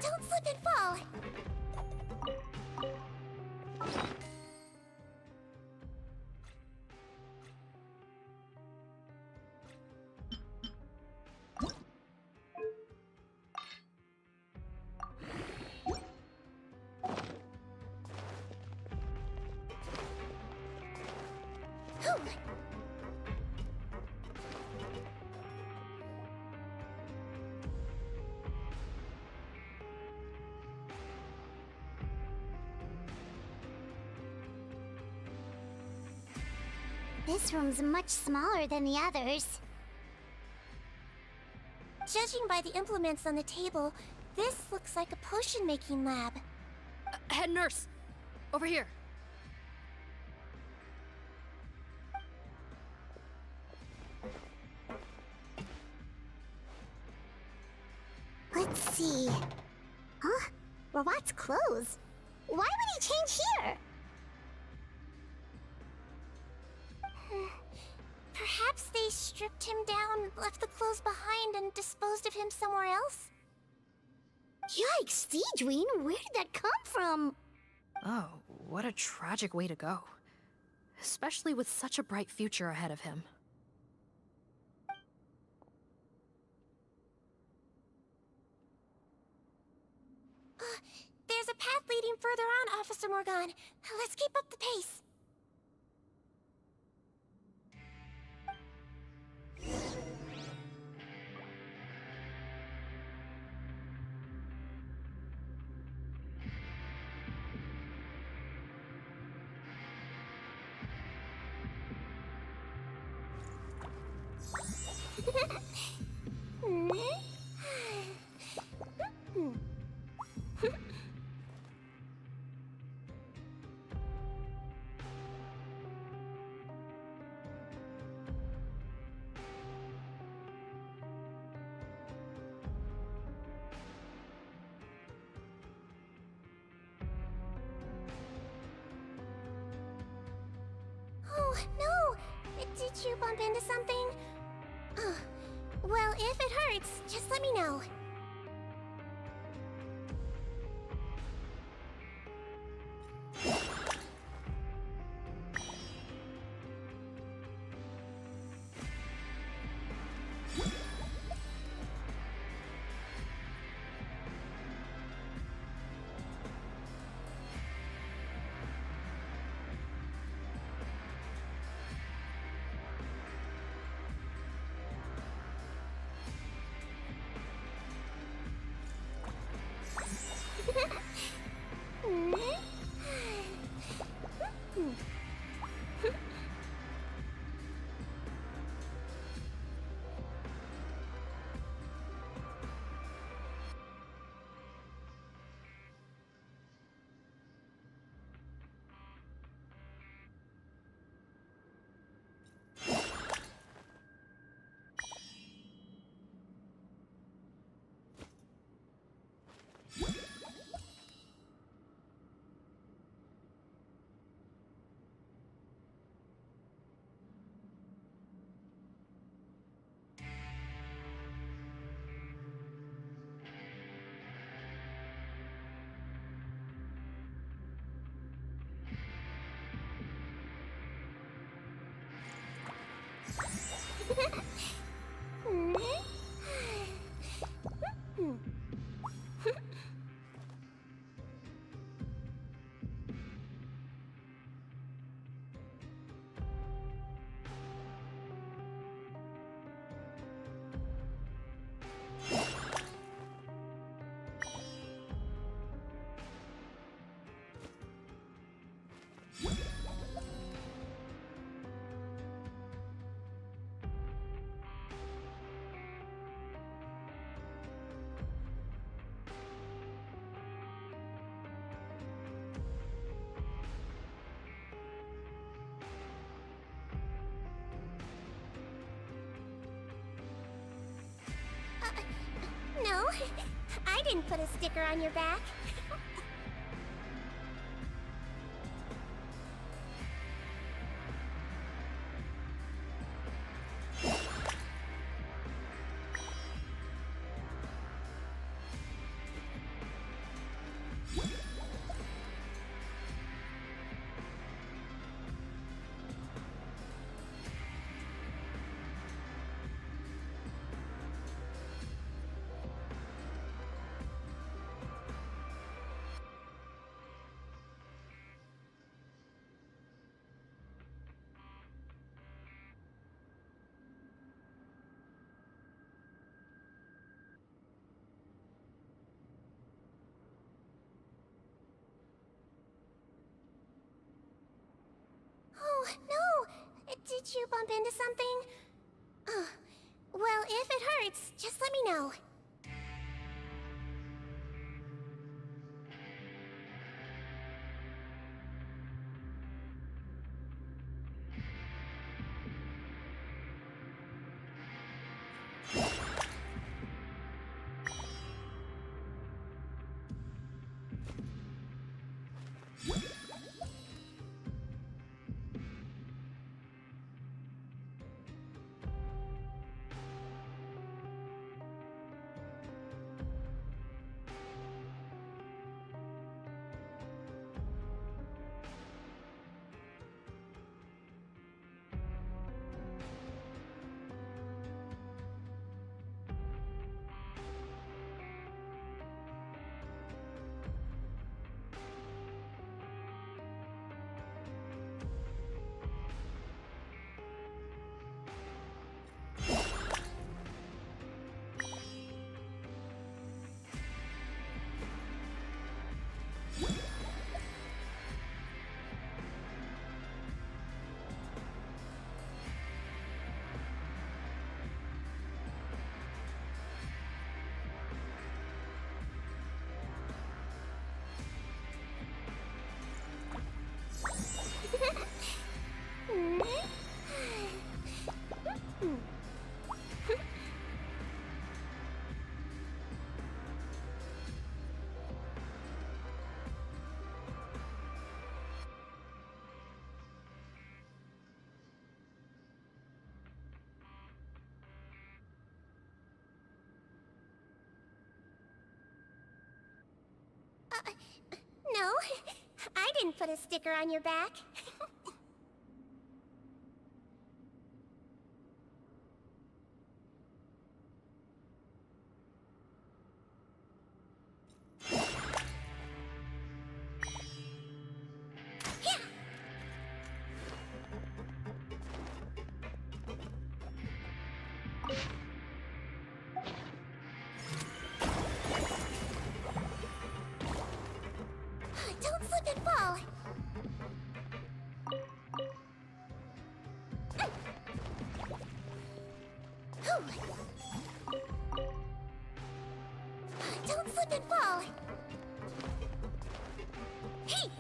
Don't slip and fall! This room's much smaller than the others. Judging by the implements on the table, this looks like a potion-making lab. Head nurse! Over here! Let's see. Huh? Robot's clothes. Why would he change here? stripped him down, left the clothes behind, and disposed of him somewhere else? Yikes, Sigewinne, where did that come from? Oh, what a tragic way to go. Especially with such a bright future ahead of him. There's a path leading further on, Officer Morgan. Let's keep up the pace. Oh, no! Did you bump into something? Oh, well, if it hurts, just let me know. No, I didn't put a sticker on your back. Oh, no! Did you bump into something? Oh, well, if it hurts, just let me know. No, I didn't put a sticker on your back. Don't slip and fall. Don't slip and fall. Hey.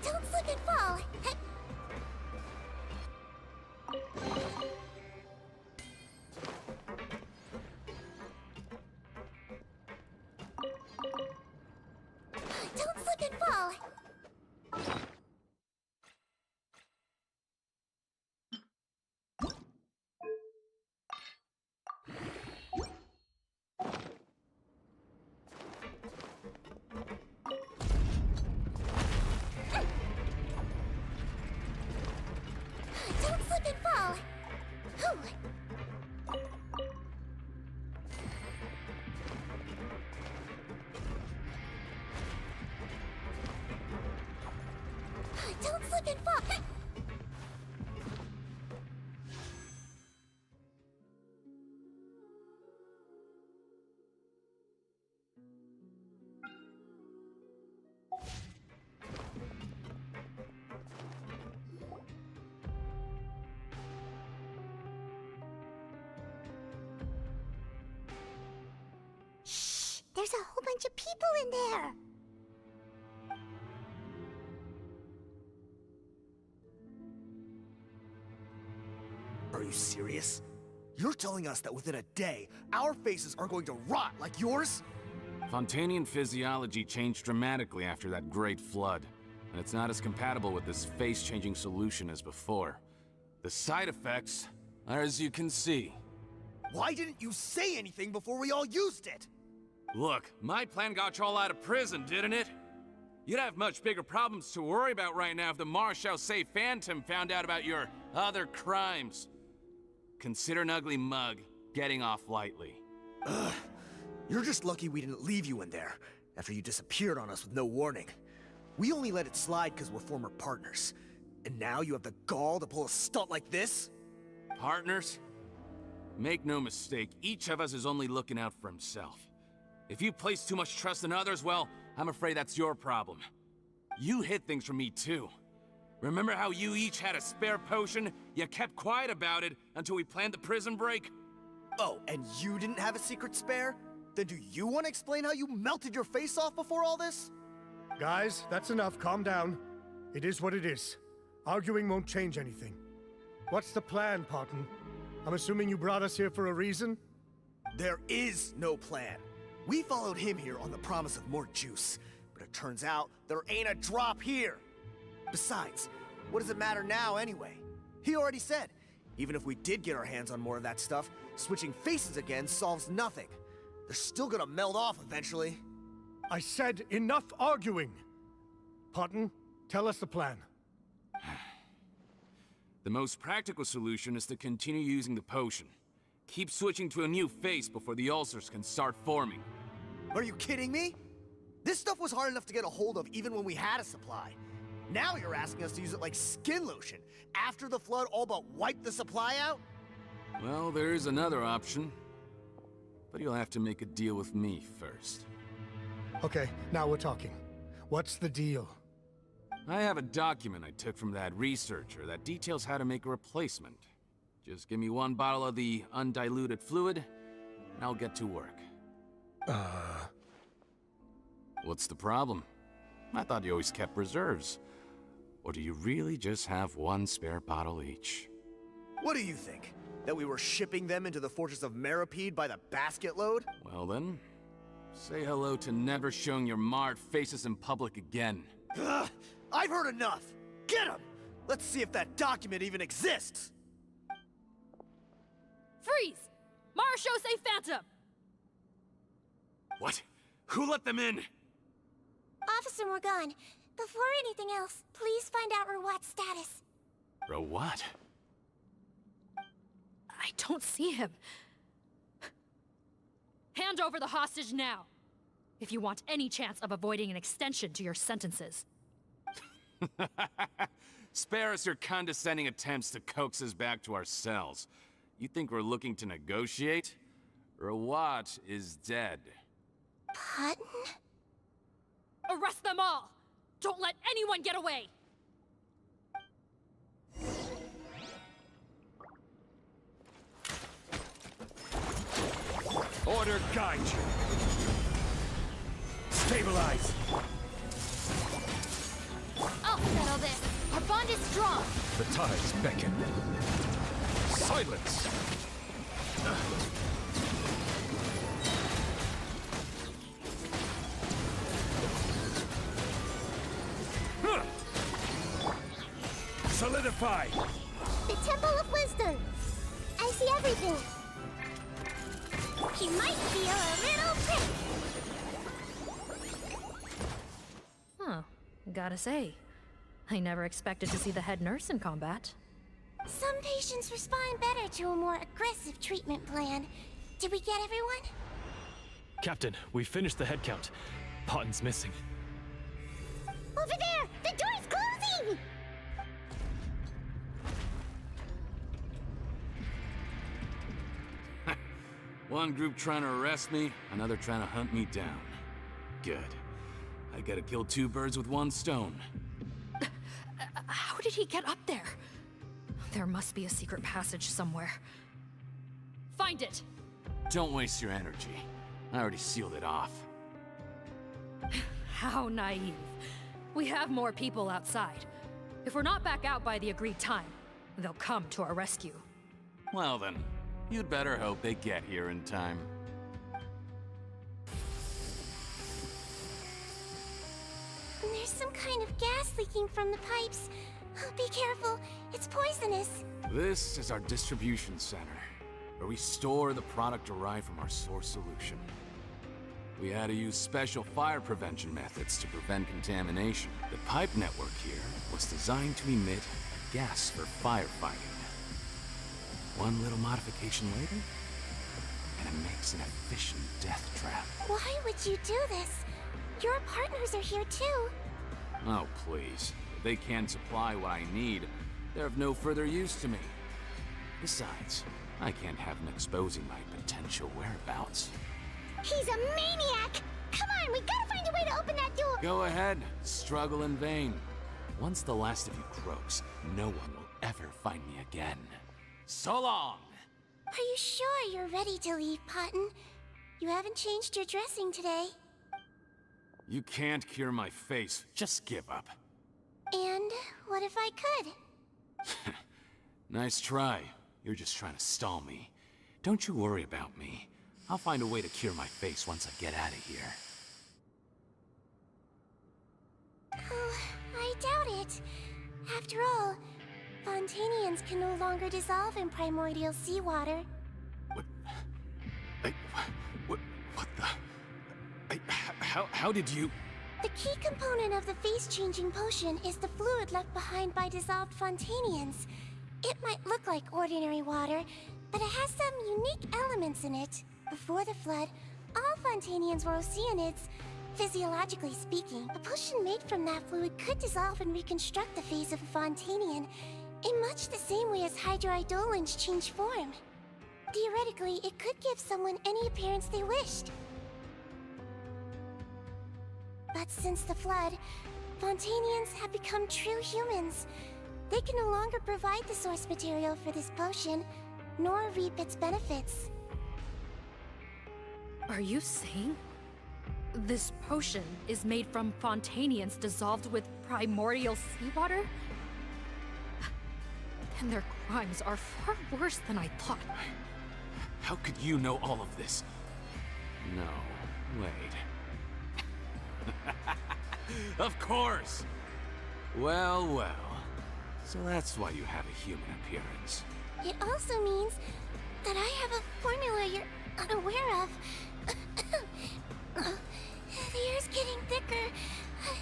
Don't slip and fall. Don't slip and fall. Don't slip and fall. Don't slip and fall. Shh! There's a whole bunch of people in there. Are you serious? You're telling us that within a day, our faces are going to rot like yours? Fontanian physiology changed dramatically after that great flood, and it's not as compatible with this face-changing solution as before. The side effects are as you can see. Why didn't you say anything before we all used it? Look, my plan got you all out of prison, didn't it? You'd have much bigger problems to worry about right now if the Marechaussee Phantom found out about your other crimes. Consider an ugly mug getting off lightly. Ugh. You're just lucky we didn't leave you in there after you disappeared on us with no warning. We only let it slide because we're former partners. And now you have the gall to pull a stunt like this? Partners? Make no mistake, each of us is only looking out for himself. If you place too much trust in others, well, I'm afraid that's your problem. You hid things from me too. Remember how you each had a spare potion? You kept quiet about it until we planned the prison break? Oh, and you didn't have a secret spare? Then do you want to explain how you melted your face off before all this? Guys, that's enough. Calm down. It is what it is. Arguing won't change anything. What's the plan, Parton? I'm assuming you brought us here for a reason? There is no plan. We followed him here on the promise of more juice, but it turns out there ain't a drop here. Besides, what does it matter now anyway? He already said, Even if we did get our hands on more of that stuff, switching faces again solves nothing. They're still gonna meld off eventually. I said enough arguing! Potton, tell us the plan. The most practical solution is to continue using the potion. Keep switching to a new face before the ulcers can start forming. Are you kidding me? This stuff was hard enough to get a hold of even when we had a supply. Now you're asking us to use it like skin lotion, after the flood all but wiped the supply out? Well, there is another option. But you'll have to make a deal with me first. Okay, now we're talking. What's the deal? I have a document I took from that researcher that details how to make a replacement. Just give me one bottle of the undiluted fluid, and I'll get to work. What's the problem? I thought you always kept reserves. Or do you really just have one spare bottle each? What do you think? That we were shipping them into the Fortress of Meripede by the basket load? Well then, say hello to never showing your marred faces in public again. Ugh, I've heard enough! Get him! Let's see if that document even exists! Freeze! Marechaussee Phantom! What? Who let them in? Officer Morgan, before anything else, please find out Rawat's status. Rawat? I don't see him. Hand over the hostage now, if you want any chance of avoiding an extension to your sentences. Spare us your condescending attempts to coax us back to our cells. You think we're looking to negotiate? Rawat is dead. Potton? Arrest them all! Don't let anyone get away! Order guide you. Stabilize. I'll settle this. Our bond is strong. The tides beckon. Silence. Solidify. The Temple of Wisdom. I see everything. He might feel a little prick. Huh. Gotta say, I never expected to see the head nurse in combat. Some patients respond better to a more aggressive treatment plan. Did we get everyone? Captain, we finished the head count. Potton's missing. Over there! The door's closing! One group trying to arrest me, another trying to hunt me down. Good. I gotta kill two birds with one stone. How did he get up there? There must be a secret passage somewhere. Find it! Don't waste your energy. I already sealed it off. How naive. We have more people outside. If we're not back out by the agreed time, they'll come to our rescue. Well then, you'd better hope they get here in time. There's some kind of gas leaking from the pipes. Oh, be careful, it's poisonous. This is our distribution center, where we store the product derived from our source solution. We had to use special fire prevention methods to prevent contamination. The pipe network here was designed to emit a gas for firefighting. One little modification later, and it makes an efficient death trap. Why would you do this? Your partners are here too. Oh, please. If they can't supply what I need, they're of no further use to me. Besides, I can't have them exposing my potential whereabouts. He's a maniac! Come on, we gotta find a way to open that door! Go ahead, struggle in vain. Once the last of you croaks, no one will ever find me again. So long! Are you sure you're ready to leave, Potton? You haven't changed your dressing today. You can't cure my face, just give up. And what if I could? Nice try. You're just trying to stall me. Don't you worry about me. I'll find a way to cure my face once I get out of here. Oh, I doubt it. After all, Fontanians can no longer dissolve in primordial seawater. What the? How did you? The key component of the face-changing potion is the fluid left behind by dissolved Fontanians. It might look like ordinary water, but it has some unique elements in it. Before the flood, all Fontanians were oceanids. Physiologically speaking, a potion made from that fluid could dissolve and reconstruct the face of a Fontanian in much the same way as hydroidolins change form. Theoretically, it could give someone any appearance they wished. But since the flood, Fontanians have become true humans. They can no longer provide the source material for this potion, nor reap its benefits. Are you saying this potion is made from Fontanians dissolved with primordial seawater? Then their crimes are far worse than I thought. How could you know all of this? No, wait. Of course! Well. So that's why you have a human appearance. It also means that I have a formula you're unaware of. The air's getting thicker.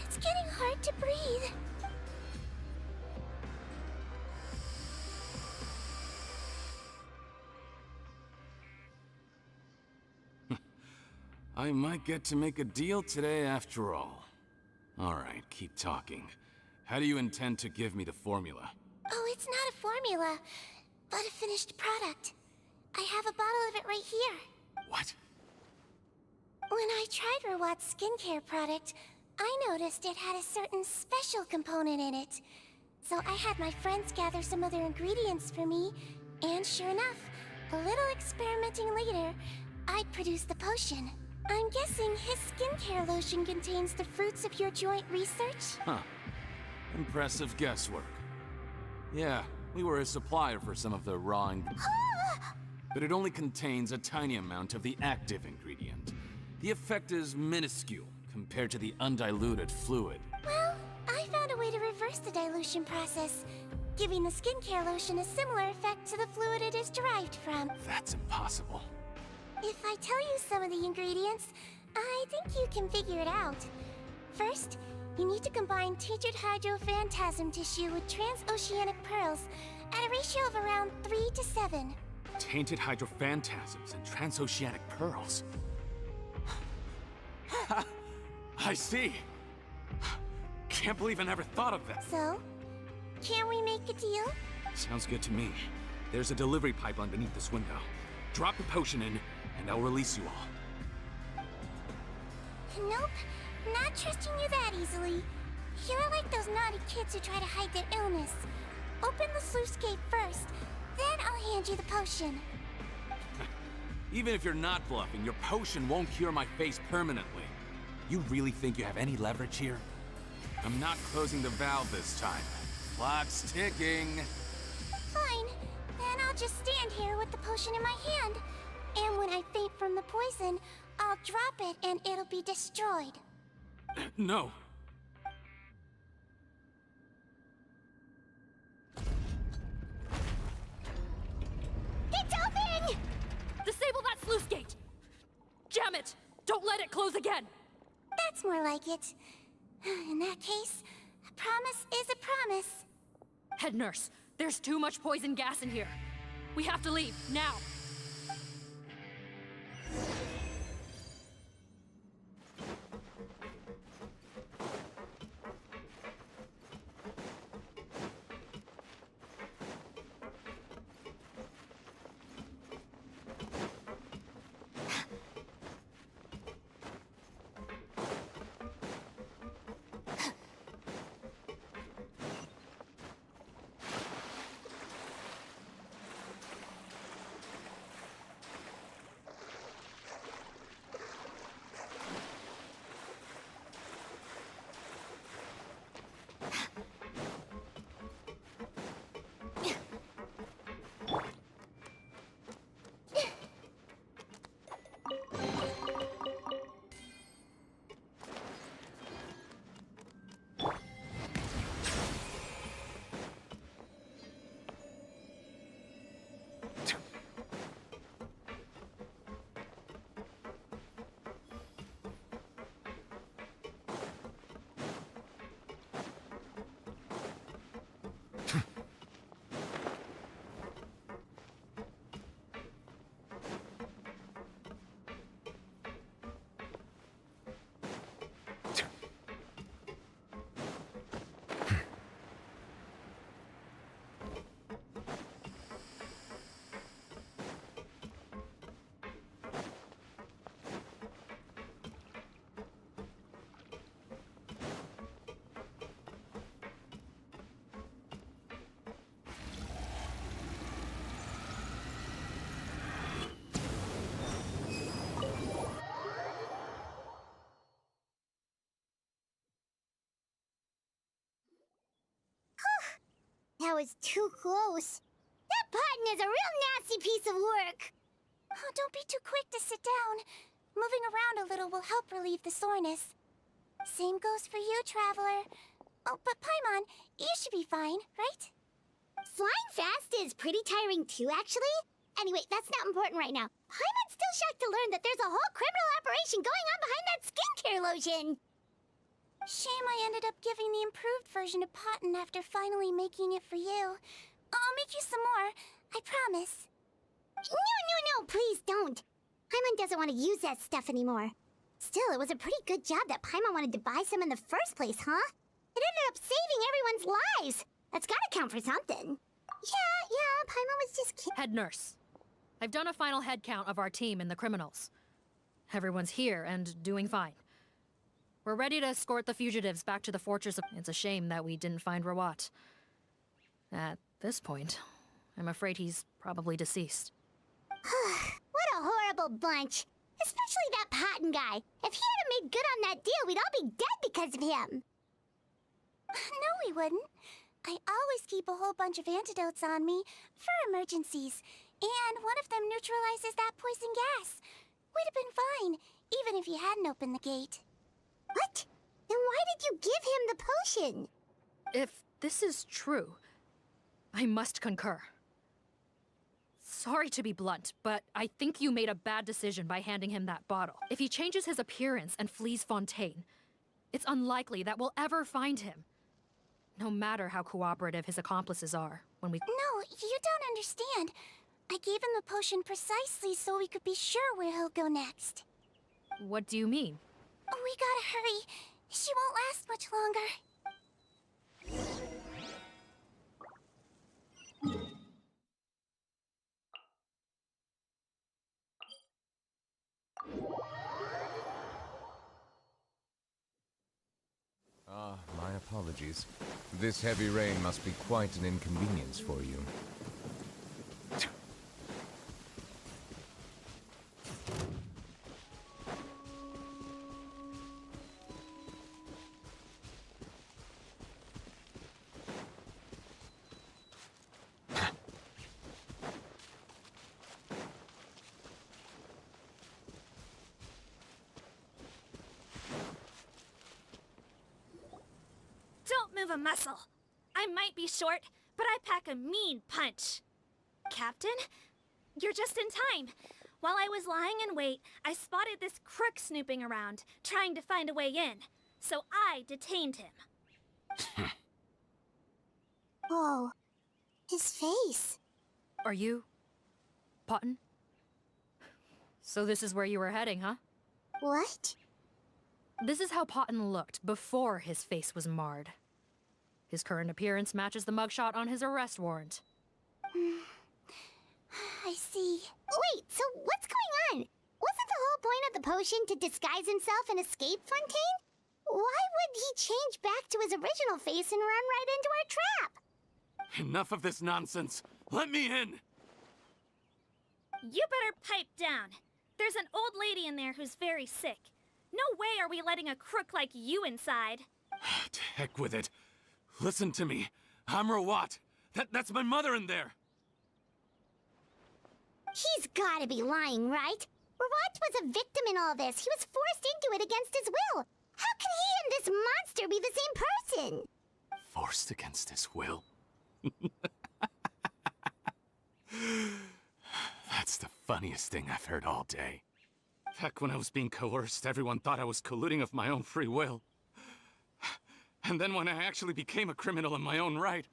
It's getting hard to breathe. I might get to make a deal today after all. Alright, keep talking. How do you intend to give me the formula? Oh, it's not a formula, but a finished product. I have a bottle of it right here. What? When I tried Rawat's skincare product, I noticed it had a certain special component in it. So I had my friends gather some other ingredients for me, and sure enough, a little experimenting later, I produced the potion. I'm guessing his skincare lotion contains the fruits of your joint research? Huh. Impressive guesswork. Yeah, we were a supplier for some of the raw but it only contains a tiny amount of the active ingredient. The effect is minuscule compared to the undiluted fluid. Well, I found a way to reverse the dilution process, giving the skincare lotion a similar effect to the fluid it is derived from. That's impossible. If I tell you some of the ingredients, I think you can figure it out. First, you need to combine tainted hydrophantasm tissue with transoceanic pearls at a ratio of around 3 to 7. Tainted hydrophantasms and transoceanic pearls. I see. Can't believe I never thought of that. So, can we make a deal? Sounds good to me. There's a delivery pipeline beneath this window. Drop the potion in, and I'll release you all. Nope, not trusting you that easily. You're like those naughty kids who try to hide their illness. Open the sluice gate first, then I'll hand you the potion. Even if you're not bluffing, your potion won't cure my face permanently. You really think you have any leverage here? I'm not closing the valve this time. Clock's ticking. Fine, then I'll just stand here with the potion in my hand. And when I faint from the poison, I'll drop it and it'll be destroyed. No. It's open! Disable that sluice gate! Jam it! Don't let it close again! That's more like it. In that case, a promise is a promise. Head nurse, there's too much poison gas in here. We have to leave, now! was too close. That button is a real nasty piece of work. Oh, don't be too quick to sit down. Moving around a little will help relieve the soreness. Same goes for you, Traveler. Oh, but Paimon, you should be fine, right? Flying fast is pretty tiring too, actually. Anyway, that's not important right now. Paimon's still shocked to learn that there's a whole criminal operation going on behind that skincare lotion. Shame I ended up giving the improved version to Potten after finally making it for you. I'll make you some more, I promise. No, please don't. Paimon doesn't want to use that stuff anymore. Still, it was a pretty good job that Paimon wanted to buy some in the first place, huh? It ended up saving everyone's lives. That's gotta count for something. Yeah, Paimon was just kidding. Head nurse. I've done a final head count of our team and the criminals. Everyone's here and doing fine. We're ready to escort the fugitives back to the fortress. It's a shame that we didn't find Rawat. At this point, I'm afraid he's probably deceased. What a horrible bunch. Especially that Potten guy. If he had made good on that deal, we'd all be dead because of him. No, we wouldn't. I always keep a whole bunch of antidotes on me for emergencies, and one of them neutralizes that poison gas. We'd have been fine, even if you hadn't opened the gate. What? Then why did you give him the potion? If this is true, I must concur. Sorry to be blunt, but I think you made a bad decision by handing him that bottle. If he changes his appearance and flees Fontaine, it's unlikely that we'll ever find him. No matter how cooperative his accomplices are, when we— No, you don't understand. I gave him the potion precisely so we could be sure where he'll go next. What do you mean? We gotta hurry. She won't last much longer. My apologies. This heavy rain must be quite an inconvenience for you. Don't move a muscle. I might be short, but I pack a mean punch. Captain, you're just in time. While I was lying in wait, I spotted this crook snooping around, trying to find a way in. So I detained him. Oh, his face. Are you Potten? So this is where you were heading, huh? What? This is how Potten looked before his face was marred. His current appearance matches the mugshot on his arrest warrant. I see. Wait, so what's going on? Wasn't the whole point of the potion to disguise himself and escape Fontaine? Why would he change back to his original face and run right into our trap? Enough of this nonsense. Let me in. You better pipe down. There's an old lady in there who's very sick. No way are we letting a crook like you inside. To heck with it. Listen to me. I'm Rawat. That's my mother in there. He's gotta be lying, right? Rawat was a victim in all this. He was forced into it against his will. How can he and this monster be the same person? Forced against his will? That's the funniest thing I've heard all day. Heck, when I was being coerced, everyone thought I was colluding of my own free will. And then when I actually became a criminal in my own right,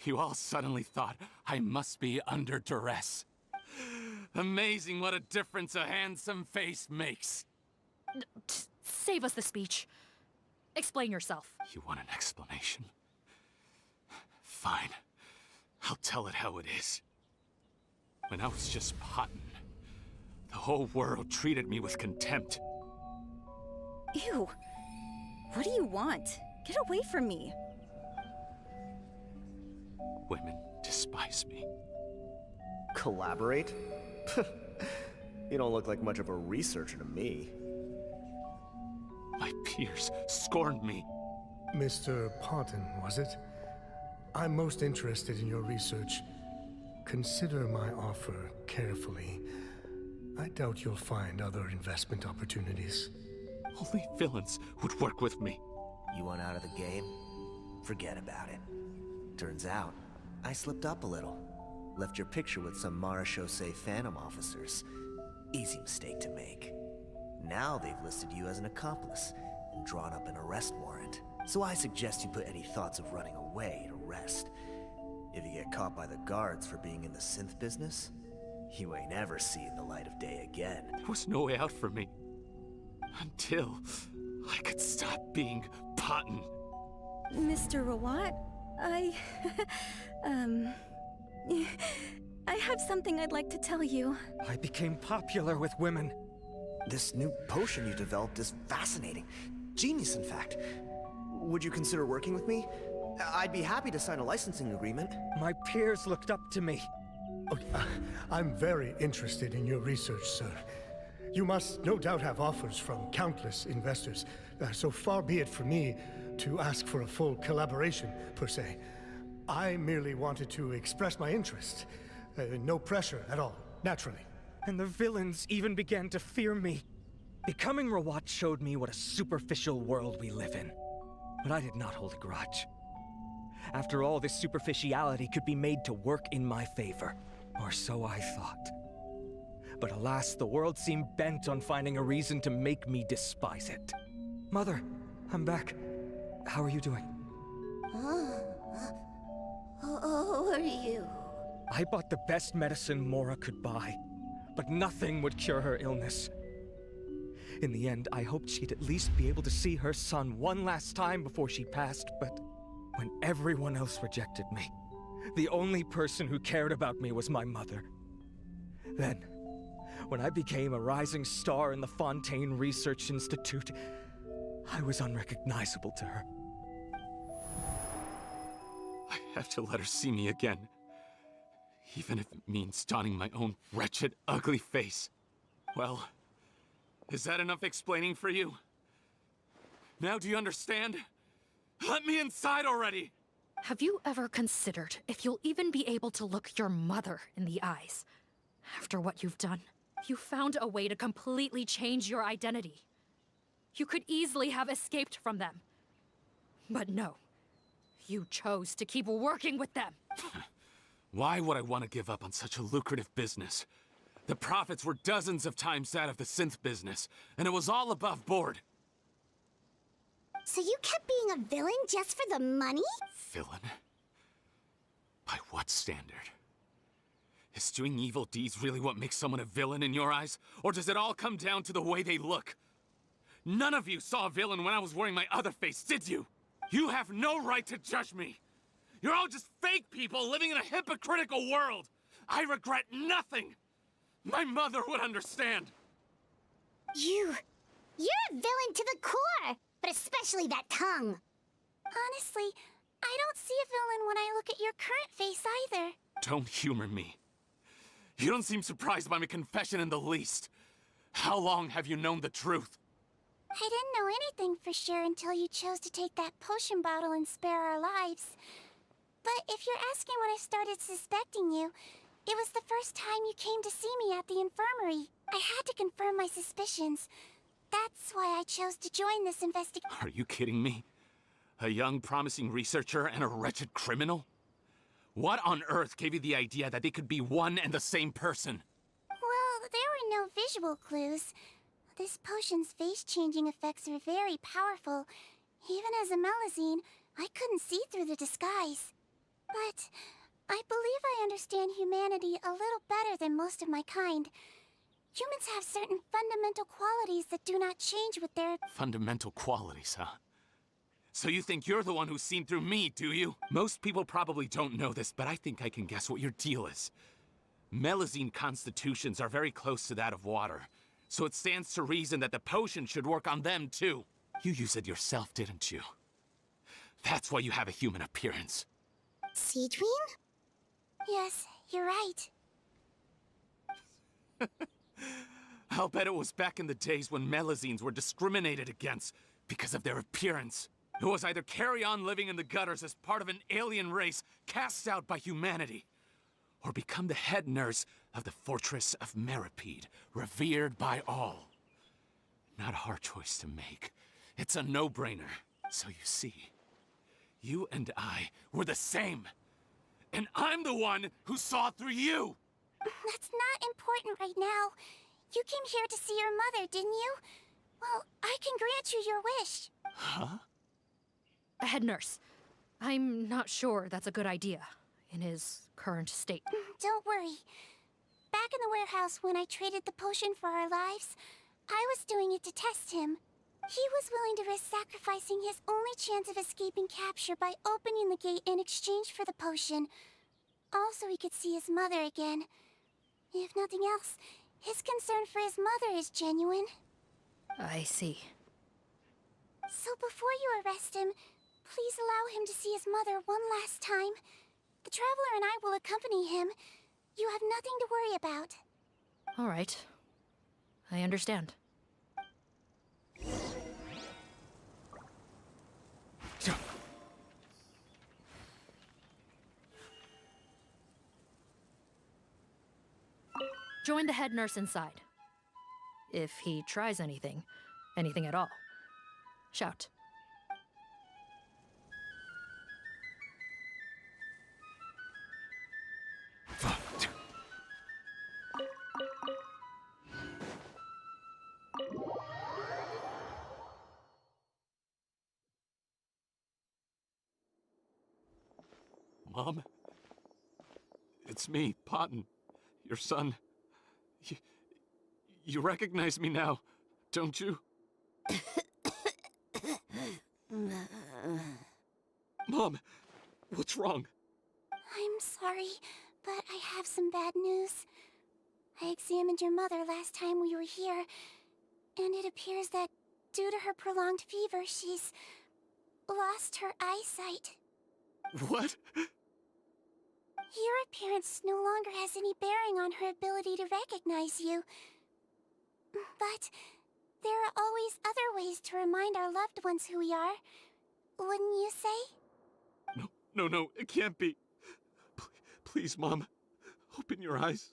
you all suddenly thought I must be under duress. Amazing what a difference a handsome face makes. Save us the speech. Explain yourself. You want an explanation? Fine. I'll tell it how it is. When I was just Potten, the whole world treated me with contempt. Ew. What do you want? Get away from me. Women despise me. Collaborate? You don't look like much of a researcher to me. My peers scorned me. Mr. Potten, was it? I'm most interested in your research. Consider my offer carefully. I doubt you'll find other investment opportunities. Only villains would work with me. You want out of the game? Forget about it. Turns out, I slipped up a little. Left your picture with some Marechaussee Phantom officers. Easy mistake to make. Now they've listed you as an accomplice and drawn up an arrest warrant. So I suggest you put any thoughts of running away to rest. If you get caught by the guards for being in the synth business, you ain't ever seeing the light of day again. There was no way out for me. Until I could stop being Potton. Mr. Rawat, I have something I'd like to tell you. I became popular with women. This new potion you developed is fascinating. Genius, in fact. Would you consider working with me? I'd be happy to sign a licensing agreement. My peers looked up to me. Okay, I'm very interested in your research, sir. You must no doubt have offers from countless investors, so far be it from me to ask for a full collaboration, per se. I merely wanted to express my interest. No pressure at all, naturally. And the villains even began to fear me. Becoming Rawat showed me what a superficial world we live in. But I did not hold a grudge. After all, this superficiality could be made to work in my favor. Or so I thought. But alas, the world seemed bent on finding a reason to make me despise it. Mother, I'm back. How are you doing? Who are you? I bought the best medicine Mora could buy, but nothing would cure her illness. In the end, I hoped she'd at least be able to see her son one last time before she passed, but when everyone else rejected me, the only person who cared about me was my mother. Then, when I became a rising star in the Fontaine Research Institute, I was unrecognizable to her. I have to let her see me again. Even if it means donning my own wretched, ugly face. Well, is that enough explaining for you? Now do you understand? Let me inside already! Have you ever considered if you'll even be able to look your mother in the eyes? After what you've done, you found a way to completely change your identity. You could easily have escaped from them. But no. You chose to keep working with them. Why would I want to give up on such a lucrative business? The profits were dozens of times that of the synth business, and it was all above board. So you kept being a villain just for the money? Villain? By what standard? Is doing evil deeds really what makes someone a villain in your eyes? Or does it all come down to the way they look? None of you saw a villain when I was wearing my other face, did you? You have no right to judge me! You're all just fake people living in a hypocritical world! I regret nothing! My mother would understand! You're a villain to the core! But especially that tongue! Honestly, I don't see a villain when I look at your current face either. Don't humor me. You don't seem surprised by my confession in the least. How long have you known the truth? I didn't know anything for sure until you chose to take that potion bottle and spare our lives. But if you're asking when I started suspecting you, it was the first time you came to see me at the infirmary. I had to confirm my suspicions. That's why I chose to join this investigation. Are you kidding me? A young, promising researcher and a wretched criminal? What on earth gave you the idea that they could be one and the same person? Well, there were no visual clues. This potion's face-changing effects are very powerful. Even as a Melazine, I couldn't see through the disguise. But I believe I understand humanity a little better than most of my kind. Humans have certain fundamental qualities that do not change with their... Fundamental qualities, huh? So you think you're the one who's seen through me, do you? Most people probably don't know this, but I think I can guess what your deal is. Melazine constitutions are very close to that of water, so it stands to reason that the potion should work on them too. You used it yourself, didn't you? That's why you have a human appearance. Sigewinne? Yes, you're right. I'll bet it was back in the days when Melazines were discriminated against because of their appearance. It was either carry on living in the gutters as part of an alien race cast out by humanity, or become the head nurse of the fortress of Meripede, revered by all. Not a hard choice to make. It's a no-brainer. So you see, you and I were the same. And I'm the one who saw through you! That's not important right now. You came here to see your mother, didn't you? Well, I can grant you your wish. Huh? Head nurse, I'm not sure that's a good idea in his current state. Don't worry. Back in the warehouse when I traded the potion for our lives, I was doing it to test him. He was willing to risk sacrificing his only chance of escaping capture by opening the gate in exchange for the potion. Also, he could see his mother again. If nothing else, his concern for his mother is genuine. I see. So before you arrest him, please allow him to see his mother one last time. The Traveler and I will accompany him. You have nothing to worry about. All right. I understand. Join the head nurse inside. If he tries anything at all, shout. Mom? It's me, Potton, your son. You recognize me now, don't you? Mom, what's wrong? I'm sorry, but I have some bad news. I examined your mother last time we were here, and it appears that due to her prolonged fever, she's lost her eyesight. What? Your appearance no longer has any bearing on her ability to recognize you. But there are always other ways to remind our loved ones who we are. Wouldn't you say? No, it can't be. Please, Mom, open your eyes.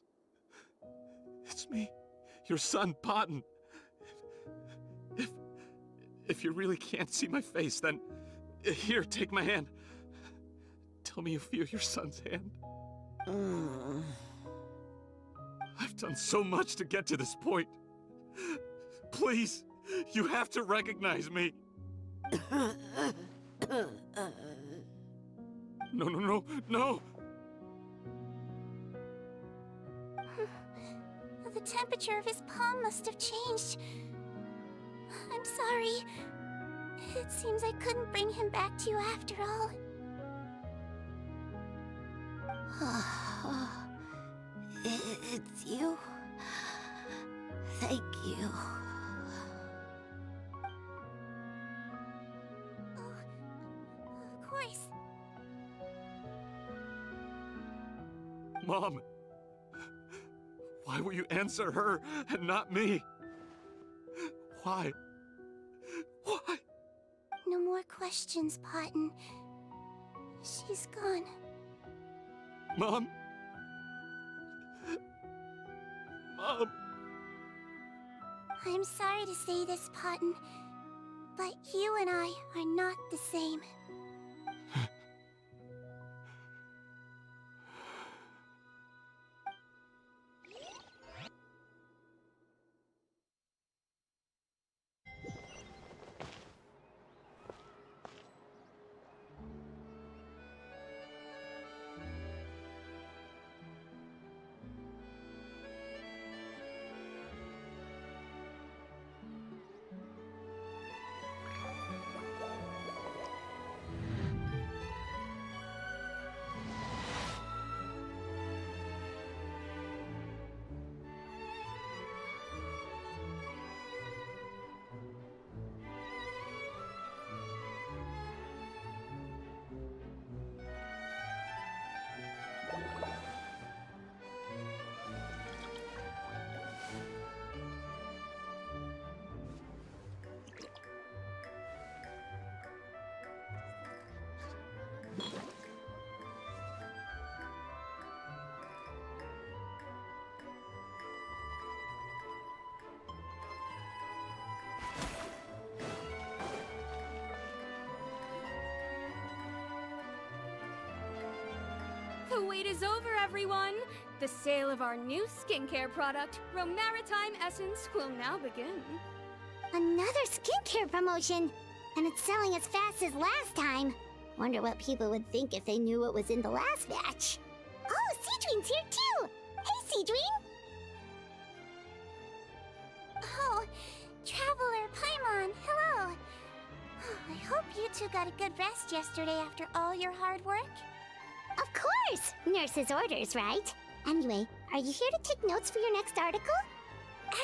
It's me, your son, Potton. If you really can't see my face, then here, take my hand. Tell me you feel your son's hand. I've done so much to get to this point. Please, you have to recognize me. No. The temperature of his palm must have changed. I'm sorry. It seems I couldn't bring him back to you after all. It's you. Thank you. Of course. Mom, why will you answer her and not me? Why? No more questions, Potton. She's gone. Mom? I'm sorry to say this, Potton, but you and I are not the same. The wait is over, everyone! The sale of our new skincare product, Romaritime Essence, will now begin. Another skincare promotion! And it's selling as fast as last time. Wonder what people would think if they knew what was in the last batch. Oh, Sigewinne's here too! Hey, Sigewinne! Oh, Traveler Paimon, hello! I hope you two got a good rest yesterday after all your hard work. Of course! Nurse's orders, right? Anyway, are you here to take notes for your next article?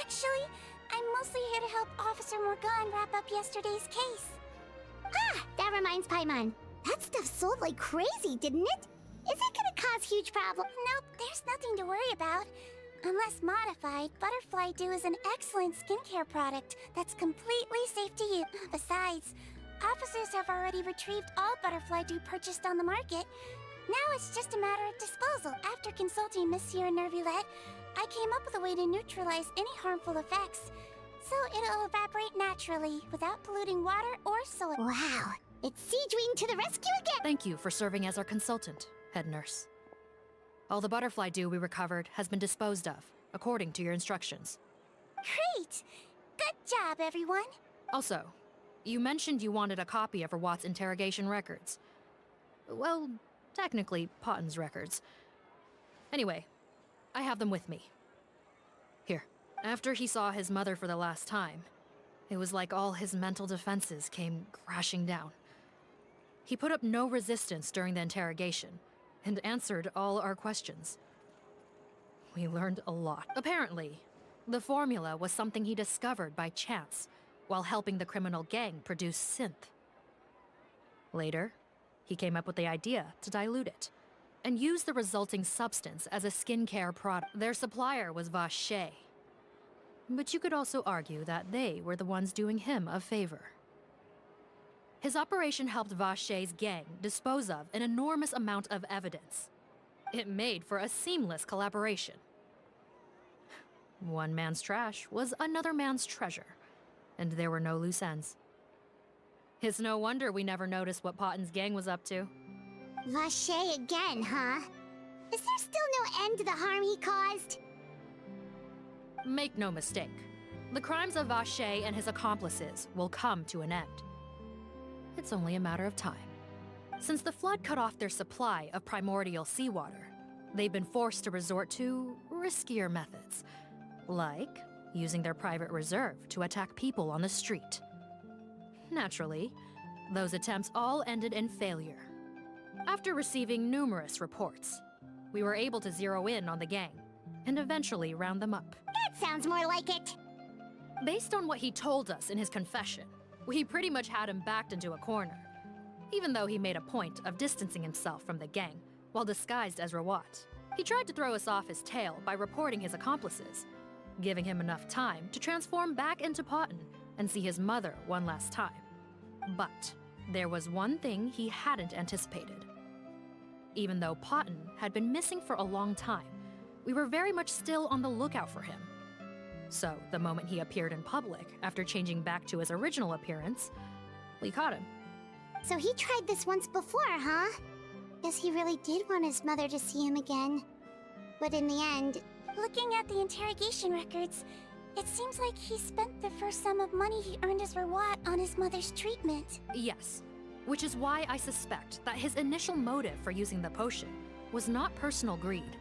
Actually, I'm mostly here to help Officer Morgan wrap up yesterday's case. Ah, that reminds Paimon. That stuff sold like crazy, didn't it? Is it gonna cause huge problems? Nope, there's nothing to worry about. Unless modified, Butterfly Dew is an excellent skincare product that's completely safe to use. Besides, officers have already retrieved all Butterfly Dew purchased on the market. Now it's just a matter of disposal. After consulting Monsieur Nervulette, I came up with a way to neutralize any harmful effects. So it'll evaporate naturally, without polluting water or soil. Wow, it's Sigewinne to the rescue again! Thank you for serving as our consultant, head nurse. All the butterfly dew we recovered has been disposed of, according to your instructions. Great! Good job, everyone! Also, you mentioned you wanted a copy of Rawat's interrogation records. Well, technically, Potten's records. Anyway, I have them with me. Here. After he saw his mother for the last time, it was like all his mental defenses came crashing down. He put up no resistance during the interrogation, and answered all our questions. We learned a lot. Apparently, the formula was something he discovered by chance while helping the criminal gang produce synth. Later, he came up with the idea to dilute it and use the resulting substance as a skincare product. Their supplier was Vache, but you could also argue that they were the ones doing him a favor. His operation helped Vache's gang dispose of an enormous amount of evidence. It made for a seamless collaboration. One man's trash was another man's treasure, and there were no loose ends. It's no wonder we never noticed what Potten's gang was up to. Vache again, huh? Is there still no end to the harm he caused? Make no mistake, the crimes of Vache and his accomplices will come to an end. It's only a matter of time. Since the flood cut off their supply of primordial seawater, they've been forced to resort to riskier methods, like using their private reserve to attack people on the street. Naturally, those attempts all ended in failure. After receiving numerous reports, we were able to zero in on the gang and eventually round them up. That sounds more like it! Based on what he told us in his confession, we pretty much had him backed into a corner, even though he made a point of distancing himself from the gang while disguised as Rawat. He tried to throw us off his tail by reporting his accomplices, giving him enough time to transform back into Potten and see his mother one last time. But there was one thing he hadn't anticipated. Even though Potten had been missing for a long time, we were very much still on the lookout for him. So, the moment he appeared in public, after changing back to his original appearance, we caught him. So he tried this once before, huh? Guess he really did want his mother to see him again. But in the end... Looking at the interrogation records, it seems like he spent the first sum of money he earned as Rawat on his mother's treatment. Yes, which is why I suspect that his initial motive for using the potion was not personal greed,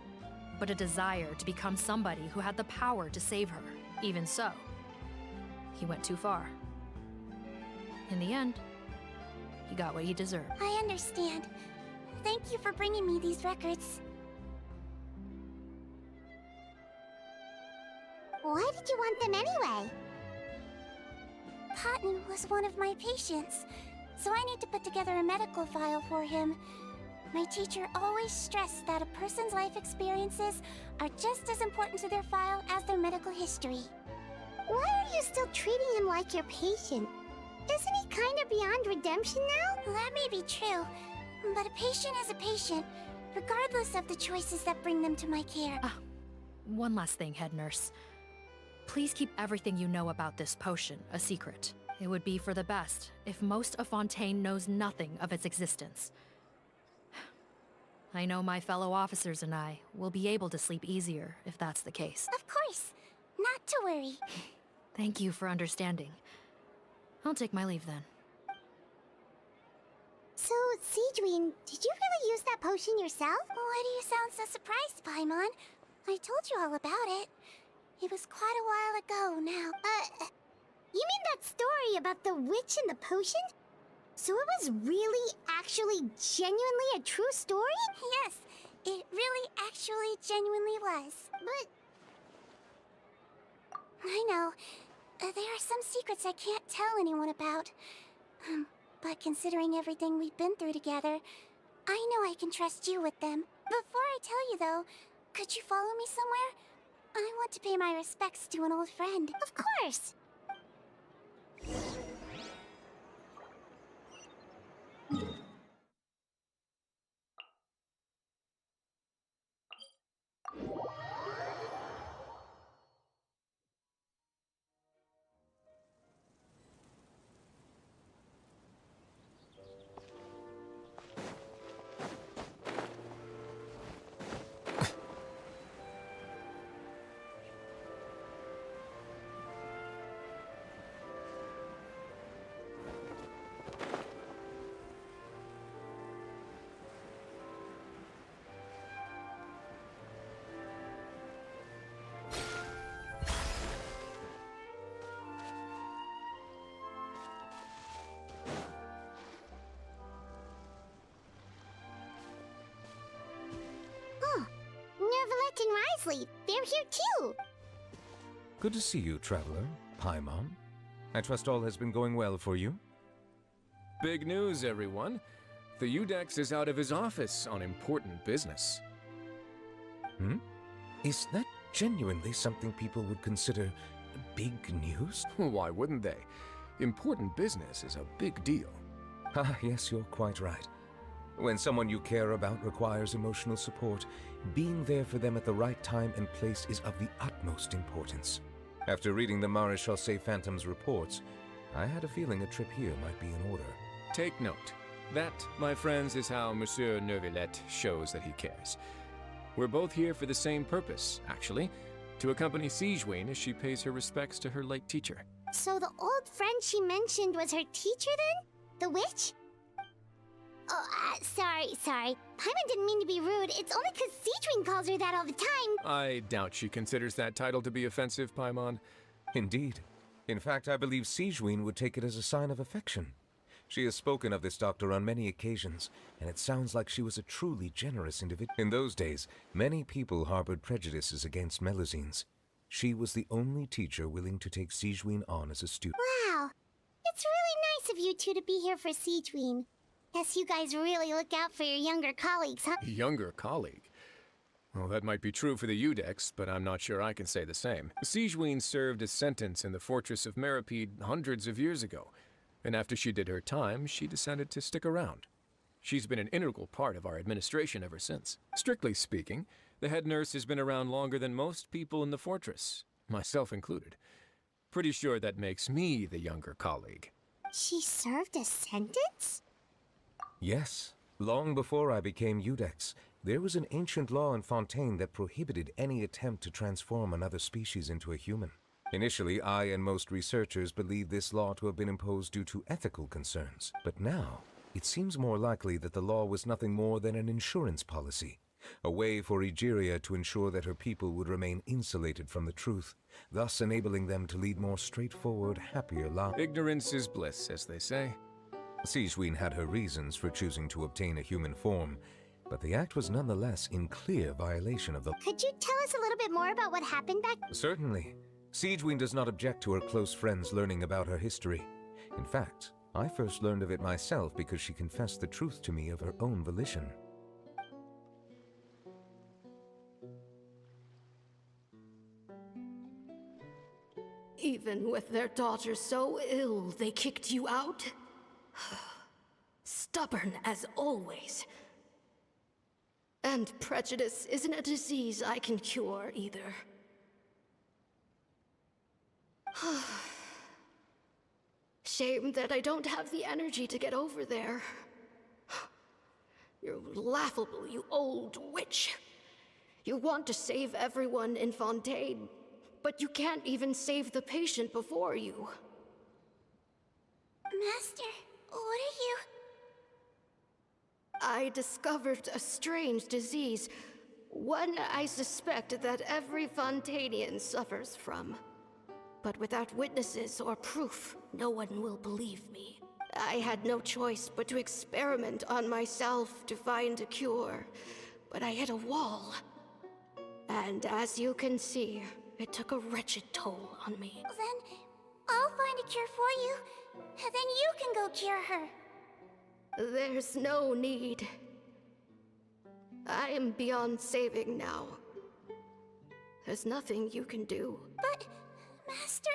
but a desire to become somebody who had the power to save her. Even so, he went too far. In the end, he got what he deserved. I understand. Thank you for bringing me these records. Why did you want them anyway? Potten was one of my patients, so I need to put together a medical file for him. My teacher always stressed that a person's life experiences are just as important to their file as their medical history. Why are you still treating him like your patient? Isn't he kind of beyond redemption now? That may be true, but a patient is a patient, regardless of the choices that bring them to my care. One last thing, head nurse. Please keep everything you know about this potion a secret. It would be for the best if most of Fontaine knows nothing of its existence. I know my fellow officers and I will be able to sleep easier if that's the case. Of course. Not to worry. Thank you for understanding. I'll take my leave then. So, Sigewinne, did you really use that potion yourself? Why do you sound so surprised, Paimon? I told you all about it. It was quite a while ago now. You mean that story about the witch and the potion? So it was really, actually, genuinely a true story? Yes, it really, actually, genuinely was. But... I know. There are some secrets I can't tell anyone about. But considering everything we've been through together, I know I can trust you with them. Before I tell you, though, could you follow me somewhere? I want to pay my respects to an old friend. Of course! Neuvillette and Risley, they're here too! Good to see you, traveler. Paimon. I trust all has been going well for you? Big news, everyone. The Udex is out of his office on important business. Is that genuinely something people would consider big news? Why wouldn't they? Important business is a big deal. Ah, yes, you're quite right. When someone you care about requires emotional support, being there for them at the right time and place is of the utmost importance. After reading the Maréchal Phantom's reports, I had a feeling a trip here might be in order. Take note. That, my friends, is how Monsieur Neuvillette shows that he cares. We're both here for the same purpose, actually, to accompany Sigewinne as she pays her respects to her late teacher. So the old friend she mentioned was her teacher then? The witch? Oh, sorry. Paimon didn't mean to be rude. It's only because Sigewinne calls her that all the time. I doubt she considers that title to be offensive, Paimon. Indeed. In fact, I believe Sigewinne would take it as a sign of affection. She has spoken of this doctor on many occasions, and it sounds like she was a truly generous individual. In those days, many people harbored prejudices against Melusines. She was the only teacher willing to take Sigewinne on as a student. Wow. It's really nice of you two to be here for Sigewinne. Guess you guys really look out for your younger colleagues, huh? Younger colleague? Well, that might be true for the Udex, but I'm not sure I can say the same. Sigewinne served a sentence in the fortress of Meripede hundreds of years ago, and after she did her time, she decided to stick around. She's been an integral part of our administration ever since. Strictly speaking, the head nurse has been around longer than most people in the fortress, myself included. Pretty sure that makes me the younger colleague. She served a sentence? Yes. Long before I became Udex, there was an ancient law in Fontaine that prohibited any attempt to transform another species into a human. Initially, I and most researchers believed this law to have been imposed due to ethical concerns. But now, it seems more likely that the law was nothing more than an insurance policy, a way for Egeria to ensure that her people would remain insulated from the truth, thus enabling them to lead more straightforward, happier lives. Ignorance is bliss, as they say. Sigewinne had her reasons for choosing to obtain a human form, but the act was nonetheless in clear violation of the... Could you tell us a little bit more about what happened back... Certainly. Sigewinne does not object to her close friends learning about her history. In fact, I first learned of it myself because she confessed the truth to me of her own volition. Even with their daughter so ill, they kicked you out? Stubborn as always. And prejudice isn't a disease I can cure either. Shame that I don't have the energy to get over there. You're laughable, you old witch. You want to save everyone in Fontaine, but you can't even save the patient before you. Master, what are you... I discovered a strange disease, one I suspect that every Fontanian suffers from. But without witnesses or proof, no one will believe me. I had no choice but to experiment on myself to find a cure, but I hit a wall. And as you can see, it took a wretched toll on me. Then I'll find a cure for you, and then you can go cure her. There's no need. I am beyond saving now. There's nothing you can do. But, Master...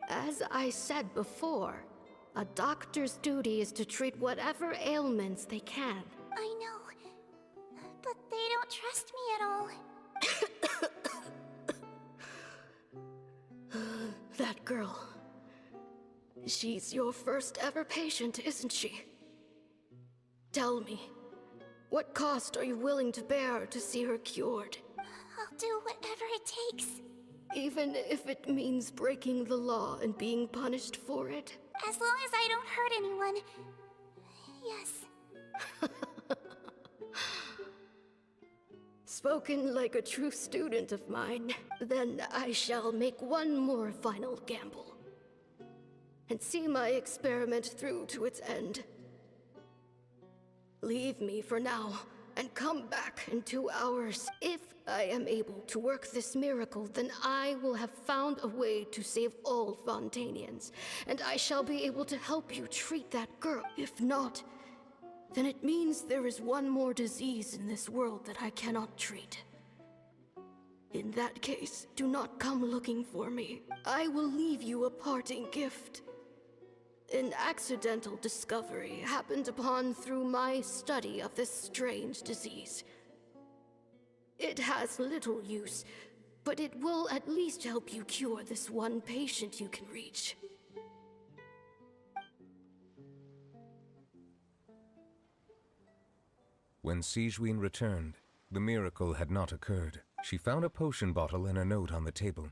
As I said before, a doctor's duty is to treat whatever ailments they can. I know, but they don't trust me at all. That girl. She's your first ever patient, isn't she? Tell me, what cost are you willing to bear to see her cured? I'll do whatever it takes. Even if it means breaking the law and being punished for it? As long as I don't hurt anyone. Yes. Spoken like a true student of mine. Then I shall make one more final gamble. And see my experiment through to its end. Leave me for now, and come back in 2 hours. If I am able to work this miracle, then I will have found a way to save all Fontanians, and I shall be able to help you treat that girl. If not, then it means there is one more disease in this world that I cannot treat. In that case, do not come looking for me. I will leave you a parting gift. An accidental discovery happened upon through my study of this strange disease. It has little use, but it will at least help you cure this one patient you can reach. When Sigewinne returned, the miracle had not occurred. She found a potion bottle and a note on the table.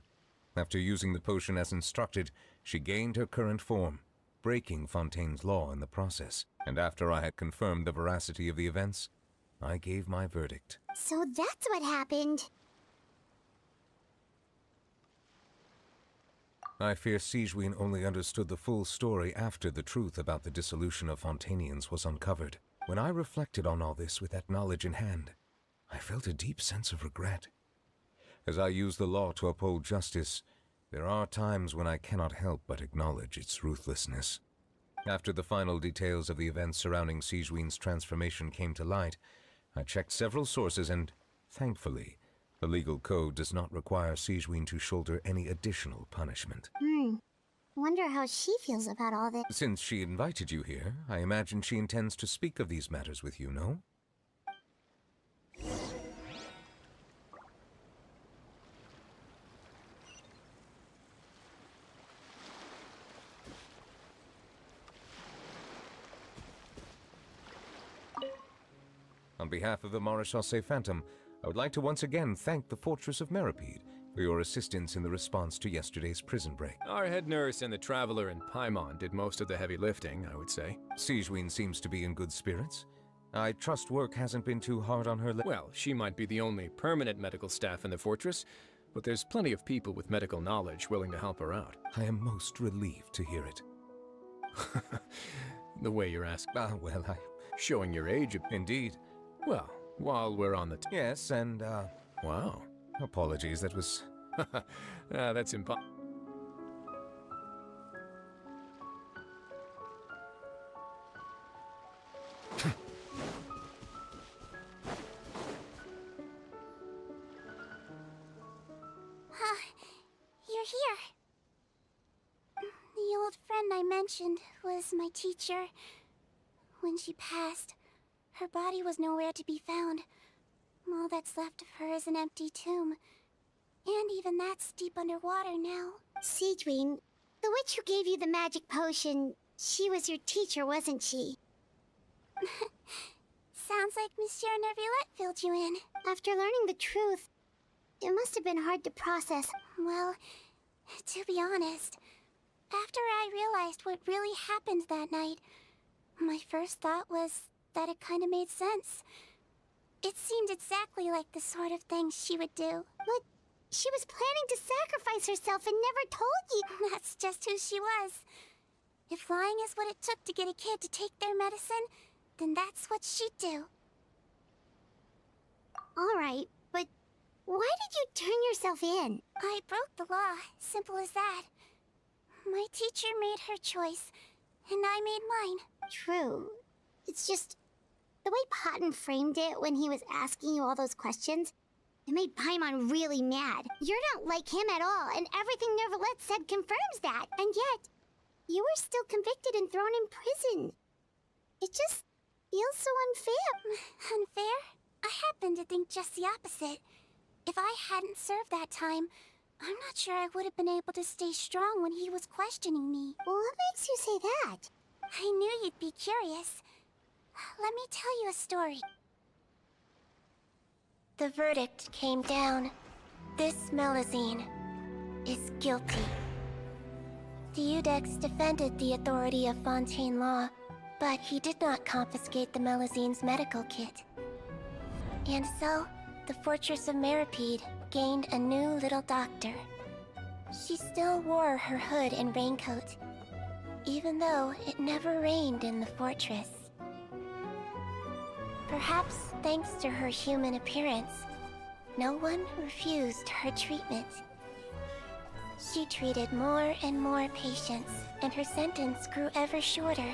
After using the potion as instructed, she gained her current form, breaking Fontaine's law in the process. And after I had confirmed the veracity of the events, I gave my verdict. So that's what happened. I fear Sigewinne only understood the full story after the truth about the dissolution of Fontanians was uncovered. When I reflected on all this with that knowledge in hand, I felt a deep sense of regret. As I use the law to uphold justice, there are times when I cannot help but acknowledge its ruthlessness. After the final details of the events surrounding Sigewinne's transformation came to light, I checked several sources and, thankfully, the legal code does not require Sigewinne to shoulder any additional punishment. Wonder how she feels about all this. Since she invited you here, I imagine she intends to speak of these matters with you, no? On behalf of the Maréchaussée Phantom, I would like to once again thank the Fortress of Meripede for your assistance in the response to yesterday's prison break. Our head nurse and the Traveler in Paimon did most of the heavy lifting, I would say. Sigewinne seems to be in good spirits. I trust work hasn't been too hard on her. Well, she might be the only permanent medical staff in the fortress, but there's plenty of people with medical knowledge willing to help her out. I am most relieved to hear it. The way you're asking. Well, Showing your age. Indeed. Well, while we're on the... Yes, and, Wow. Apologies, that was... That's impossible. You're here. The old friend I mentioned was my teacher. When she passed, her body was nowhere to be found. All that's left of her is an empty tomb. And even that's deep underwater now. Sigewinne, the witch who gave you the magic potion, she was your teacher, wasn't she? Sounds like Monsieur Neuvillette filled you in. After learning the truth, it must have been hard to process. Well, to be honest, after I realized what really happened that night, my first thought was that it kind of made sense. It seemed exactly like the sort of thing she would do. But she was planning to sacrifice herself and never told you. That's just who she was. If lying is what it took to get a kid to take their medicine, then that's what she'd do. Alright, but why did you turn yourself in? I broke the law, simple as that. My teacher made her choice, and I made mine. True. It's just the way Potton framed it when he was asking you all those questions, it made Paimon really mad. You're not like him at all, and everything Neuvillette said confirms that. And yet, you were still convicted and thrown in prison. It just feels so unfair. Unfair? I happen to think just the opposite. If I hadn't served that time, I'm not sure I would have been able to stay strong when he was questioning me. Well, what makes you say that? I knew you'd be curious. Let me tell you a story. The verdict came down. This Melusine is guilty. The Iudex defended the authority of Fontaine law, but he did not confiscate the Melusine's medical kit. And so, the Fortress of Meripede gained a new little doctor. She still wore her hood and raincoat, even though it never rained in the fortress. Perhaps thanks to her human appearance, no one refused her treatment. She treated more and more patients, and her sentence grew ever shorter.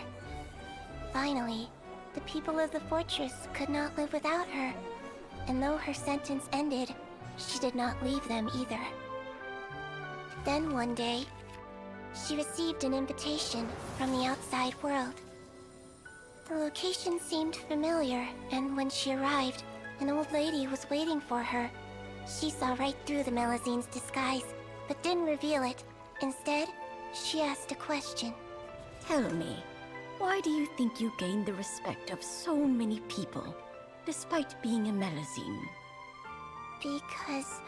Finally, the people of the fortress could not live without her, and though her sentence ended, she did not leave them either. Then one day, she received an invitation from the outside world. The location seemed familiar, and when she arrived, an old lady was waiting for her. She saw right through the Melusine's disguise, but didn't reveal it. Instead, she asked a question. Tell me, why do you think you gained the respect of so many people, despite being a Melusine? Because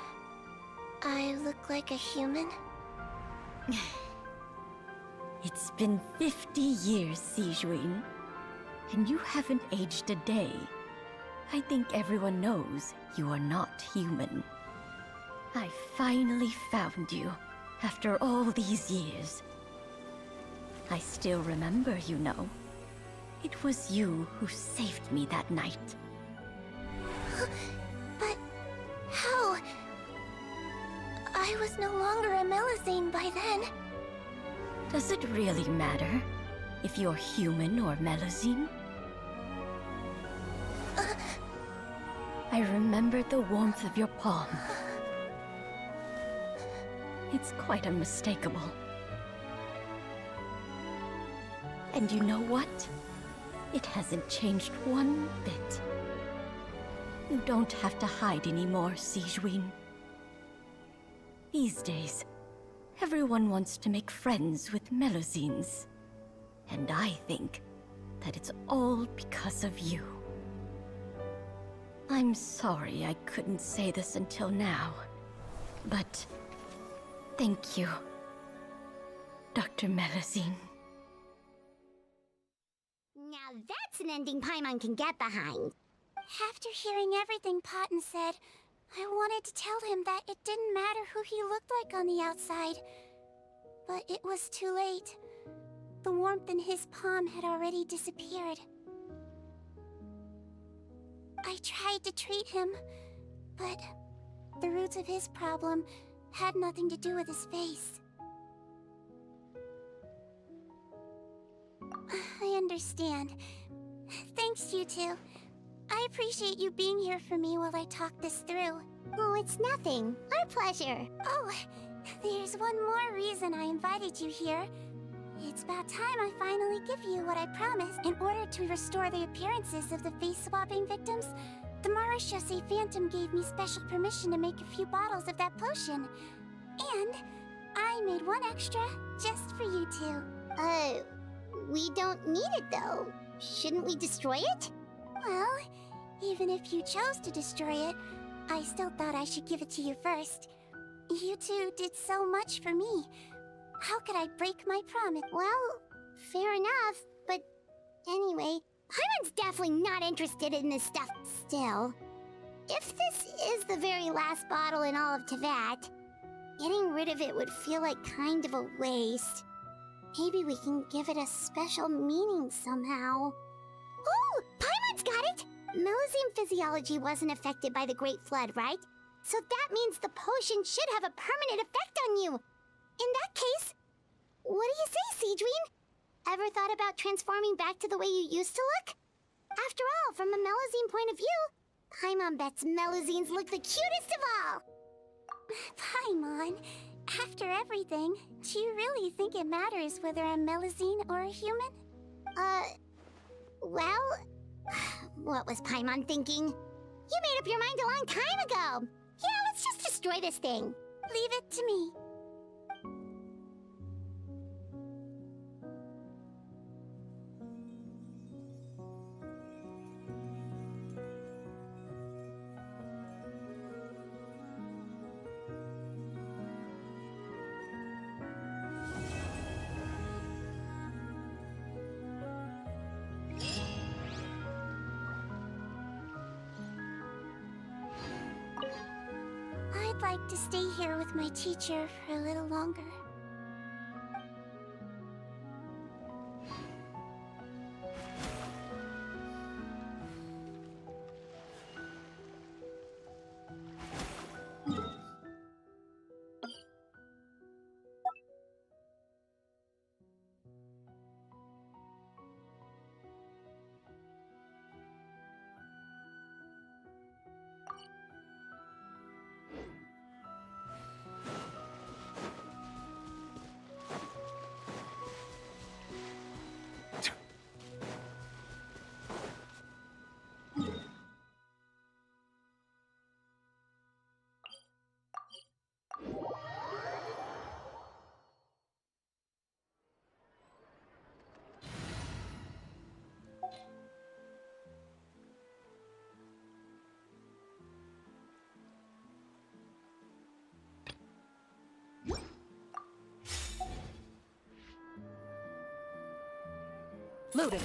I look like a human? It's been 50 years, Sigewinne, and you haven't aged a day. I think everyone knows you are not human. I finally found you, after all these years. I still remember, you know. It was you who saved me that night. But how? I was no longer a Melusine by then. Does it really matter if you're human or Melusine? I remembered the warmth of your palm. It's quite unmistakable. And you know what? It hasn't changed one bit. You don't have to hide anymore, Sigewinne. These days, everyone wants to make friends with Melusines. And I think that it's all because of you. I'm sorry I couldn't say this until now, but thank you, Dr. Melusine. Now that's an ending Paimon can get behind. After hearing everything Potton said, I wanted to tell him that it didn't matter who he looked like on the outside. But it was too late. The warmth in his palm had already disappeared. I tried to treat him, but the roots of his problem had nothing to do with his face. I understand. Thanks, you two. I appreciate you being here for me while I talk this through. Oh, it's nothing. Our pleasure. Oh, there's one more reason I invited you here. It's about time I finally give you what I promised. In order to restore the appearances of the face-swapping victims, the Marechaussee Phantom gave me special permission to make a few bottles of that potion. And I made one extra just for you two. We don't need it though. Shouldn't we destroy it? Well, even if you chose to destroy it, I still thought I should give it to you first. You two did so much for me. How could I break my promise? Well, fair enough, but anyway, Paimon's definitely not interested in this stuff still. If this is the very last bottle in all of Teyvat, getting rid of it would feel like kind of a waste. Maybe we can give it a special meaning somehow. Oh, Paimon's got it! Melusine physiology wasn't affected by the Great Flood, right? So that means the potion should have a permanent effect on you. In that case, what do you say, Sigewinne? Ever thought about transforming back to the way you used to look? After all, from a Melusine point of view, Paimon bets Melusines look the cutest of all! Paimon, after everything, do you really think it matters whether I'm Melusine or a human? Well, what was Paimon thinking? You made up your mind a long time ago! Yeah, let's just destroy this thing. Leave it to me. I'd like to stay here with my teacher for a little longer. Loading.